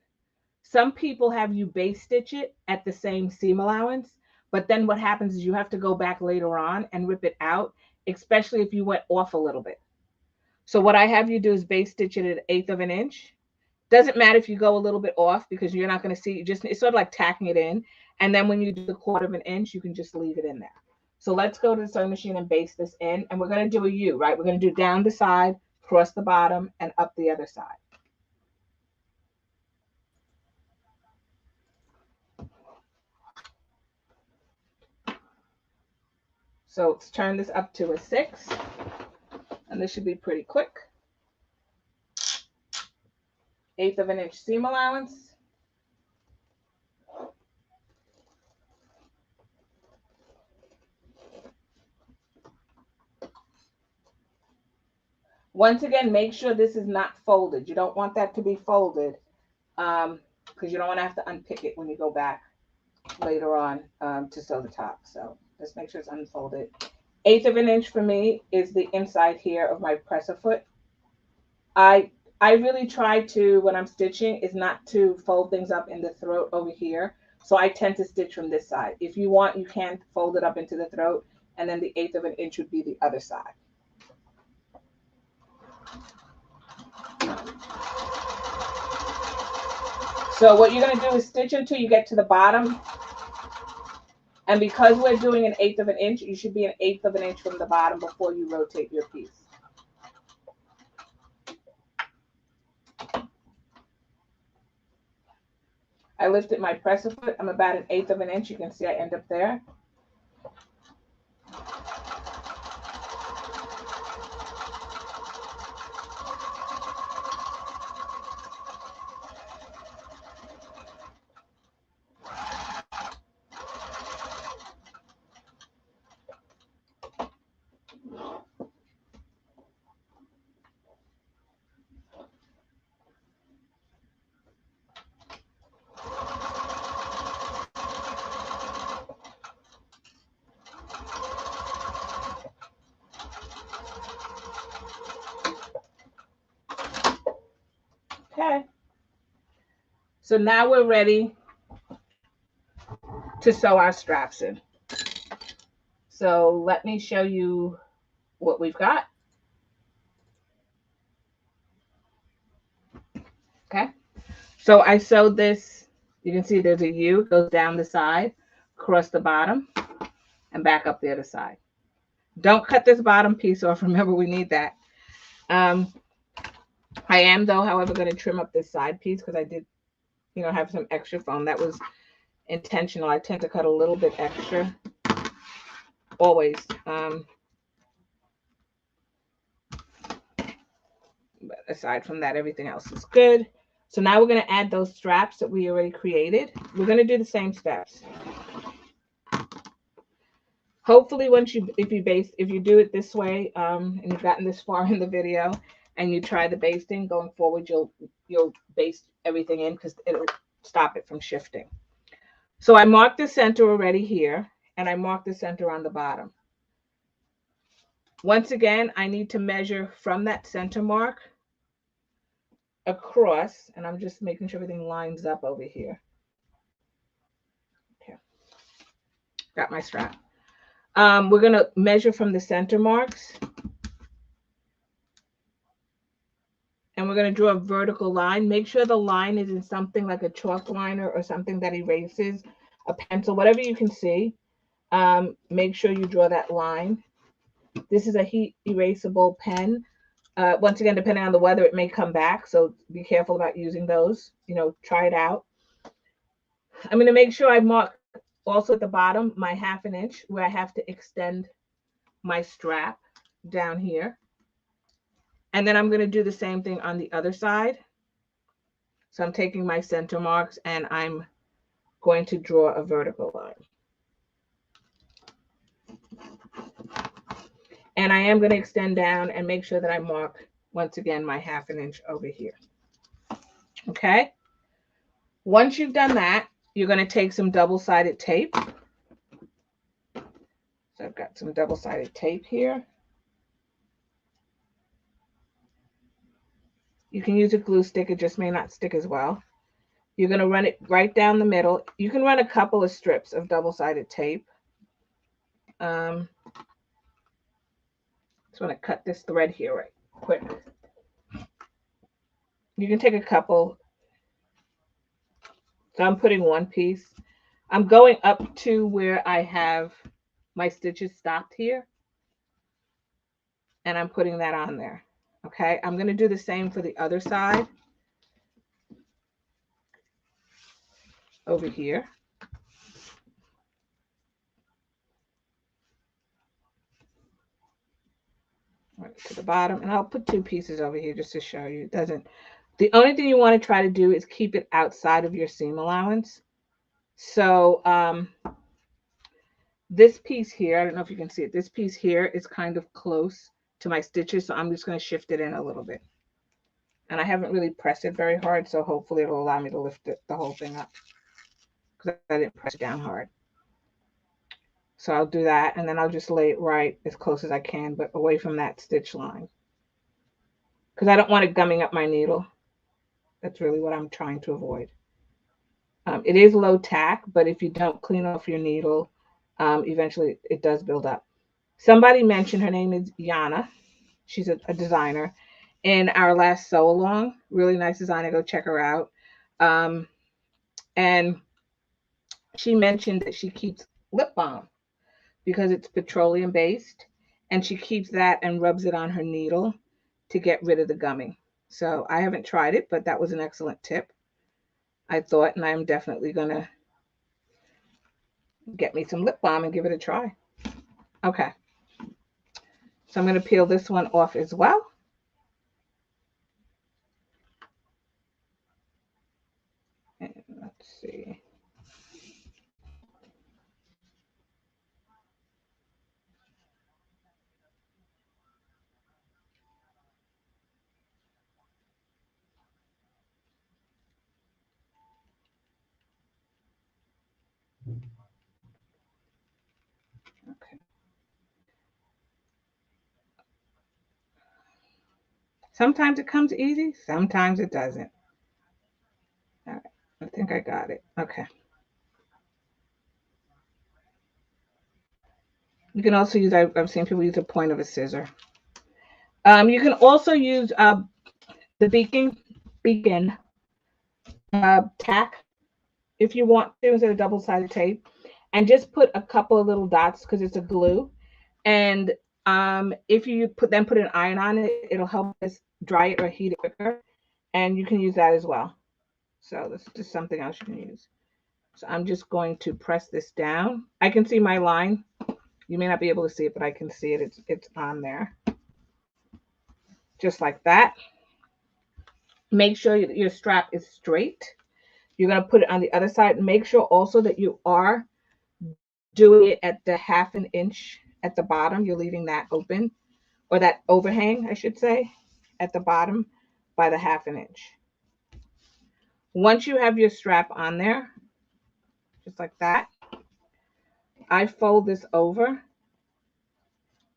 Speaker 1: Some people have you base stitch it at the same seam allowance, but then what happens is you have to go back later on and rip it out, especially if you went off a little bit. So what I have you do is base stitch it at 1/8 of an inch. Doesn't matter if you go a little bit off, because you're not going to see, just it's sort of like tacking it in. And then when you do the 1/4 of an inch, you can just leave it in there. So let's go to the sewing machine and baste this in. And we're going to do a U, right? We're going to do down the side, across the bottom, and up the other side. So let's turn this up to a 6, and this should be pretty quick. 1/8 of an inch seam allowance. Once again, make sure this is not folded. You don't want that to be folded because you don't want to have to unpick it when you go back later on to sew the top. So just make sure it's unfolded. 1/8 of an inch for me is the inside here of my presser foot. I really try to, when I'm stitching, is not to fold things up in the throat over here. So I tend to stitch from this side. If you want, you can fold it up into the throat, and then the 1/8 of an inch would be the other side. So what you're going to do is stitch until you get to the bottom. And because we're doing an 1/8 of an inch, you should be an 1/8 of an inch from the bottom before you rotate your piece. I lifted my presser foot. I'm about an 1/8 of an inch. You can see I end up there. Okay. So now we're ready to sew our straps in. So let me show you what we've got. Okay. So I sewed this. You can see there's a U, goes down the side, across the bottom, and back up the other side. Don't cut this bottom piece off. Remember, we need that. I am, though, however, going to trim up this side piece because I did, have some extra foam. That was intentional. I tend to cut a little bit extra, always. But aside from that, everything else is good. So now we're going to add those straps that we already created. We're going to do the same steps. Hopefully, if you do it this way, and you've gotten this far in the video, and you try the basting, going forward, you'll baste everything in because it'll stop it from shifting. So I marked the center already here, and I marked the center on the bottom. Once again, I need to measure from that center mark across, and I'm just making sure everything lines up over here. Okay, got my strap. We're going to measure from the center marks, and we're going to draw a vertical line. Make sure the line is in something like a chalk liner or something that erases, a pencil, whatever you can see. Make sure you draw that line. This is a heat erasable pen. Once again, depending on the weather, it may come back, so be careful about using those. Try it out. I'm going to make sure I mark also at the bottom my 1/2 inch where I have to extend my strap down here. And then I'm going to do the same thing on the other side. So I'm taking my center marks and I'm going to draw a vertical line. And I am going to extend down and make sure that I mark, once again, my 1/2 inch over here. Okay? Once you've done that, you're going to take some double-sided tape. So I've got some double-sided tape here. You can use a glue stick. It just may not stick as well. You're going to run it right down the middle. You can run a couple of strips of double-sided tape. Just want to cut this thread here right quick. You can take a couple. So I'm putting one piece. I'm going up to where I have my stitches stopped here. And I'm putting that on there. Okay, I'm going to do the same for the other side. Over here. Right to the bottom, and I'll put 2 pieces over here just to show you. It doesn't. The only thing you want to try to do is keep it outside of your seam allowance. So this piece here, I don't know if you can see it. This piece here is kind of close to my stitches, so I'm just going to shift it in a little bit. And I haven't really pressed it very hard, so hopefully it'll allow me to lift it, the whole thing up, because I didn't press it down hard. So I'll do that, and then I'll just lay it right as close as I can, but away from that stitch line, because I don't want it gumming up my needle. That's really what I'm trying to avoid. It is low tack, but if you don't clean off your needle, eventually it does build up. Somebody mentioned, her name is Yana. She's a designer. In our last sew along, really nice designer. Go check her out. And she mentioned that she keeps lip balm because it's petroleum based, and she keeps that and rubs it on her needle to get rid of the gumming. So I haven't tried it, but that was an excellent tip, I thought, and I'm definitely gonna get me some lip balm and give it a try. Okay, so I'm gonna peel this one off as well. And let's see. Okay. Sometimes it comes easy, sometimes it doesn't. All right, I think I got it. Okay. You can also use, I've seen people use a point of a scissor. You can also use the beacon tack if you want to, instead of double-sided tape, and just put a couple of little dots because it's a glue. And if you put an iron on it, it'll help us dry it or heat it quicker. And you can use that as well. So this is just something else you can use. So I'm just going to press this down. I can see my line. You may not be able to see it, but I can see it. It's on there. Just like that. Make sure your strap is straight. You're going to put it on the other side. Make sure also that you are doing it at the 1/2 inch at the bottom. You're leaving that open, or that overhang, I should say, at the bottom by the 1/2 inch. Once you have your strap on there, just like that, I fold this over,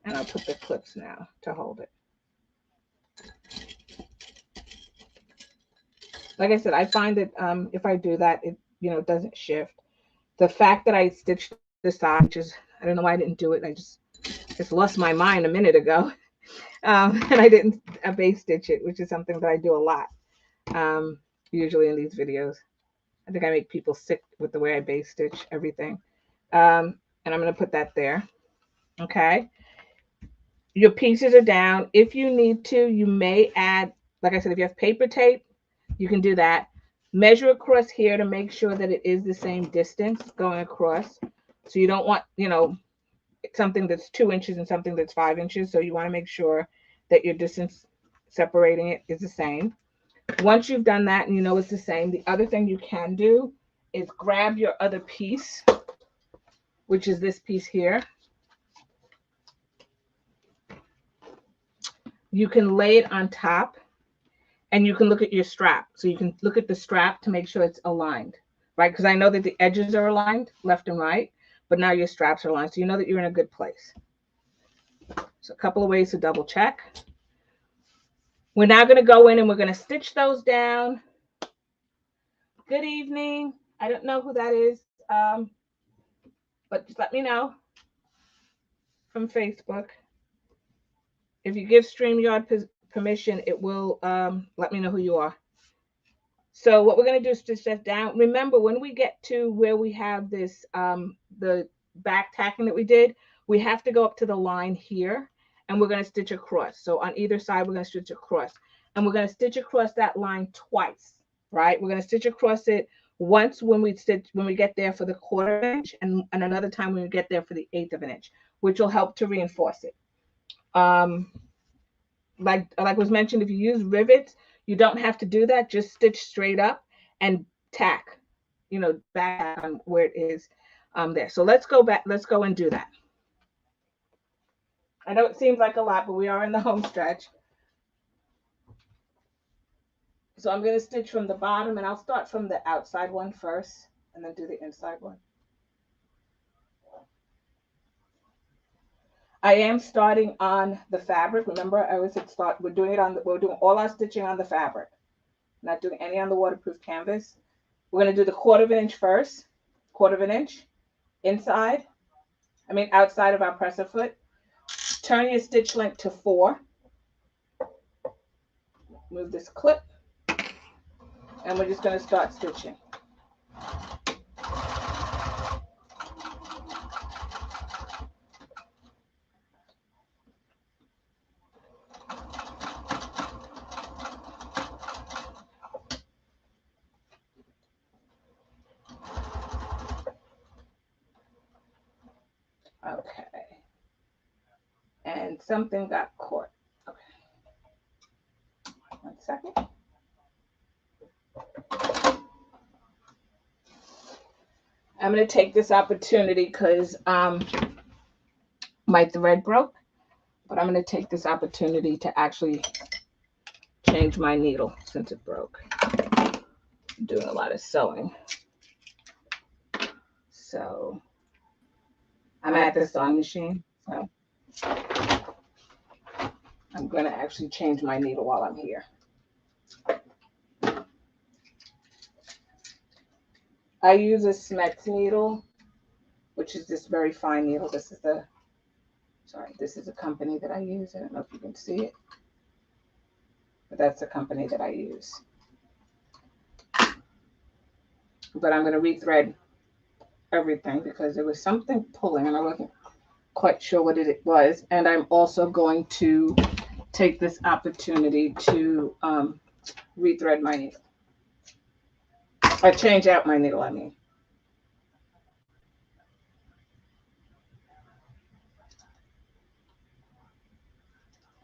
Speaker 1: and I'll put the clips now to hold it. Like I said, I find that if I do that, it doesn't shift. The fact that I stitched the side, which is, I don't know why I didn't do it. I just lost my mind a minute ago. And I didn't base stitch it, which is something that I do a lot, usually in these videos. I think I make people sick with the way I base stitch everything. And I'm going to put that there. Okay. Your pieces are down. If you need to, you may add, like I said, if you have paper tape, you can do that. Measure across here to make sure that it is the same distance going across. So you don't want, something that's 2 inches and something that's 5 inches. So you want to make sure that your distance separating it is the same. Once you've done that and you know it's the same, the other thing you can do is grab your other piece, which is this piece here. You can lay it on top, and you can look at your strap. So you can look at the strap to make sure it's aligned, right? Because I know that the edges are aligned left and right, but now your straps are aligned. So you know that you're in a good place. So a couple of ways to double check. We're now going to go in and we're going to stitch those down. Good evening. I don't know who that is, but just let me know from Facebook. If you give StreamYard permission, it will let me know who you are. So what we're going to do is stitch that down. Remember, when we get to where we have this, the back tacking that we did, we have to go up to the line here, and we're going to stitch across. So on either side, we're going to stitch across. And we're going to stitch across that line twice, right? We're going to stitch across it once when we get there for the 1/4 inch, and another time when we get there for the 1/8 inch, which will help to reinforce it. like was mentioned, if you use rivets, you don't have to do that. Just stitch straight up and tack, back on where it is there. So let's go back. Let's go and do that. I know it seems like a lot, but we are in the home stretch. So I'm going to stitch from the bottom, and I'll start from the outside one first and then do the inside one. I am starting on the fabric. Remember, I always said start. We're doing all our stitching on the fabric, not doing any on the waterproof canvas. We're going to do the 1/4 inch first, 1/4 inch outside of our presser foot. Turn your stitch length to 4. Move this clip, and we're just going to start stitching. Okay. And something got caught. Okay. 1 second. I'm going to take this opportunity because my thread broke, but I'm going to take this opportunity to actually change my needle since it broke. I'm doing a lot of sewing. So I'm at the sewing machine. So I'm going to actually change my needle while I'm here. I use a Smets needle, which is this very fine needle. This is a company that I use. I don't know if you can see it, but that's the company that I use. But I'm going to rethread everything because there was something pulling and I wasn't quite sure what it was. And I'm also going to take this opportunity to rethread my needle. I change out my needle, I mean.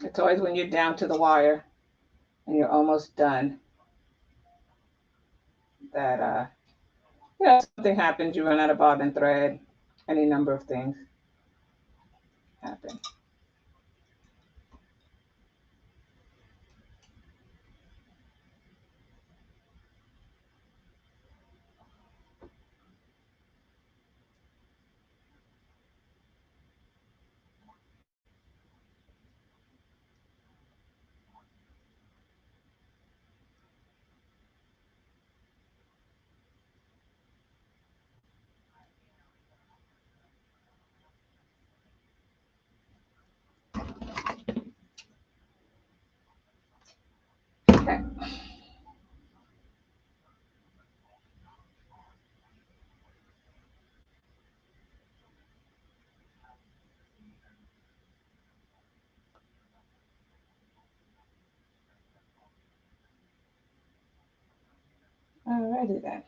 Speaker 1: It's always when you're down to the wire and you're almost done that something happens, you run out of bobbin thread, any number of things happen. Okay. Alrighty then.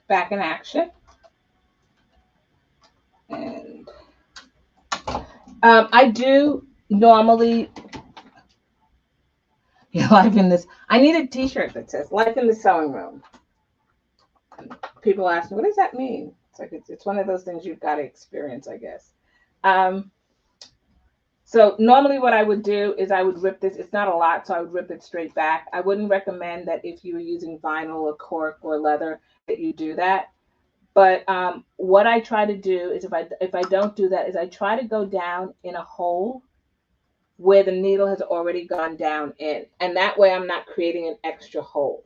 Speaker 1: back in action. And I do normally, life in this. I need a t-shirt that says life in the sewing room. People ask me, what does that mean? It's like, it's one of those things you've got to experience, I guess. So normally what I would do is I would rip this. It's not a lot, so I would rip it straight back. I wouldn't recommend that if you were using vinyl or cork or leather that you do that. But what I try to do is if I don't do that, is I try to go down in a hole where the needle has already gone down in. And that way I'm not creating an extra hole.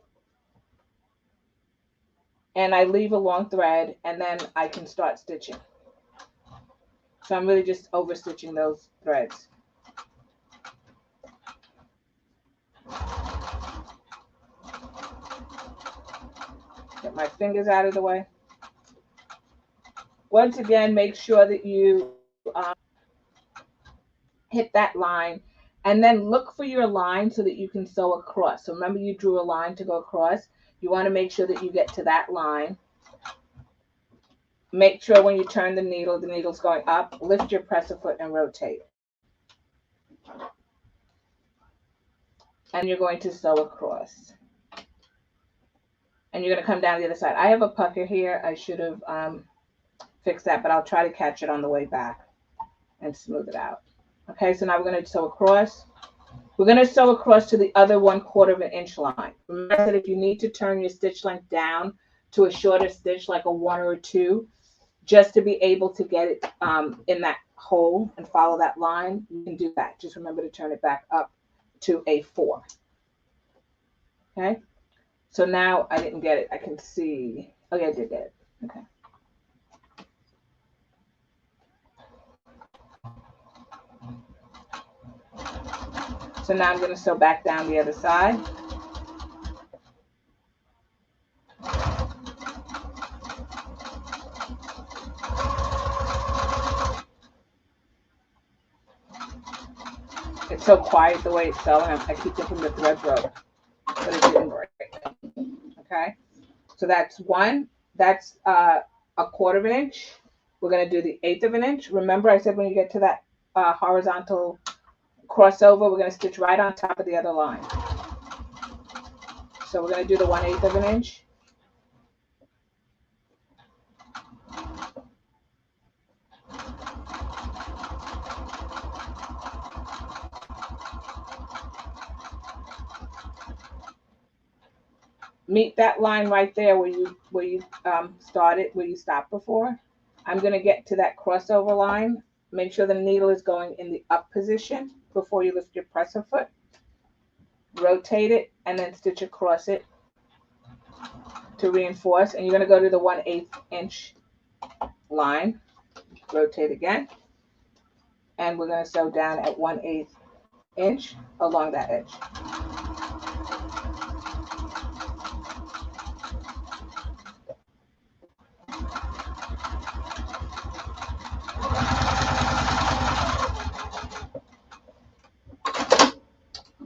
Speaker 1: And I leave a long thread, and then I can start stitching. So I'm really just over stitching those threads. Get my fingers out of the way. Once again, make sure that you hit that line, and then look for your line so that you can sew across. So remember, you drew a line to go across. You want to make sure that you get to that line. Make sure when you turn the needle's going up. Lift your presser foot and rotate. And you're going to sew across. And you're going to come down the other side. I have a pucker here. I should have fixed that, but I'll try to catch it on the way back and smooth it out. Okay, so now we're going to sew across. We're going to sew across to the other 1/4 of an inch line. Remember that if you need to turn your stitch length down to a shorter stitch, like a 1 or a 2, just to be able to get it in that hole and follow that line, you can do that. Just remember to turn it back up to a 4. Okay, so now I didn't get it. I can see. Oh yeah, I did get it. Okay. So now I'm going to sew back down the other side. It's so quiet the way it's sewing. I keep thinking the thread broke, but it didn't break. Okay, so that's one. That's a 1/4 of an inch. We're going to do the 1/8 of an inch. Remember, I said when you get to that horizontal crossover, we're going to stitch right on top of the other line. So we're going to do the 1/8 of an inch. Meet that line right there where you started, where you stopped before. I'm going to get to that crossover line. Make sure the needle is going in the up position before you lift your presser foot. Rotate it and then stitch across it to reinforce. And you're going to go to the 1/8 inch line. Rotate again. And we're going to sew down at 1/8 inch along that edge.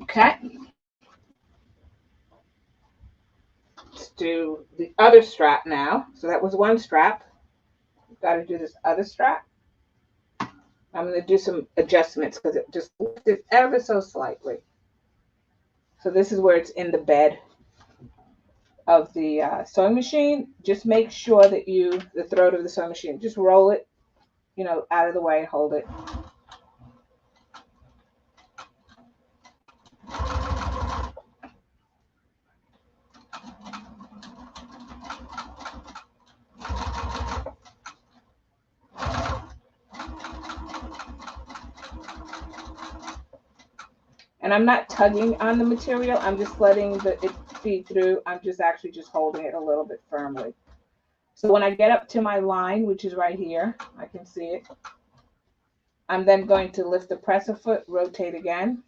Speaker 1: Okay. Let's do the other strap now. So that was one strap. We've got to do this other strap. I'm going to do some adjustments because it just lifted ever so slightly. So this is where it's in the bed of the sewing machine. Just make sure that the throat of the sewing machine, just roll it, out of the way and hold it. And I'm not tugging on the material. I'm just letting it feed through. I'm just actually just holding it a little bit firmly. So when I get up to my line, which is right here, I can see it. I'm then going to lift the presser foot, rotate again,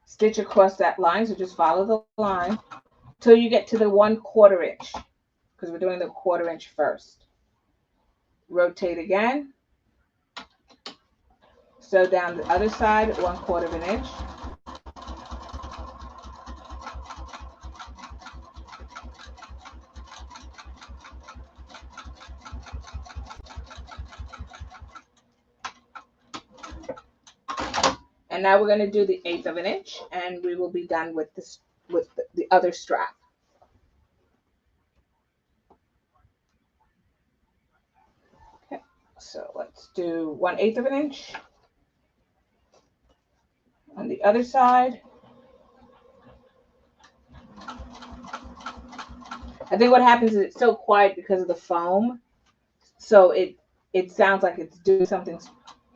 Speaker 1: stitch across that line. So just follow the line till you get to the 1/4 inch, because we're doing the 1/4 inch first. Rotate again. Sew down the other side at 1/4 of an inch. And now we're going to do the 1/8 of an inch, and we will be done with this, with the other strap. Okay, so let's do 1/8 of an inch on the other side. I think what happens is it's so quiet because of the foam, so it sounds like it's doing something.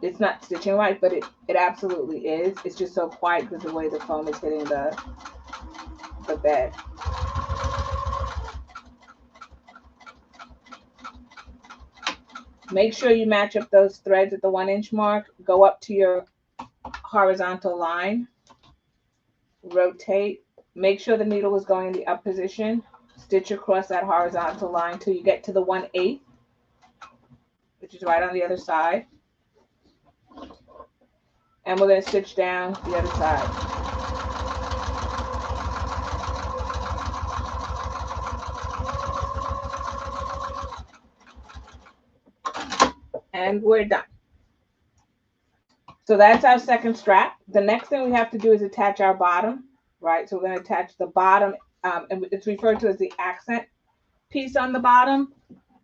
Speaker 1: It's not stitching right, but it absolutely is. It's just so quiet because of the way the foam is hitting the bed. Make sure you match up those threads at the 1 inch mark. Go up to your horizontal line, rotate, make sure the needle is going in the up position, stitch across that horizontal line till you get to the 1/8, which is right on the other side. And we're going to stitch down the other side. And we're done. So that's our second strap. The next thing we have to do is attach our bottom, right? So we're going to attach the bottom, and it's referred to as the accent piece on the bottom,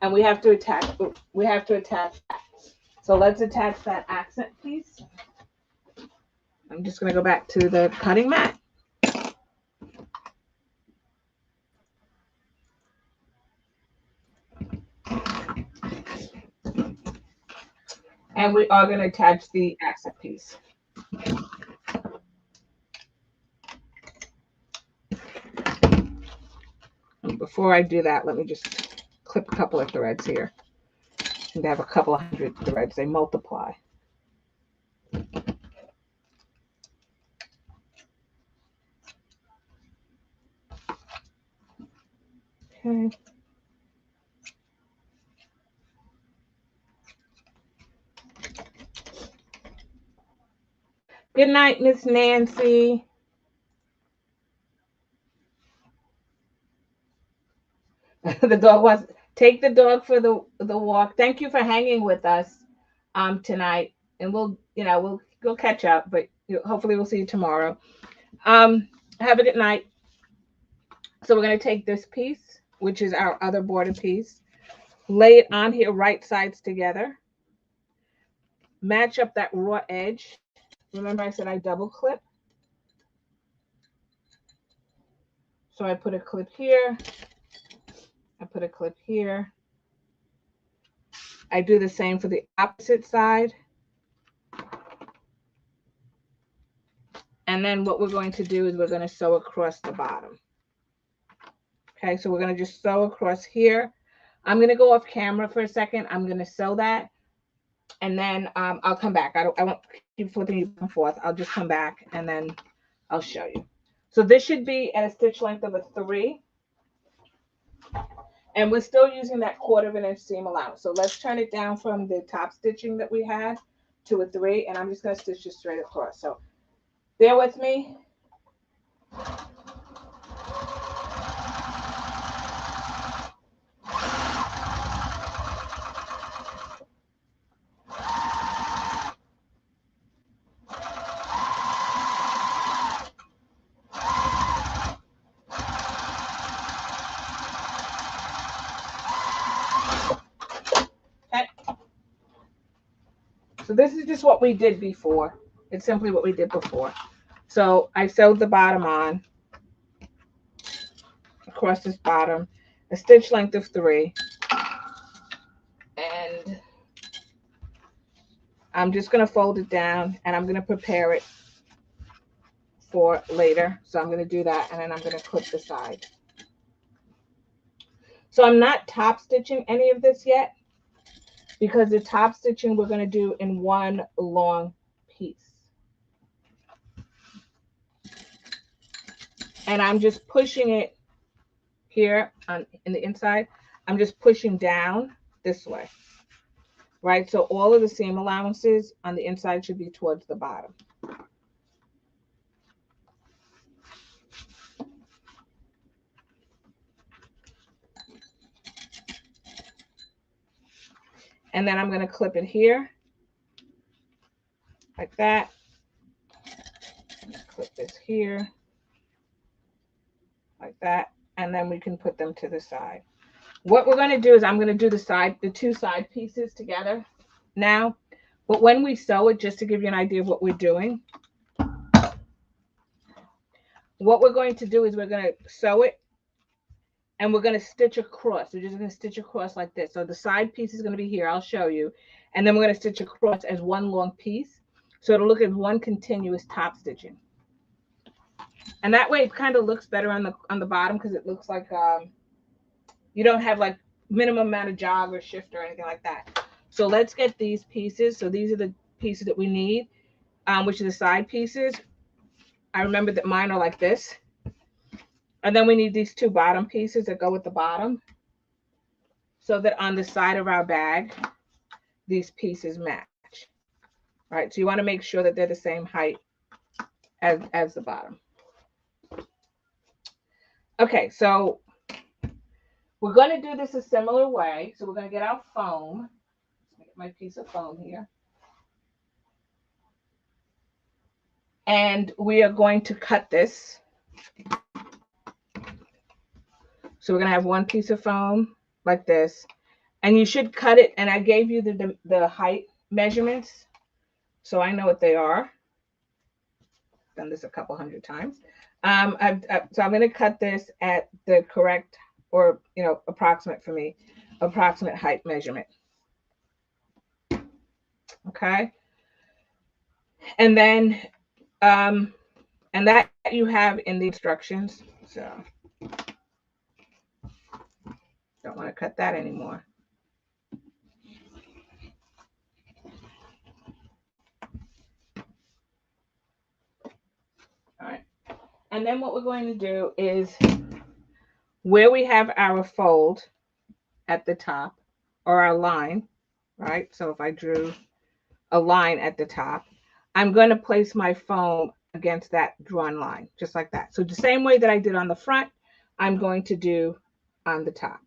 Speaker 1: and we have to attach that. So let's attach that accent piece. I'm just going to go back to the cutting mat. And we are going to attach the accent piece. And before I do that, let me just clip a couple of threads here. And they have a couple of hundred threads. They multiply. Okay. Good night, Miss Nancy. The dog wants take the dog for the walk. Thank you for hanging with us tonight, and we'll catch up, but hopefully we'll see you tomorrow. Have a good night. So we're going to take this piece, which is our other border piece, lay it on here right sides together, match up that raw edge. Remember I said I double clip. So I put a clip here. I put a clip here. I do the same for the opposite side. And then what we're going to do is we're going to sew across the bottom. Okay, so we're going to just sew across here. I'm going to go off camera for a second. I'm going to sew that. And then I'll come back. I won't keep flipping you back and forth. I'll just come back and then I'll show you. So this should be at a stitch length of a 3. And we're still using that 1/4 of an inch seam allowance. So let's turn it down from the top stitching that we had to a 3. And I'm just going to stitch this straight across. So bear with me. So this is just what we did before. It's simply what we did before. So I sewed the bottom on across this bottom, a stitch length of 3. And I'm just going to fold it down and I'm going to prepare it for later. So I'm going to do that and then I'm going to clip the side. So I'm not top stitching any of this yet, because the top stitching we're going to do in one long piece. And I'm just pushing it here in the inside. I'm just pushing down this way, right? So all of the seam allowances on the inside should be towards the bottom. And then I'm going to clip it here like that. here, like that, and then we can put them to the side. What we're going to do is I'm going to do the two side pieces together now. But when we sew it, just to give you an idea of what we're doing, what we're going to do is we're going to sew it and we're going to stitch across. We're just going to stitch across like this. So the side piece is going to be here. I'll show you. And then we're going to stitch across as one long piece. So it'll look as one continuous top stitching. And that way it kind of looks better on the bottom, because it looks like you don't have like minimum amount of jog or shift or anything like that. So let's get these pieces. So these are the pieces that we need, which are the side pieces. I remember that mine are like this. And then we need these two bottom pieces that go with the bottom, so that on the side of our bag, these pieces match. All right, so you want to make sure that they're the same height as the bottom. Okay, so we're going to do this a similar way. So we're going to get our foam. Let me get my piece of foam here. And we are going to cut this. So we're going to have one piece of foam like this. And you should cut it. And I gave you the height measurements, so I know what they are. Done this a couple hundred times. So I'm going to cut this at the correct, or approximate for me, approximate height measurement. Okay. And then and that you have in the instructions. So don't want to cut that anymore. All right. And then what we're going to do is, where we have our fold at the top, or our line, right? So if I drew a line at the top, I'm going to place my foam against that drawn line, just like that. So the same way that I did on the front, I'm going to do on the top.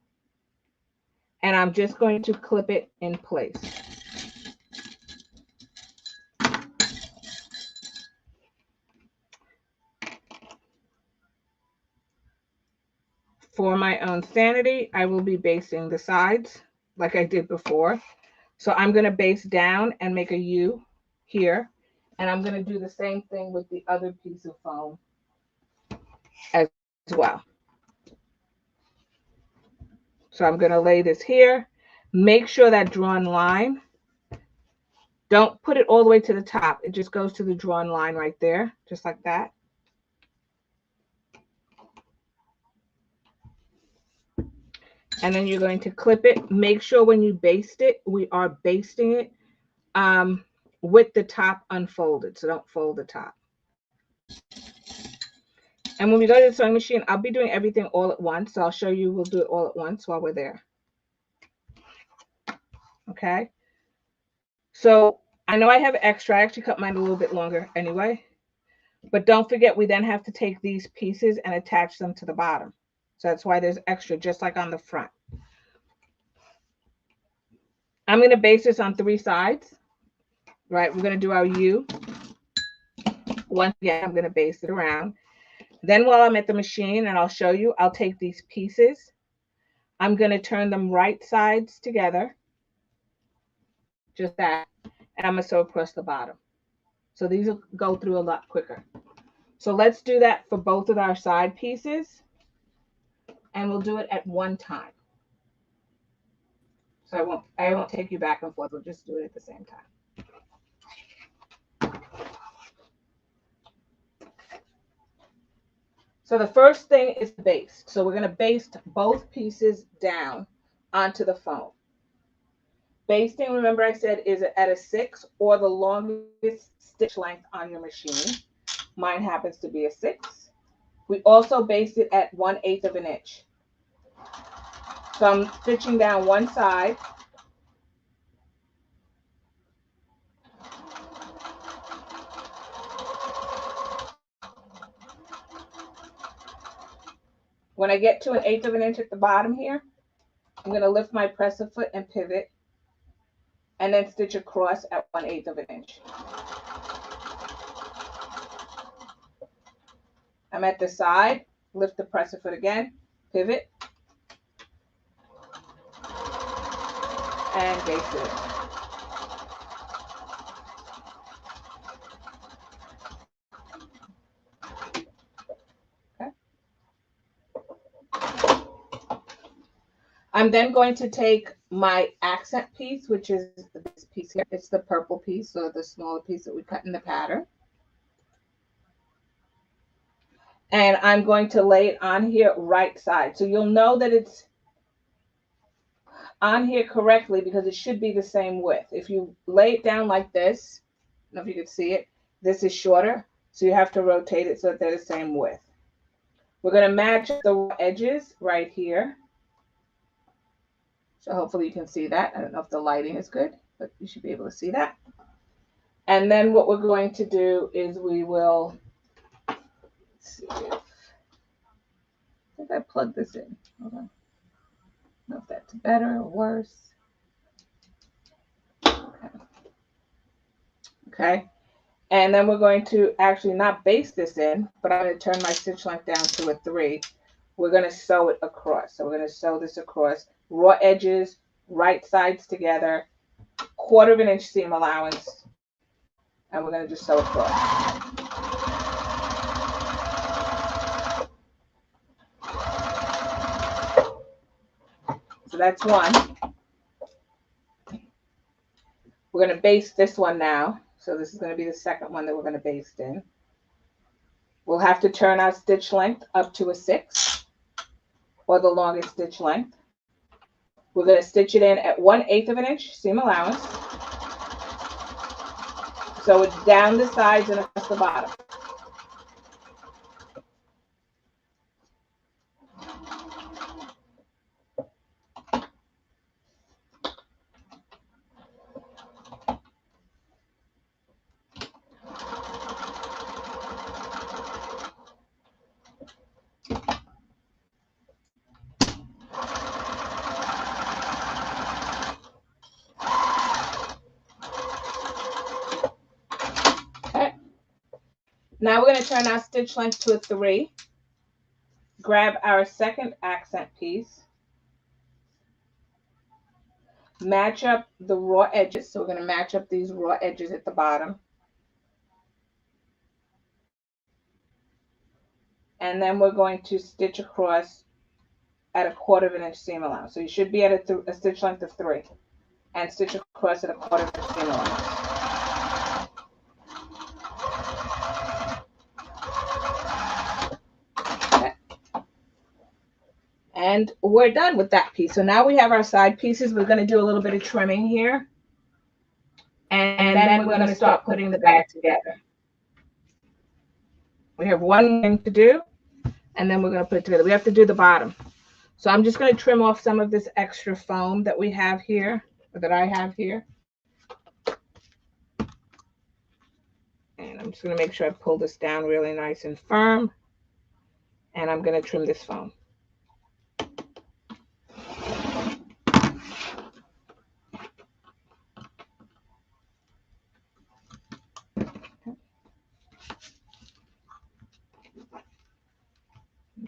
Speaker 1: And I'm just going to clip it in place. For my own sanity, I will be basting the sides like I did before. So I'm going to base down and make a U here. And I'm going to do the same thing with the other piece of foam as well. So I'm going to lay this here. Make sure that drawn line, don't put it all the way to the top. It just goes to the drawn line right there, just like that. And then you're going to clip it. Make sure when you baste it, we are basting it with the top unfolded. So don't fold the top. And when we go to the sewing machine, I'll be doing everything all at once. So I'll show you, we'll do it all at once while we're there. Okay. So I know I have extra. I actually cut mine a little bit longer anyway. But don't forget, we then have to take these pieces and attach them to the bottom. So that's why there's extra, just like on the front. I'm going to base this on 3 sides. Right, we're going to do our U. Once again, I'm going to base it around. Then while I'm at the machine, and I'll show you, I'll take these pieces. I'm going to turn them right sides together. Just that. And I'm going to sew across the bottom. So these will go through a lot quicker. So let's do that for both of our side pieces. And we'll do it at one time. So I won't take you back and forth. We'll just do it at the same time. So the first thing is the baste. So we're going to baste both pieces down onto the foam. Basting, remember I said, is at a 6 or the longest stitch length on your machine. Mine happens to be a 6. We also baste it at 1/8 of an inch. So I'm stitching down one side. When I get to 1/8 of an inch at the bottom here, I'm going to lift my presser foot and pivot, and then stitch across at 1/8 of an inch. I'm at the side, lift the presser foot again, pivot, and baste it. Okay. I'm then going to take my accent piece, which is this piece here. It's the purple piece, or the smaller piece that we cut in the pattern. And I'm going to lay it on here right side. So you'll know that it's on here correctly because it should be the same width. If you lay it down like this, I don't know if you can see it, this is shorter, so you have to rotate it so that they're the same width. We're going to match the edges right here. So hopefully you can see that. I don't know if the lighting is good, but you should be able to see that. And then what we're going to do is we will see if, I think I plugged this in. Hold on. I don't know if that's better or worse. Okay. And then we're going to actually not baste this in, but I'm going to turn my stitch length down to a 3. We're going to sew it across. So we're going to sew this across. Raw edges, right sides together, 1/4 inch seam allowance, and we're going to just sew across. So that's one. We're going to baste this one now. So this is going to be the second one that we're going to baste in. We'll have to turn our stitch length up to a 6, or the longest stitch length. We're going to stitch it in at 1/8 inch seam allowance. So it's down the sides and across the bottom. Now we're going to turn our stitch length to a 3. Grab our second accent piece. Match up the raw edges. So we're going to match up these raw edges at the bottom. And then we're going to stitch across at a 1/4 inch seam allowance. So you should be at a stitch length of 3. And stitch across at a 1/4 inch seam allowance. And we're done with that piece. So now we have our side pieces. We're going to do a little bit of trimming here. And then we're going to start putting the bag together. We have one thing to do, and then we're going to put it together. We have to do the bottom. So I'm just going to trim off some of this extra foam that we have here, or that I have here. And I'm just going to make sure I pull this down really nice and firm. And I'm going to trim this foam.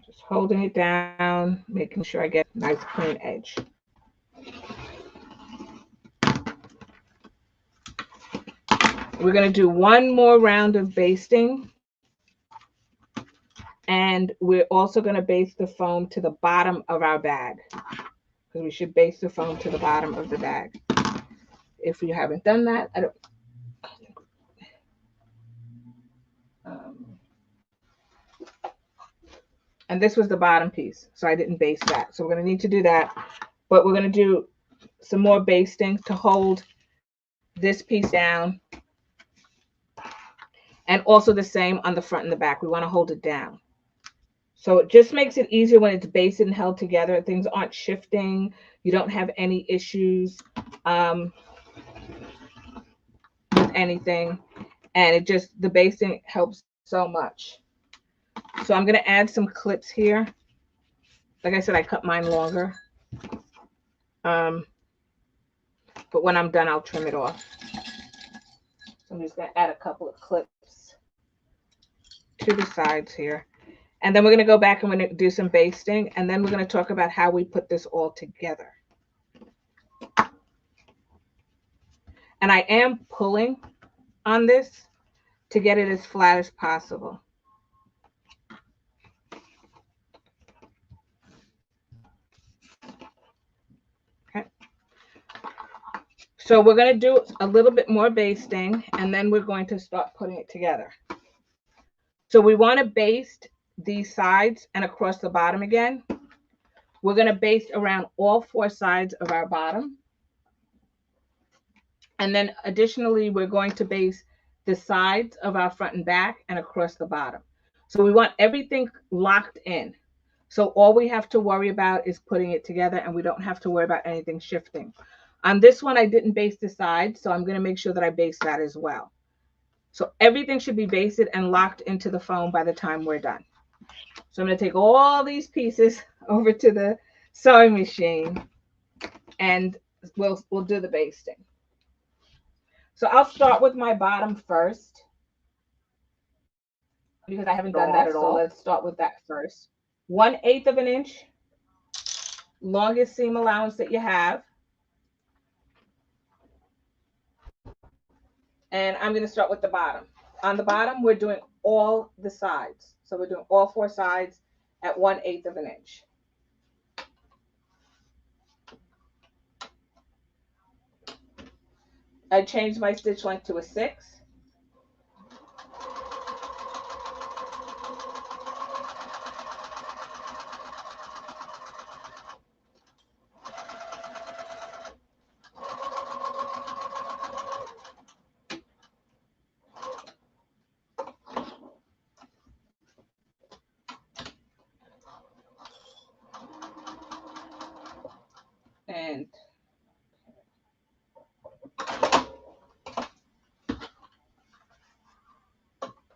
Speaker 1: Just holding it down, making sure I get a nice clean edge. We're going to do one more round of basting. And we're also going to baste the foam to the bottom of our bag, because we should baste the foam to the bottom of the bag. If you haven't done that, I don't. And this was the bottom piece, so I didn't baste that. So we're going to need to do that. But we're going to do some more basting to hold this piece down. And also the same on the front and the back. We want to hold it down. So it just makes it easier when it's basted and held together. Things aren't shifting. You don't have any issues with anything. And it just, the basting helps so much. So I'm going to add some clips here. Like I said, I cut mine longer. But when I'm done, I'll trim it off. So I'm just going to add a couple of clips to the sides here. And then we're going to go back and we're going to do some basting, and then we're going to talk about how we put this all together. And I am pulling on this to get it as flat as possible. Okay. So we're going to do a little bit more basting, and then we're going to start putting it together. So we want to baste these sides and across the bottom again. We're going to baste around all 4 sides of our bottom. And then additionally, we're going to baste the sides of our front and back and across the bottom. So we want everything locked in. So all we have to worry about is putting it together, and we don't have to worry about anything shifting. On this one, I didn't baste the sides, so I'm going to make sure that I baste that as well. So everything should be basted and locked into the foam by the time we're done. So I'm going to take all these pieces over to the sewing machine, and we'll do the basting. So I'll start with my bottom first because I haven't done that at all. So let's start with that first. 1/8 of an inch, longest seam allowance that you have. And I'm going to start with the bottom. On the bottom, we're doing all the sides. So we're doing all 4 sides at 1/8 of an inch. I changed my stitch length to a 6. And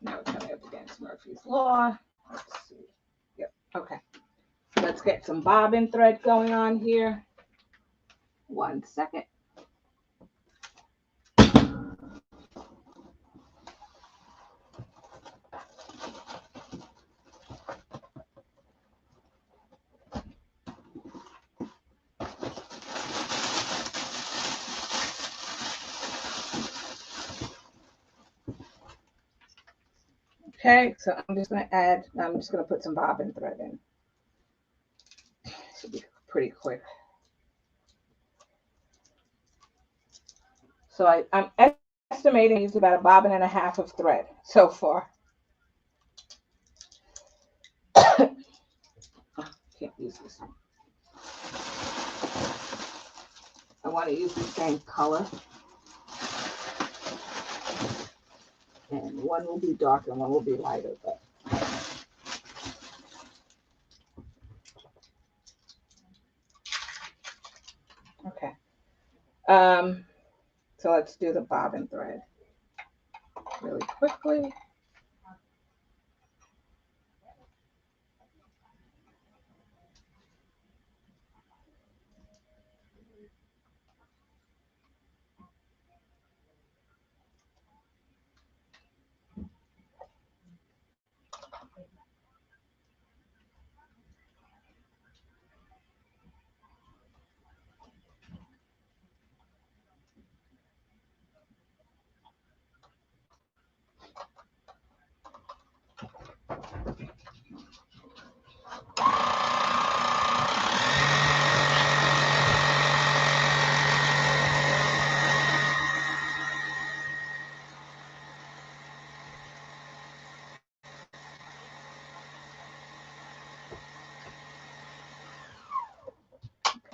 Speaker 1: now it's coming up against Murphy's Law. Let's see. Yep. Okay. Let's get some bobbin thread going on here. 1 second. Okay, so I'm just going to put some bobbin thread in. Should be pretty quick. So I'm estimating use about 1.5 bobbins of thread so far. Can't use this one. I want to use the same color. And one will be darker and one will be lighter. But okay. So let's do the bobbin thread really quickly.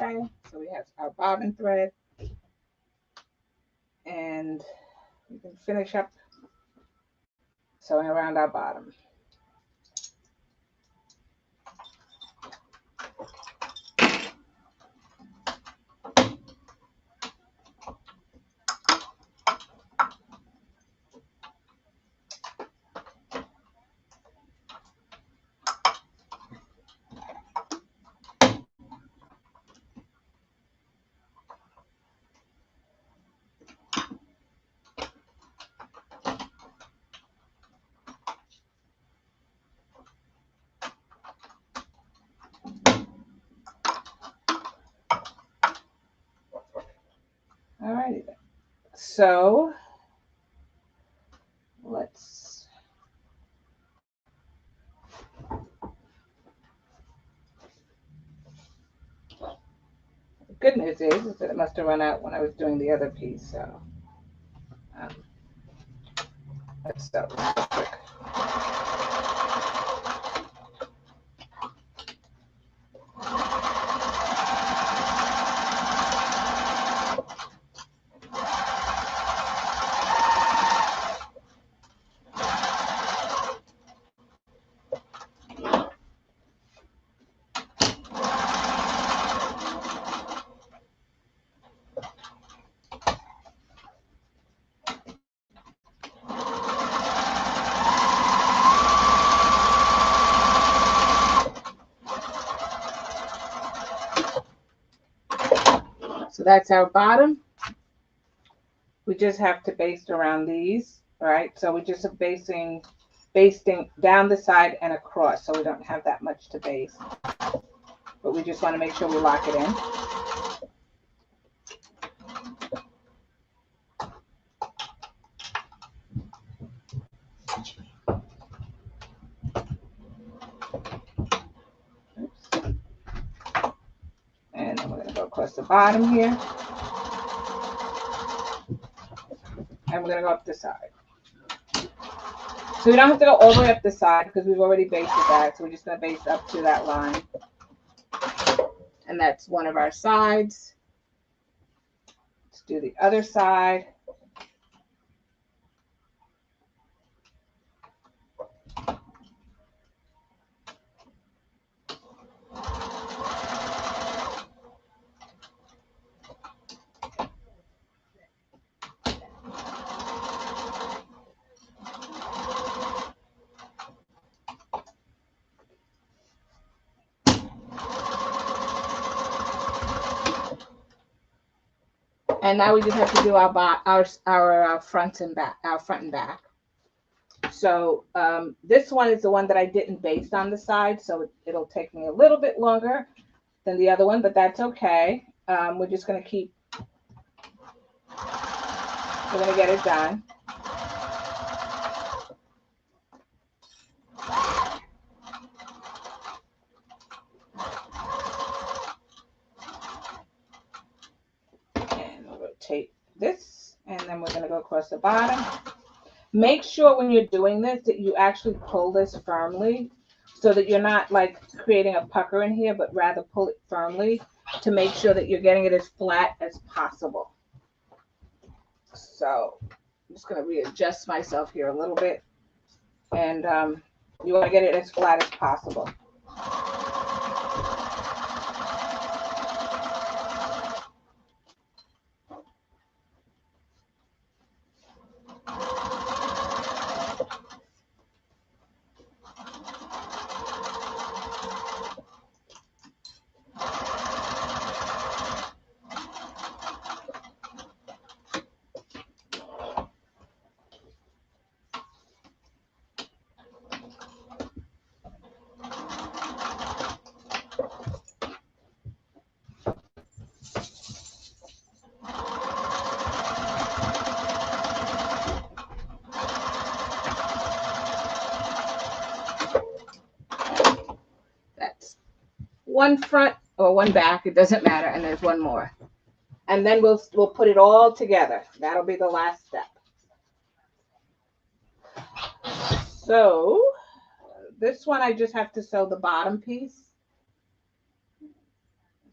Speaker 1: Okay, so we have our bobbin thread, and we can finish up sewing around our bottom. anything. So let's, the good news is that it must have run out when I was doing the other piece. So let's sew this real quick. So that's our bottom. We just have to baste around these, all right? So we just are basting down the side and across, so we don't have that much to baste. But we just want to make sure we lock it in. Oops. And then we're going to go across the bottom here. And we're going to go up the side. So we don't have to go all the way up the side because we've already basted that. So we're just going to baste up to that line. And that's one of our sides. Let's do the other side. And now we just have to do our front and back, So this one is the one that I didn't baste on the side, so it'll take me a little bit longer than the other one, but that's okay. We're just going to we're going to get it done. And we'll rotate this, and then we're going to go across the bottom. Make sure when you're doing this that you actually pull this firmly so that you're not like creating a pucker in here, but rather pull it firmly to make sure that you're getting it as flat as possible. So I'm just going to readjust myself here a little bit. And you want to get it as flat as possible. One front or one back, it doesn't matter, and there's one more. And then we'll put it all together. That'll be the last step. So this one I just have to sew the bottom piece.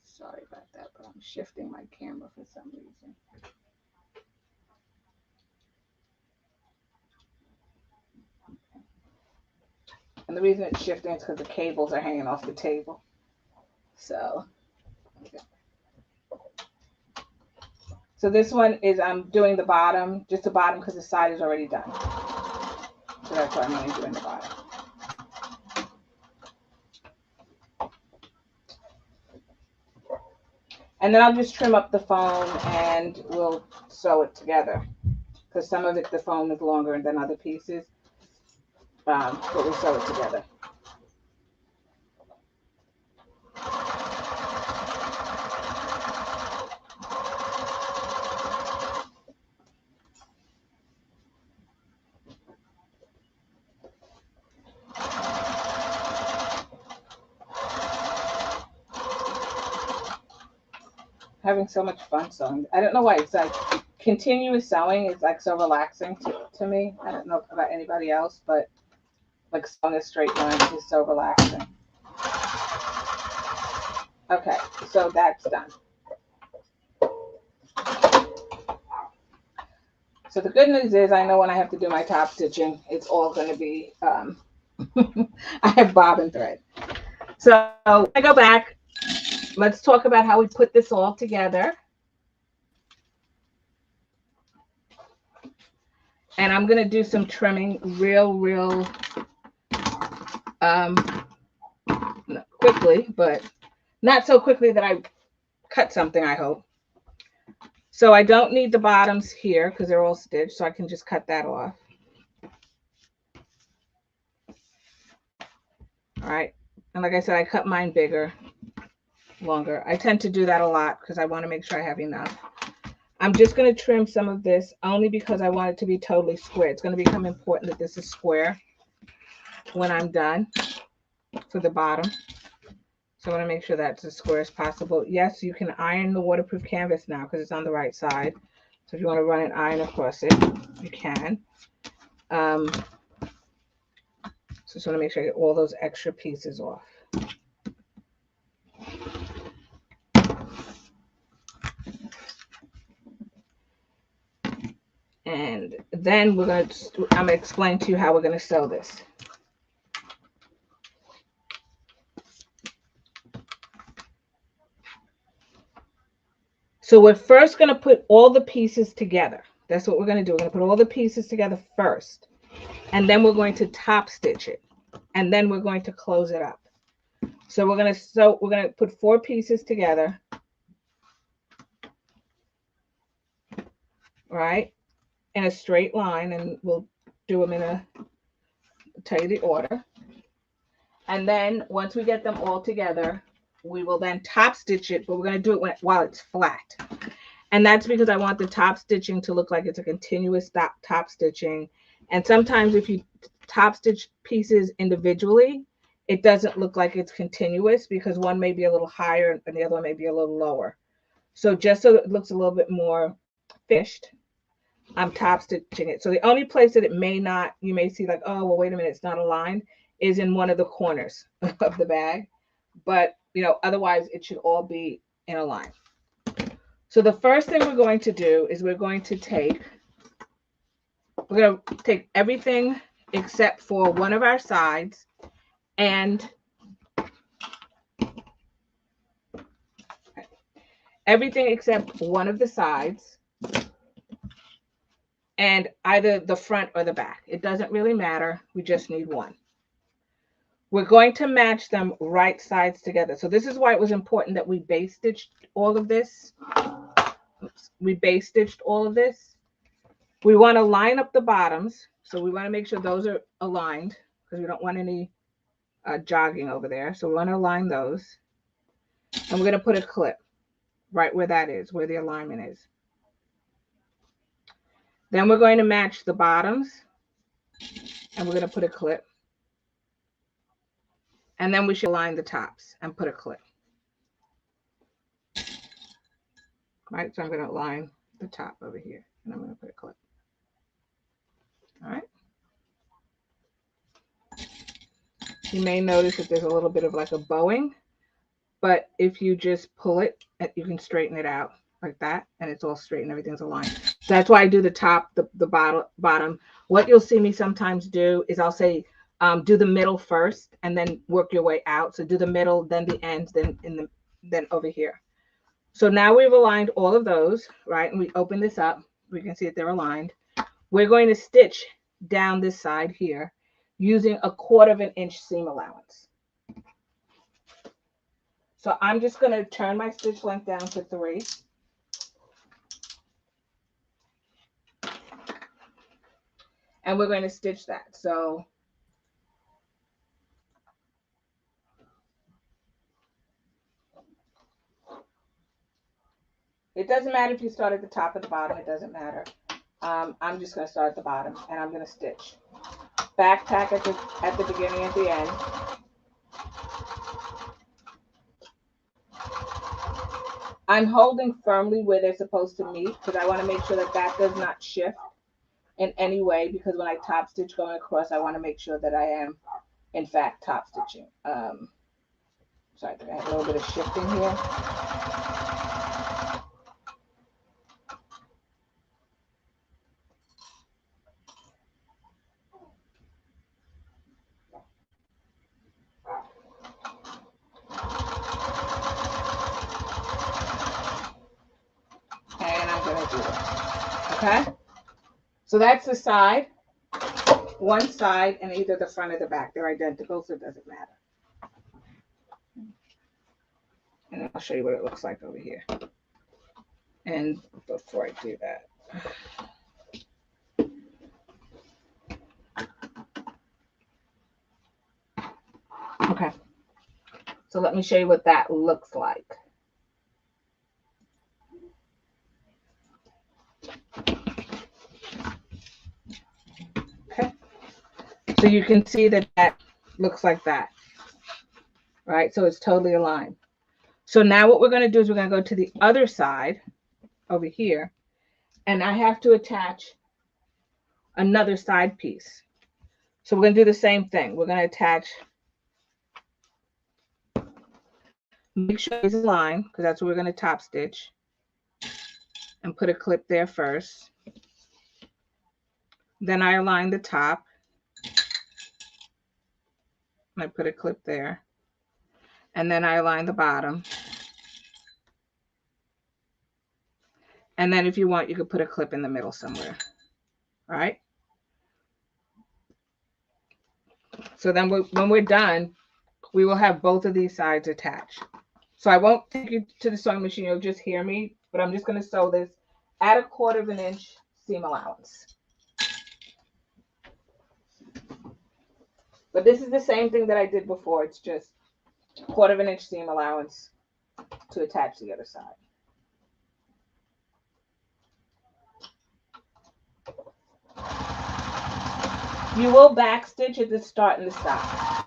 Speaker 1: Sorry about that, but I'm shifting my camera for some reason. And the reason it's shifting is because the cables are hanging off the table. So, okay. So this one is I'm doing the bottom, just the bottom because the side is already done. So that's why I'm only doing the bottom. And then I'll just trim up the foam and we'll sew it together. Because some of it, the foam is longer than other pieces. But we'll sew it together. Having so much fun sewing. I don't know why. It's like continuous sewing is like so relaxing to me. I don't know about anybody else, but like sewing a straight line is so relaxing. Okay, so that's done. So the good news is I know when I have to do my top stitching, it's all going to be, I have bobbin thread. So I go back. Let's talk about how we put this all together. And I'm going to do some trimming real quickly, but not so quickly that I cut something, I hope. So I don't need the bottoms here because they're all stitched, so I can just cut that off. All right. And like I said, I cut mine bigger, longer. I tend to do that a lot because I want to make sure I have enough. I'm just going to trim some of this only because I want it to be totally square. It's going to become important that this is square when I'm done for the bottom. So I want to make sure that's as square as possible. Yes, you can iron the waterproof canvas now because it's on the right side. So if you want to run an iron across it, you can. So just want to make sure I get all those extra pieces off. And then I'm going to explain to you how we're going to sew this. So we're first going to put all the pieces together. That's what we're going to do. We're going to put all the pieces together first. And then we're going to top stitch it. And then we're going to close it up. So we're going to put 4 pieces together. Right? In a straight line, and we'll do them tell you the order. And then once we get them all together, we will then top stitch it, but we're going to do it while it's flat. And that's because I want the top stitching to look like it's a continuous top stitching. And sometimes if you top stitch pieces individually, it doesn't look like it's continuous because one may be a little higher and the other one may be a little lower. So just so it looks a little bit more finished, I'm top stitching it. So the only place that it may not, you may see like, oh, well, wait a minute, it's not aligned, is in one of the corners of the bag. But, you know, otherwise it should all be in a line. So the first thing we're going to do is we're going to take everything except for one of our sides and everything except one of the sides and either the front or the back. It doesn't really matter. We just need one. We're going to match them right sides together. So this is why it was important that we base stitched all of this. Oops. We base stitched all of this. We want to line up the bottoms. So we want to make sure those are aligned because we don't want any jogging over there. So we want to align those. And we're going to put a clip right where that is, where the alignment is. Then we're going to match the bottoms. And we're going to put a clip. And then we should align the tops and put a clip. Right, so I'm going to align the top over here. And I'm going to put a clip. All right. You may notice that there's a little bit of like a bowing. But if you just pull it, you can straighten it out like that. And it's all straight and everything's aligned. So that's why I do the top, the bottom. What you'll see me sometimes do is I'll say, do the middle first and then work your way out. So do the middle, then the ends, then over here. So now we've aligned all of those, right? And we open this up. We can see that they're aligned. We're going to stitch down this side here using 1/4 inch seam allowance. So I'm just going to turn my stitch length down to 3. And we're going to stitch that. So it doesn't matter if you start at the top or the bottom. It doesn't matter. I'm just going to start at the bottom and I'm going to stitch. Back tack at the beginning, at the end. I'm holding firmly where they're supposed to meet because I want to make sure that that does not shift in any way, because when I top stitch going across, I want to make sure that I am in fact top stitching. Sorry, I have a little bit of shifting here. And I'm going to do it. Okay? So that's the side. One side and either the front or the back. They're identical, so it doesn't matter. And I'll show you what it looks like over here. And before I do that, okay, so let me show you what that looks like. Okay, so you can see that that looks like that, right? So it's totally aligned. So now what we're going to do is we're going to go to the other side over here, and I have to attach another side piece. So we're going to do the same thing. We're going to attach, make sure it's aligned, because that's what we're going to top stitch, and put a clip there first. Then I align the top, and I put a clip there, and then I align the bottom. And then if you want, you could put a clip in the middle somewhere. All right. So then when we're done, we will have both of these sides attached. So I won't take you to the sewing machine. You'll just hear me, but I'm just going to sew this at 1/4 inch seam allowance. But this is the same thing that I did before. It's just 1/4 inch seam allowance to attach the other side. You will back stitch at the start and the stop.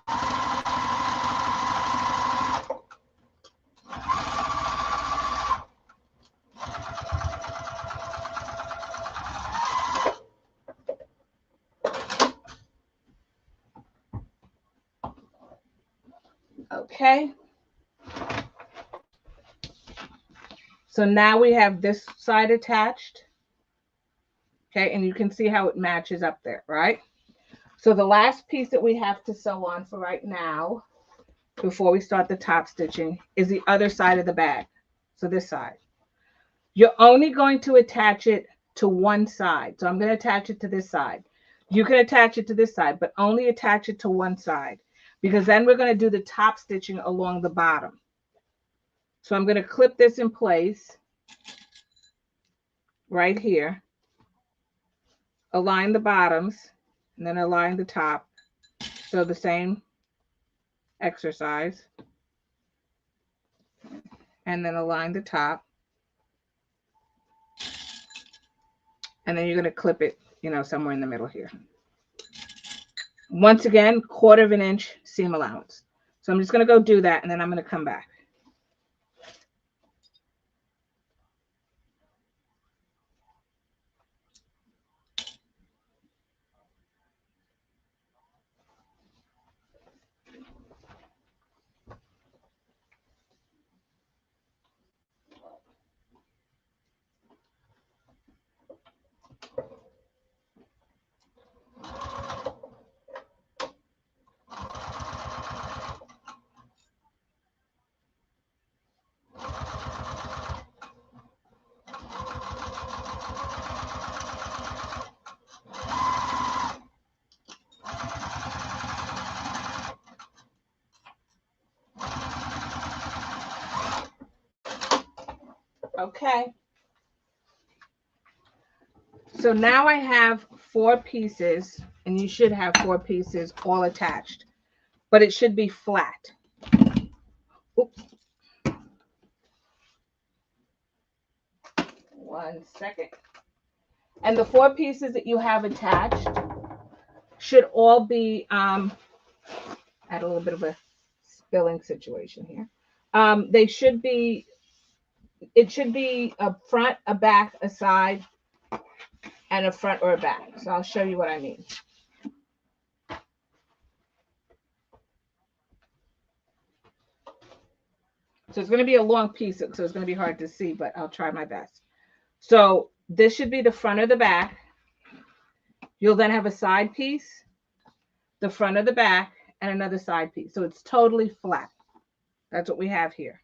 Speaker 1: Okay. So now we have this side attached. Okay, and you can see how it matches up there, right? So the last piece that we have to sew on for right now, before we start the top stitching, is the other side of the bag. So this side. You're only going to attach it to one side. So I'm going to attach it to this side. You can attach it to this side, but only attach it to one side, because then we're going to do the top stitching along the bottom. So I'm going to clip this in place right here, align the bottoms, and then align the top. So the same exercise, and then align the top, and then you're going to clip it, you know, somewhere in the middle here. Once again, 1/4 inch seam allowance. So I'm just going to go do that, and then I'm going to come back. Okay. So now I have 4 pieces, and you should have 4 pieces all attached, but it should be flat. Oops. 1 second. And the 4 pieces that you have attached should all be, add a little bit of a spilling situation here. They should be it should be a front, a back, a side, and a front or a back. So I'll show you what I mean. So it's going to be a long piece, so it's going to be hard to see, but I'll try my best. So this should be the front or the back. You'll then have a side piece, the front of the back, and another side piece. So it's totally flat. That's what we have here.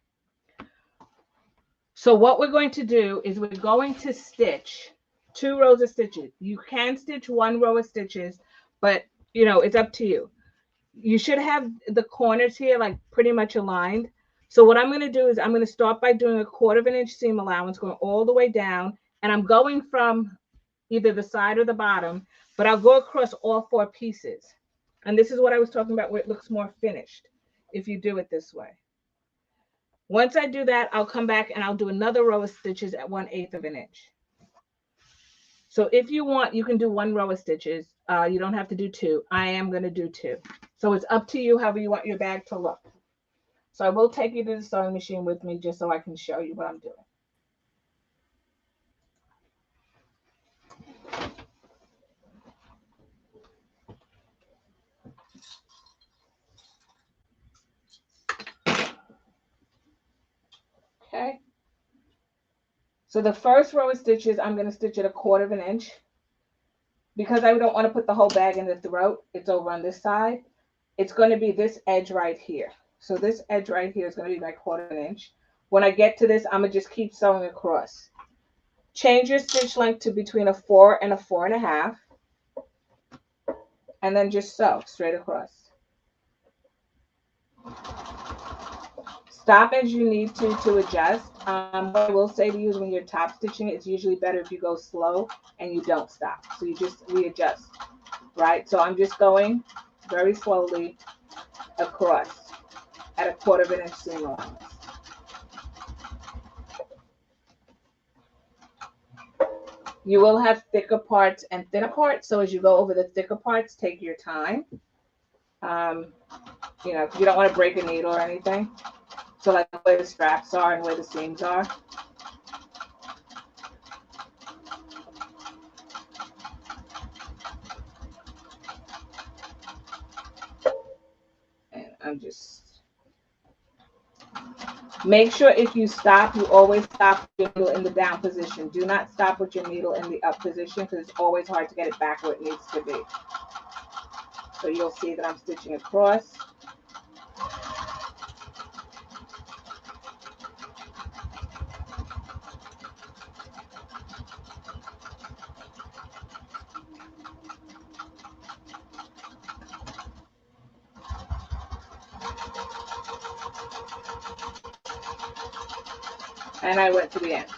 Speaker 1: So what we're going to do is we're going to stitch 2 rows of stitches. You can stitch 1 row of stitches, but you know, it's up to you. You should have the corners here like pretty much aligned. So what I'm going to do is I'm going to start by doing a 1/4 inch seam allowance going all the way down, and I'm going from either the side or the bottom, but I'll go across all 4 pieces. And this is what I was talking about where it looks more finished if you do it this way. Once I do that, I'll come back and I'll do another row of stitches at 1/8 of an inch. So if you want, you can do 1 row of stitches. You don't have to do 2. I am going to do 2. So it's up to you however you want your bag to look. So I will take you to the sewing machine with me just so I can show you what I'm doing. Okay. So the first row of stitches, I'm going to stitch at 1/4 of an inch. Because I don't want to put the whole bag in the throat, it's over on this side. It's going to be this edge right here. So this edge right here is going to be my 1/4 of an inch. When I get to this, I'm going to just keep sewing across. Change your stitch length to between a 4 and a 4.5. And then just sew straight across. Stop as you need to adjust. What I will say to you is when you're top stitching, it's usually better if you go slow and you don't stop. So you just readjust, right? So I'm just going very slowly across at a 1/4 of an inch seam allowance. You will have thicker parts and thinner parts. So as you go over the thicker parts, take your time. You know, you don't want to break a needle or anything. So like where the straps are and where the seams are. And I'm just, make sure if you stop, you always stop your needle in the down position. Do not stop with your needle in the up position because it's always hard to get it back where it needs to be. So you'll see that I'm stitching across. And I went to the end.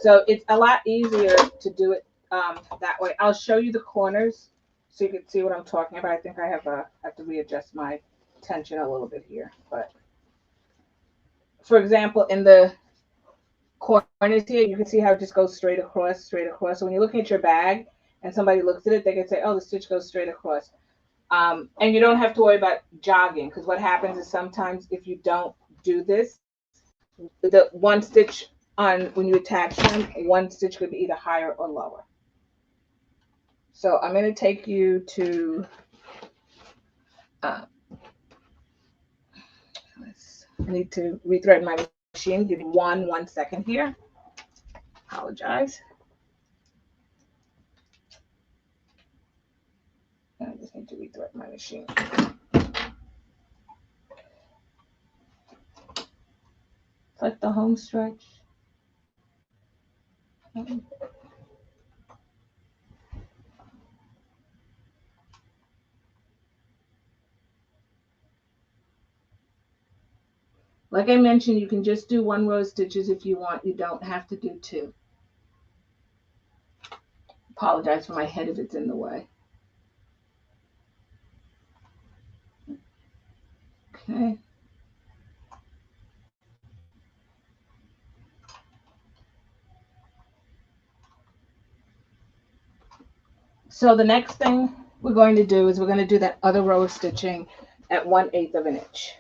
Speaker 1: So it's a lot easier to do it that way. I'll show you the corners so you can see what I'm talking about. I think I have to readjust my tension a little bit here. But for example, in the corners here, you can see how it just goes straight across, straight across. So when you're looking at your bag and somebody looks at it, they can say, oh, the stitch goes straight across. And you don't have to worry about jogging because what happens is sometimes if you don't do this, the one stitch on when you attach them, one stitch could be either higher or lower. So I'm going to take you to I need to rethread my machine. Give me one second here. Apologize. I just need to rethread my machine. It's like the home stretch. Like I mentioned, you can just do 1 row of stitches if you want. You don't have to do 2. Apologize for my head if it's in the way. Okay. So the next thing we're going to do is we're going to do that other row of stitching at 1/8 of an inch.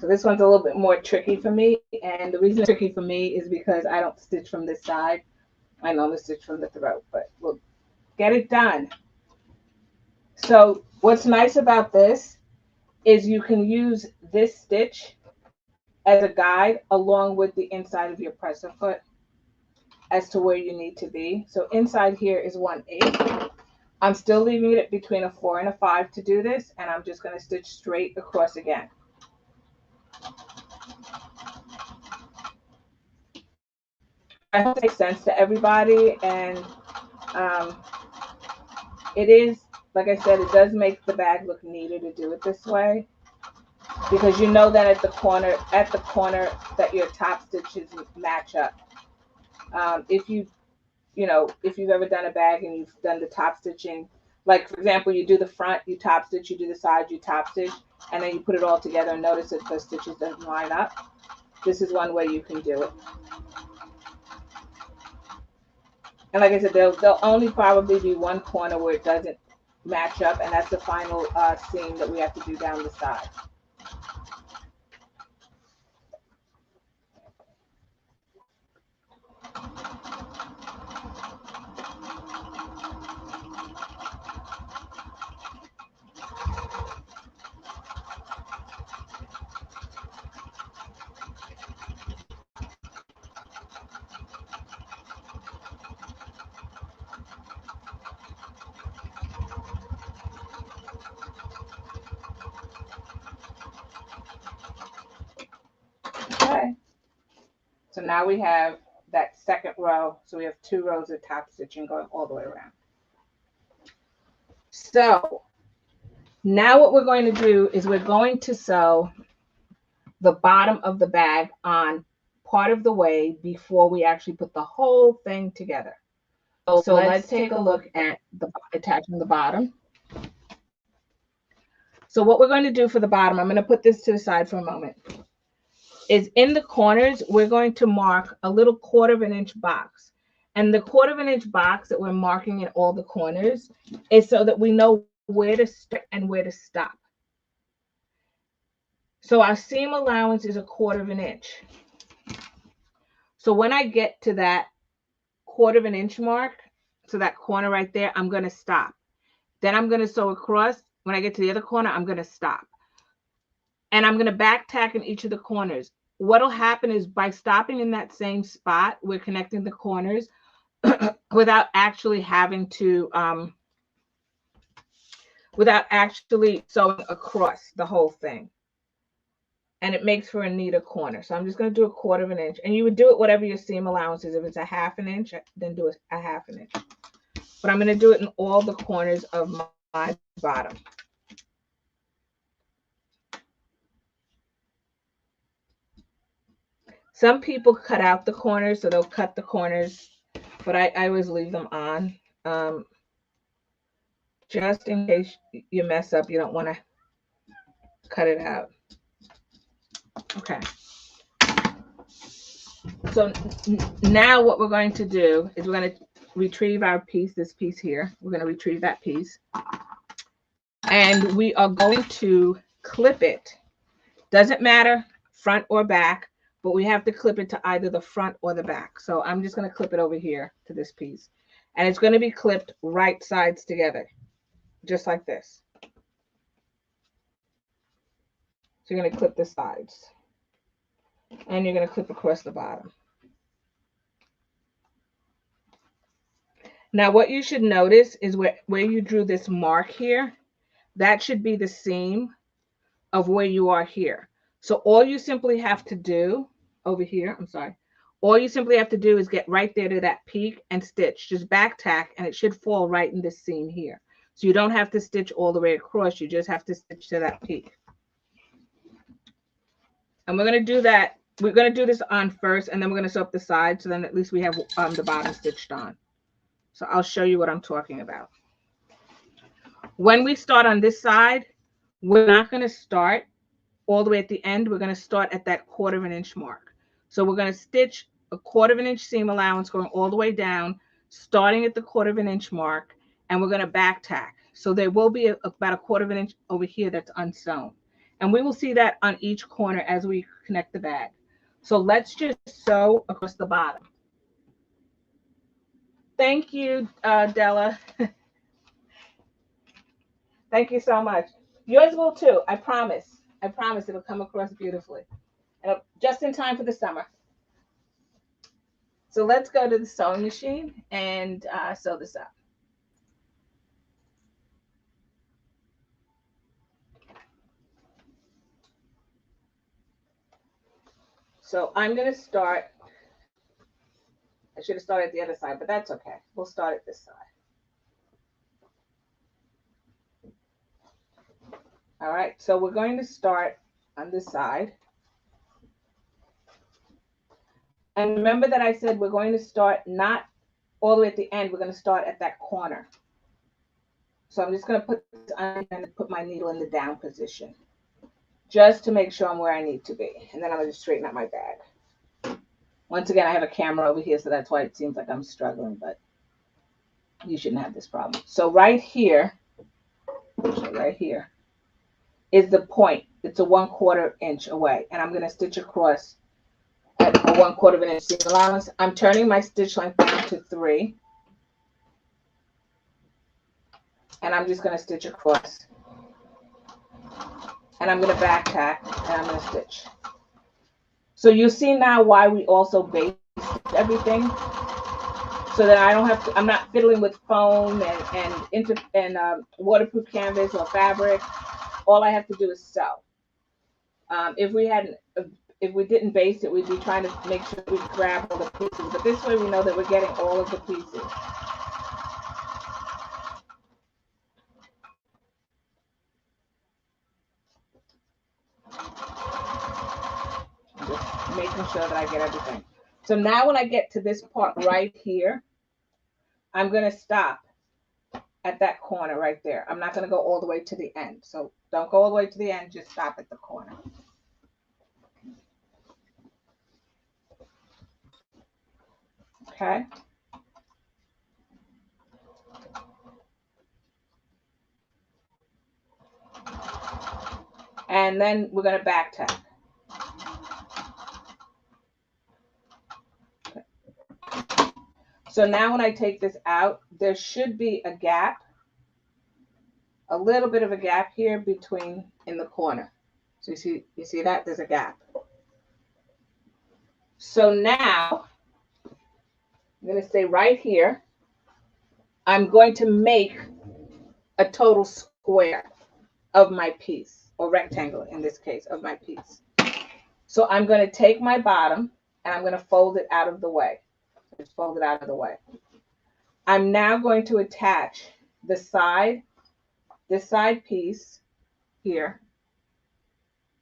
Speaker 1: So this one's a little bit more tricky for me. And the reason it's tricky for me is because I don't stitch from this side. I normally stitch from the throat, but we'll get it done. So what's nice about this is you can use this stitch as a guide along with the inside of your presser foot as to where you need to be. So inside here is 1/8. I'm still leaving it between a 4 and a 5 to do this, and I'm just going to stitch straight across again. I hope it makes sense to everybody, and it is, like I said, it does make the bag look neater to do it this way, because you know that at the corner that your top stitches match up. If if you've ever done a bag and you've done the top stitching, like for example, you do the front, you top stitch, you do the side, you top stitch, and then you put it all together and notice that the stitches don't line up. This is one way you can do it. And like I said, there'll only probably be one corner where it doesn't match up, and that's the final seam that we have to do down the side. Okay. So now we have that second row. So we have 2 rows of top stitching going all the way around. So now what we're going to do is we're going to sew the bottom of the bag on part of the way before we actually put the whole thing together. So let's take a look at attaching the bottom. So what we're going to do for the bottom, I'm going to put this to the side for a moment, is in the corners, we're going to mark a little 1/4 inch box. And the 1/4 inch box that we're marking in all the corners is so that we know where to start and where to stop. So our seam allowance is a 1/4 inch. So when I get to that 1/4 inch mark, so that corner right there, I'm going to stop. Then I'm going to sew across. When I get to the other corner, I'm going to stop. And I'm going to back tack in each of the corners. What'll happen is by stopping in that same spot, we're connecting the corners without actually having to, without actually sewing across the whole thing. And it makes for a neater corner. So I'm just going to do a 1/4 inch. And you would do it whatever your seam allowance is. If it's a 1/2 inch, then do a 1/2 inch. But I'm going to do it in all the corners of my bottom. Some people cut out the corners, so they'll cut the corners, but I always leave them on. Just in case you mess up, you don't want to cut it out. Okay. So now what we're going to do is we're going to retrieve our piece, this piece here. We're going to retrieve that piece. And we are going to clip it. Doesn't matter, front or back, but we have to clip it to either the front or the back. So I'm just going to clip it over here to this piece. And it's going to be clipped right sides together, just like this. So you're going to clip the sides. And you're going to clip across the bottom. Now what you should notice is where you drew this mark here, that should be the seam of where you are here. So all you simply have to do over here, all you simply have to do is get right there to that peak and stitch. Just back tack and it should fall right in this seam here. So you don't have to stitch all the way across. You just have to stitch to that peak. And we're going to do that. We're going to do this on first, and then we're going to sew up the side. So then at least we have the bottom stitched on. So I'll show you what I'm talking about. When we start on this side, we're not going to start all the way at the end. We're going to start at that 1/4 inch mark. So we're going to stitch a 1/4 inch seam allowance going all the way down, starting at the 1/4 inch mark, and we're going to back tack. So there will be about a 1/4 inch over here that's unsewn. And we will see that on each corner as we connect the bag. So let's just sew across the bottom. Thank you, Della. Thank you so much. Yours will too. I promise. I promise it'll come across beautifully. And just in time for the summer. So let's go to the sewing machine and sew this up. So I'm going to start. I should have started at the other side, but that's okay. We'll start at this side. All right, so we're going to start on this side. And remember that I said we're going to start not all the way at the end. We're going to start at that corner. So I'm just going to put this on and put my needle in the down position, just to make sure I'm where I need to be. And then I'm going to straighten out my bag. Once again, I have a camera over here, so that's why it seems like I'm struggling, but you shouldn't have this problem. So right here is the point. It's a 1/4 inch away, and I'm going to stitch across at a 1/4 inch seam allowance. I'm turning my stitch length down to 3, and I'm just going to stitch across, and I'm going to back tack, and I'm going to stitch. So you see now why we also base everything, so that I don't have to. I'm not fiddling with foam and waterproof canvas or fabric. All I have to do is sew. If we didn't base it, we'd be trying to make sure we grab all the pieces. But this way, we know that we're getting all of the pieces. Just making sure that I get everything. So now when I get to this part right here, I'm going to stop at that corner right there. I'm not going to go all the way to the end. So don't go all the way to the end, just stop at the corner. Okay. And then we're going to back tack. Okay. So now when I take this out, there should be a gap, a little bit of a gap here between in the corner. So you see that there's a gap. So now I'm going to stay right here. I'm going to make a total square of my piece, or rectangle in this case, of my piece. So I'm going to take my bottom and I'm going to fold it out of the way. Just fold it out of the way. I'm now going to attach the side, this side piece here.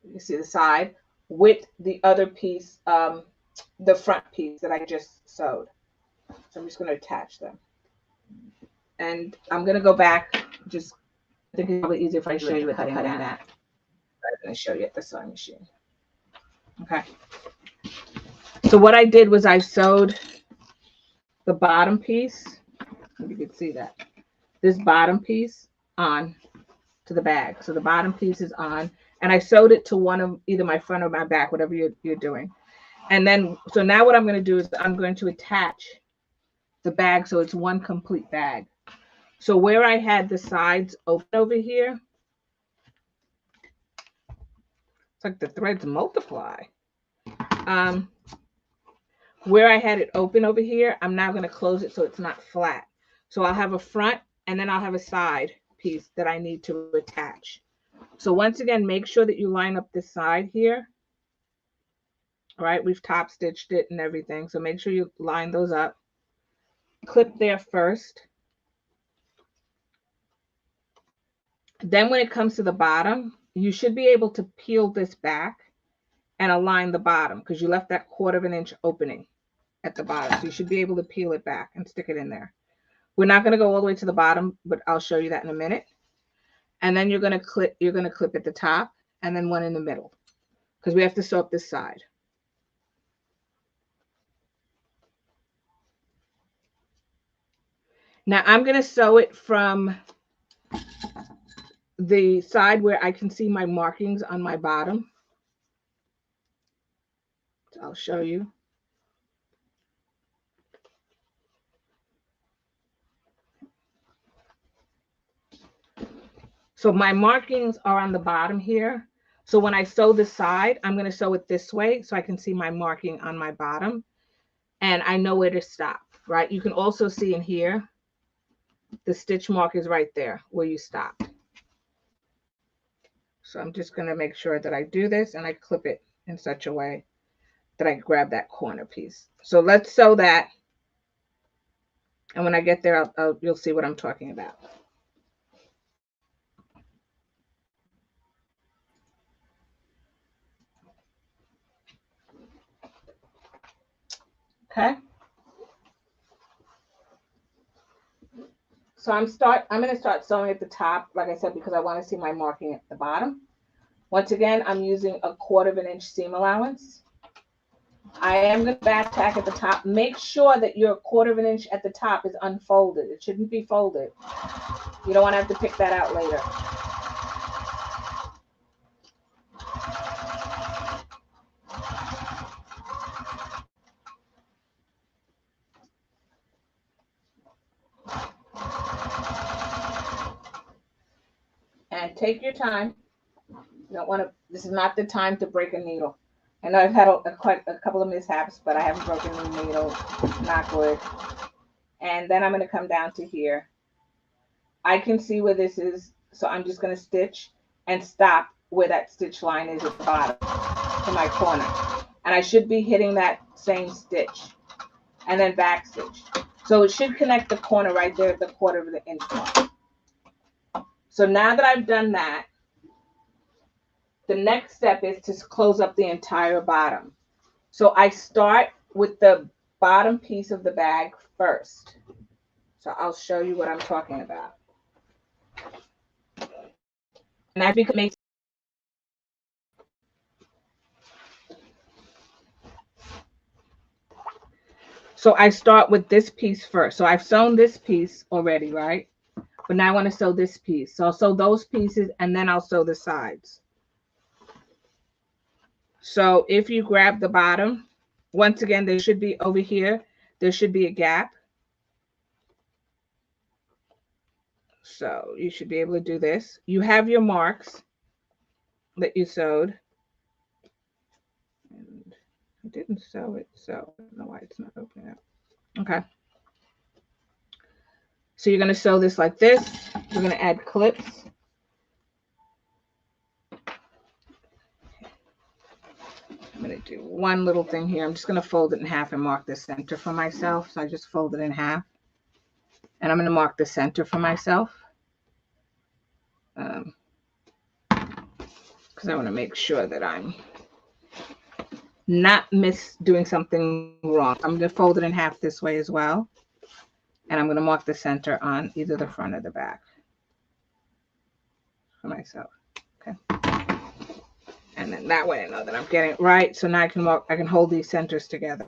Speaker 1: You see the side with the other piece, the front piece that I just sewed. So I'm just going to attach them. And I'm going to go back. Just I think it's probably easier if I show you cutting that. I'm going to show you at the sewing machine. Okay. So what I did was I sewed the bottom piece. You can see that. This bottom piece on to the bag. So the bottom piece is on. And I sewed it to one of either my front or my back, whatever you're doing. And then, so now what I'm going to do is I'm going to attach the bag so it's one complete bag. So where I had the sides open over here, it's like the threads multiply. Where I had it open over here, I'm now going to close it so it's not flat. So I'll have a front and then I'll have a side piece that I need to attach. So once again, make sure that you line up this side here. All right, we've top stitched it and everything. So make sure you line those up. Clip there first. Then when it comes to the bottom, you should be able to peel this back and align the bottom because you left that 1/4 inch opening at the bottom. So you should be able to peel it back and stick it in there. We're not going to go all the way to the bottom, but I'll show you that in a minute. And then you're going to clip at the top and then one in the middle because we have to sew up this side. Now I'm going to sew it from the side where I can see my markings on my bottom. So I'll show you. So my markings are on the bottom here. So when I sew the side, I'm going to sew it this way so I can see my marking on my bottom. And I know where to stop, right? You can also see in here, the stitch mark is right there where you stop. So I'm just going to make sure that I do this and I clip it in such a way that I grab that corner piece. So let's sew that. And when I get there, you'll see what I'm talking about. Okay. So I'm going to start sewing at the top, like I said, because I want to see my marking at the bottom. Once again, I'm using a 1/4 inch seam allowance. I am going to back tack at the top. Make sure that your 1/4 inch at the top is unfolded. It shouldn't be folded. You don't want to have to pick that out later. And take your time. You don't want to, this is not the time to break a needle. I know I've had quite a couple of mishaps, but I haven't broken any needle, knock wood. And then I'm going to come down to here. I can see where this is, so I'm just going to stitch and stop where that stitch line is at the bottom to my corner. And I should be hitting that same stitch and then back stitch. So it should connect the corner right there at the 1/4 inch mark. So now that I've done that, the next step is to close up the entire bottom. So I start with the bottom piece of the bag first. So I'll show you what I'm talking about. And that makes so I start with this piece first. So I've sewn this piece already, right? But now I want to sew this piece. So I'll sew those pieces and then I'll sew the sides. So if you grab the bottom, once again, there should be over here, there should be a gap. So you should be able to do this. You have your marks that you sewed. And I didn't sew it, so I don't know why it's not opening up. Okay. So you're going to sew this like this. We're going to add clips. I'm going to do one little thing here. I'm just going to fold it in half and mark the center for myself. So I just fold it in half. And I'm going to mark the center for myself. Because I want to make sure that I'm not doing something wrong. I'm going to fold it in half this way as well. And I'm going to mark the center on either the front or the back for myself. Okay. And then that way I know that I'm getting it right. So now I can hold these centers together.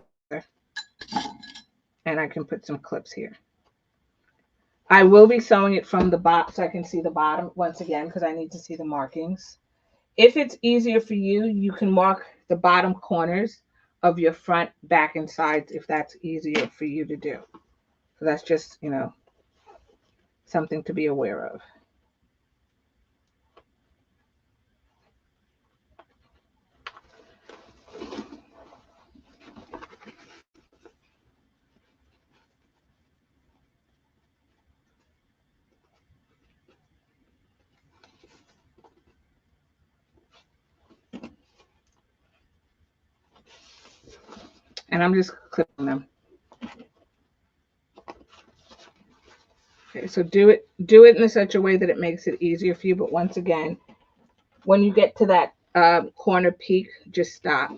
Speaker 1: And I can put some clips here. I will be sewing it from the bottom so I can see the bottom once again because I need to see the markings. If it's easier for you, you can mark the bottom corners of your front, back, and sides if that's easier for you to do. So that's just, you know, something to be aware of. And I'm just clipping them. Okay, so do it in such a way that it makes it easier for you. But once again, when you get to that corner peak, just stop.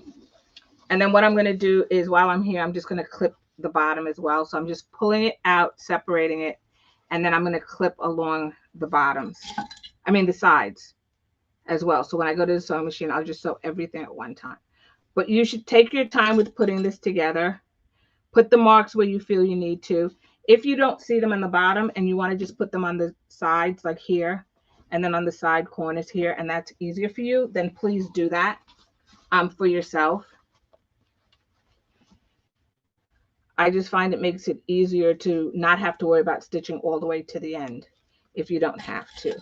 Speaker 1: And then what I'm going to do is while I'm here, I'm just going to clip the bottom as well. So I'm just pulling it out, separating it, and then I'm going to clip along the bottoms. I mean the sides as well. So when I go to the sewing machine, I'll just sew everything at one time. But you should take your time with putting this together. Put the marks where you feel you need to. If you don't see them on the bottom and you want to just put them on the sides like here, and then on the side corners here, and that's easier for you, then please do that for yourself. I just find it makes it easier to not have to worry about stitching all the way to the end if you don't have to.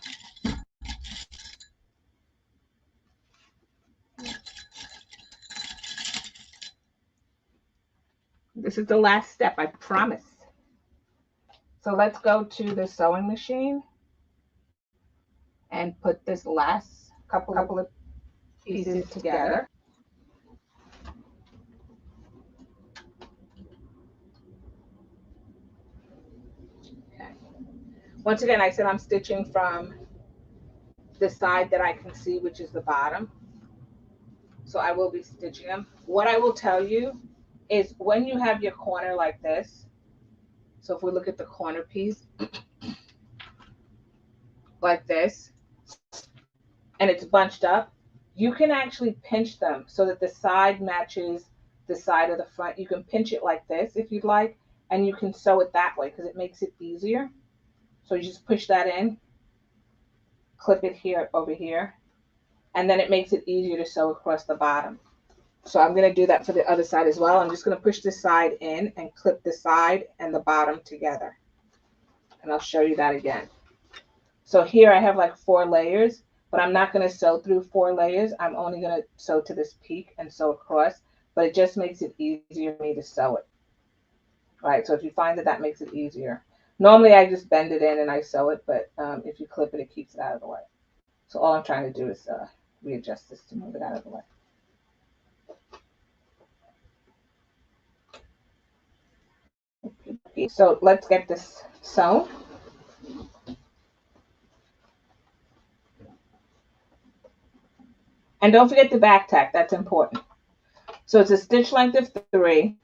Speaker 1: This is the last step, I promise. So let's go to the sewing machine and put this last couple of pieces together. Okay. Once again, I said I'm stitching from the side that I can see, which is the bottom. So I will be stitching them. What I will tell you is when you have your corner like this, so if we look at the corner piece like this, and it's bunched up, you can actually pinch them so that the side matches the side of the front. You can pinch it like this if you'd like, and you can sew it that way because it makes it easier. So you just push that in, clip it here over here, and then it makes it easier to sew across the bottom. So I'm going to do that for the other side as well. I'm just going to push this side in and clip the side and the bottom together. And I'll show you that again. So here I have like 4 layers, but I'm not going to sew through 4 layers. I'm only going to sew to this peak and sew across, but it just makes it easier for me to sew it. All right, so if you find that that makes it easier. Normally I just bend it in and I sew it, but if you clip it, it keeps it out of the way. So all I'm trying to do is readjust this to move it out of the way. So let's get this sewn. And don't forget the back tack, that's important. So it's a stitch length of 3,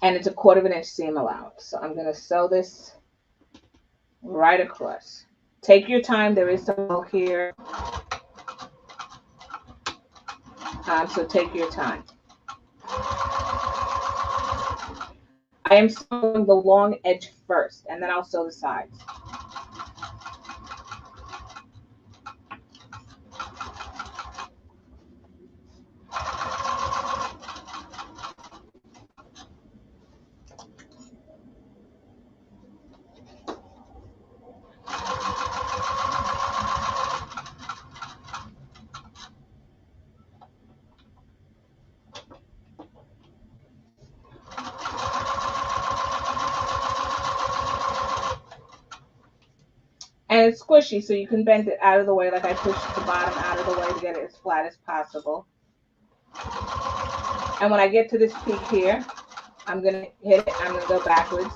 Speaker 1: and it's a 1/4 inch seam allowance. So I'm going to sew this right across. Take your time, there is some bulk here. So take your time. I am sewing the long edge first, and then I'll sew the sides. And it's squishy, so you can bend it out of the way, like I pushed the bottom out of the way to get it as flat as possible. And when I get to this peak here, I'm going to hit it, I'm going to go backwards.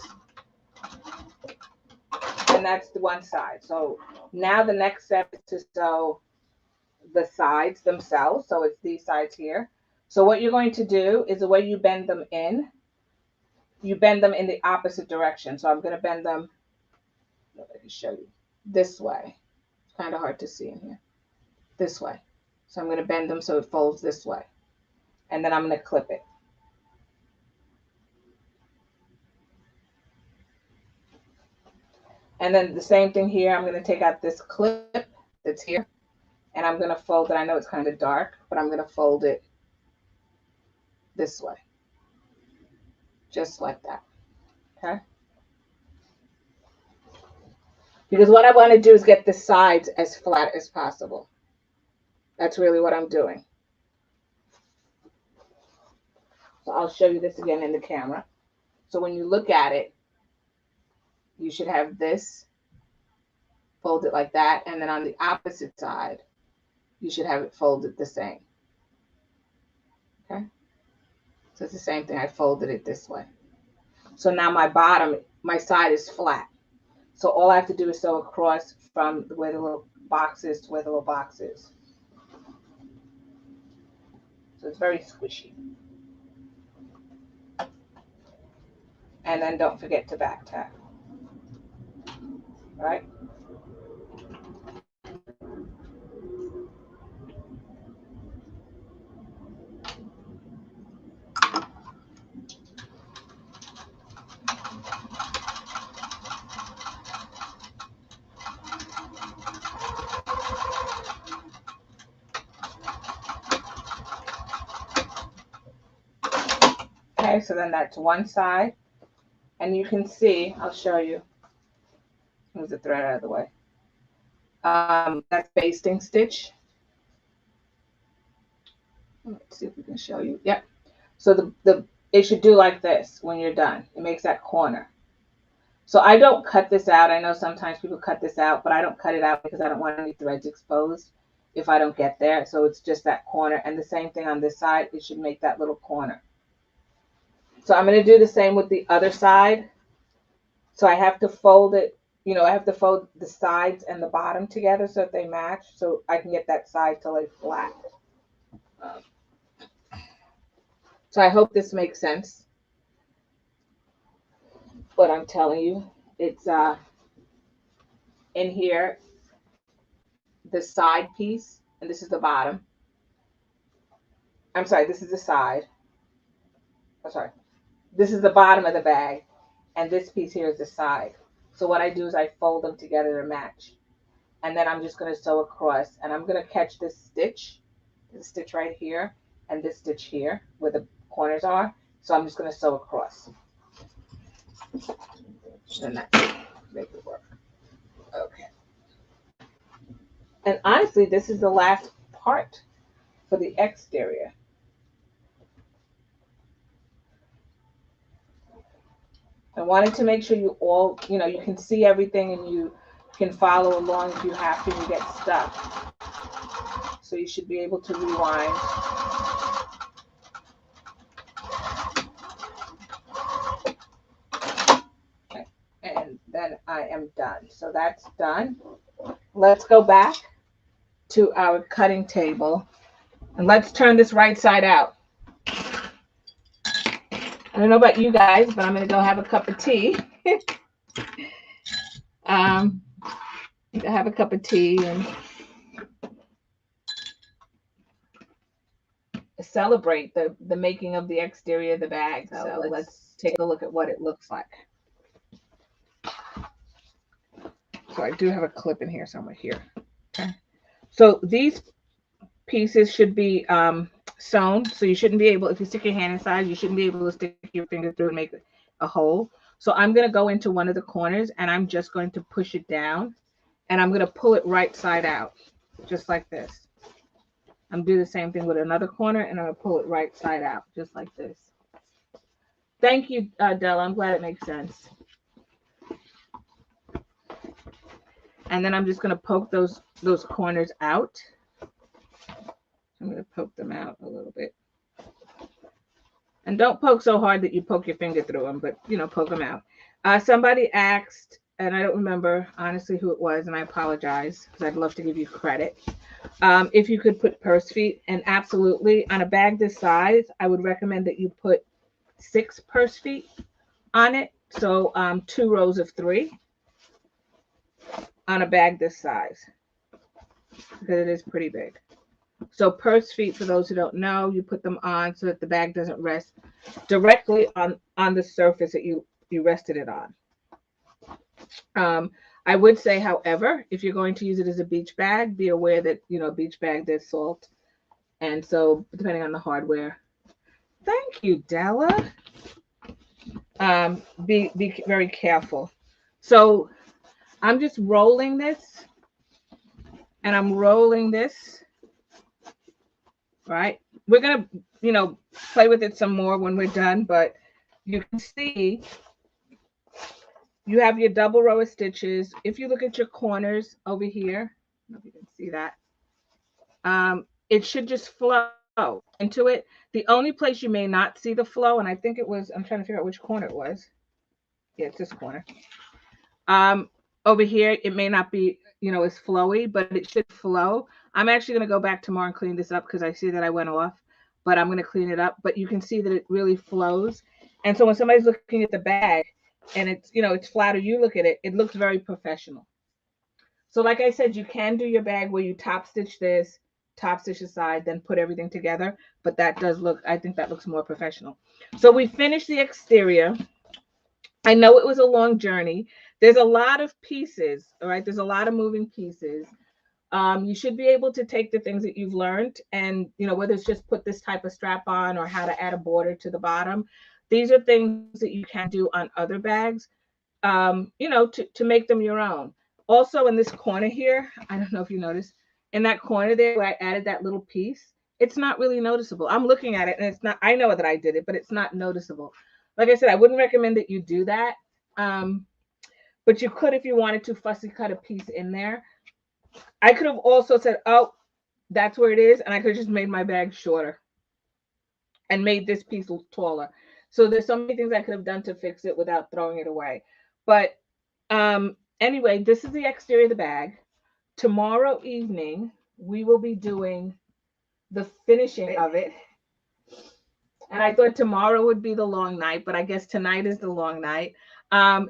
Speaker 1: And that's the one side. So now the next step is to sew the sides themselves. So it's these sides here. So what you're going to do is the way you bend them in, you bend them in the opposite direction. So I'm going to bend them, let me show you, this way. It's kind of hard to see in here. This way. So I'm going to bend them so it folds this way. And then I'm going to clip it. And then the same thing here. I'm going to take out this clip that's here. And I'm going to fold it. I know it's kind of dark, but I'm going to fold it this way. Just like that. Okay? Because what I want to do is get the sides as flat as possible. That's really what I'm doing. So I'll show you this again in the camera. So when you look at it, you should have this, fold it like that, and then on the opposite side, you should have it folded the same. Okay? So it's the same thing. I folded it this way. So now my bottom, my side is flat. So all I have to do is sew across from where the little box is to where the little box is. So it's very squishy. And then don't forget to back tack. All right? Okay, so then that's one side. And you can see, I'll show you. Move the thread out of the way. That's basting stitch. Let's see if we can show you. Yep. So it should do like this when you're done. It makes that corner. So I don't cut this out. I know sometimes people cut this out, but I don't cut it out because I don't want any threads exposed if I don't get there. So it's just that corner. And the same thing on this side. It should make that little corner. So I'm going to do the same with the other side. So I have to fold it, I have to fold the sides and the bottom together so that they match, so I can get that side to lay flat. So I hope this makes sense, what I'm telling you. It's in here, the side piece, and this is the bottom. I'm sorry, this is the side. I'm sorry. This is the bottom of the bag, and this piece here is the side. So what I do is I fold them together to match. And then I'm just going to sew across, and I'm going to catch this stitch right here, and this stitch here where the corners are. So I'm just going to sew across. And that's it. Make it work. Okay. And honestly, this is the last part for the exterior. I wanted to make sure you all, you can see everything and you can follow along if you have to and you get stuck. So you should be able to rewind. Okay. And then I am done. So that's done. Let's go back to our cutting table and let's turn this right side out. I don't know about you guys, but I'm going to go have a cup of tea. Have a cup of tea and celebrate the making of the exterior of the bag. So let's take a look at what it looks like. So I do have a clip in here somewhere here. Okay. So these pieces should be sewn. So you shouldn't be able, if you stick your hand inside, you shouldn't be able to stick your finger through and make a hole. So I'm going to go into one of the corners and I'm just going to push it down and I'm going to pull it right side out, just like this. I'm doing the same thing with another corner and I'm going to pull it right side out, just like this. Thank you, Della. I'm glad it makes sense. And then I'm just going to poke those corners out. I'm going to poke them out a little bit. And don't poke so hard that you poke your finger through them, but, poke them out. Somebody asked, and I don't remember honestly who it was, and I apologize because I'd love to give you credit. If you could put purse feet, and absolutely, on a bag this size, I would recommend that you put 6 purse feet on it. So 2 rows of 3 on a bag this size because it is pretty big. So purse feet, for those who don't know, you put them on so that the bag doesn't rest directly on the surface that you rested it on. I would say, however, if you're going to use it as a beach bag, be aware that, a beach bag, there's salt. And so depending on the hardware. Thank you, Della. Be very careful. So I'm just rolling this and I'm rolling this. Right, we're gonna play with it some more when we're done, but you can see you have your double row of stitches. If you look at your corners over here, I don't know if you can see that, it should just flow into it. The only place you may not see the flow, and I think it was, I'm trying to figure out which corner it was. Yeah, it's this corner. Over here it may not be as flowy, but it should flow. I'm actually going to go back tomorrow and clean this up because I see that I went off, but I'm going to clean it up. But you can see that it really flows. And so when somebody's looking at the bag and it's, it's flat, or you look at it, it looks very professional. So like I said, you can do your bag where you top stitch this, top stitch the side, then put everything together. But that does look, I think that looks more professional. So we finished the exterior. I know it was a long journey. There's a lot of pieces, all right? There's a lot of moving pieces. You should be able to take the things that you've learned and, whether it's just put this type of strap on or how to add a border to the bottom, these are things that you can do on other bags, to make them your own. Also, in this corner here, I don't know if you noticed, in that corner there where I added that little piece, it's not really noticeable. I'm looking at it and it's not, I know that I did it, but it's not noticeable. Like I said, I wouldn't recommend that you do that. Um, but you could, if you wanted to, fussy cut a piece in there. I could have also said, oh, that's where it is. And I could have just made my bag shorter and made this piece taller. So there's so many things I could have done to fix it without throwing it away. But anyway, this is the exterior of the bag. Tomorrow evening, we will be doing the finishing of it. And I thought tomorrow would be the long night, but I guess tonight is the long night.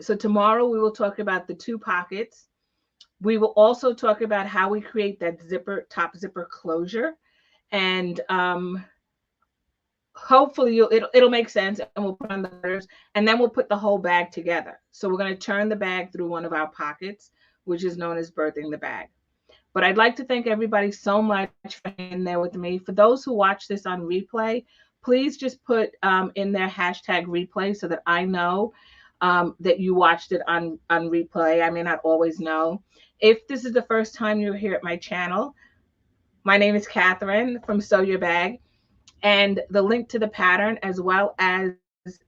Speaker 1: So tomorrow we will talk about the two pockets. We will also talk about how we create that top zipper closure. And hopefully it'll make sense, and we'll put on the letters, and then we'll put the whole bag together. So we're going to turn the bag through one of our pockets, which is known as birthing the bag. But I'd like to thank everybody so much for hanging there with me. For those who watch this on replay, please just put in their hashtag replay so that I know that you watched it on replay. I may not always know. If this is the first time you're here at my channel, my name is Catherine from Sew Your Bag. And the link to the pattern as well as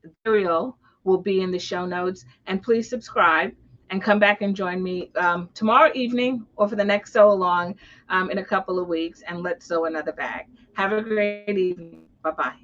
Speaker 1: material will be in the show notes. And please subscribe and come back and join me tomorrow evening or for the next sew along in a couple of weeks, and let's sew another bag. Have a great evening. Bye-bye.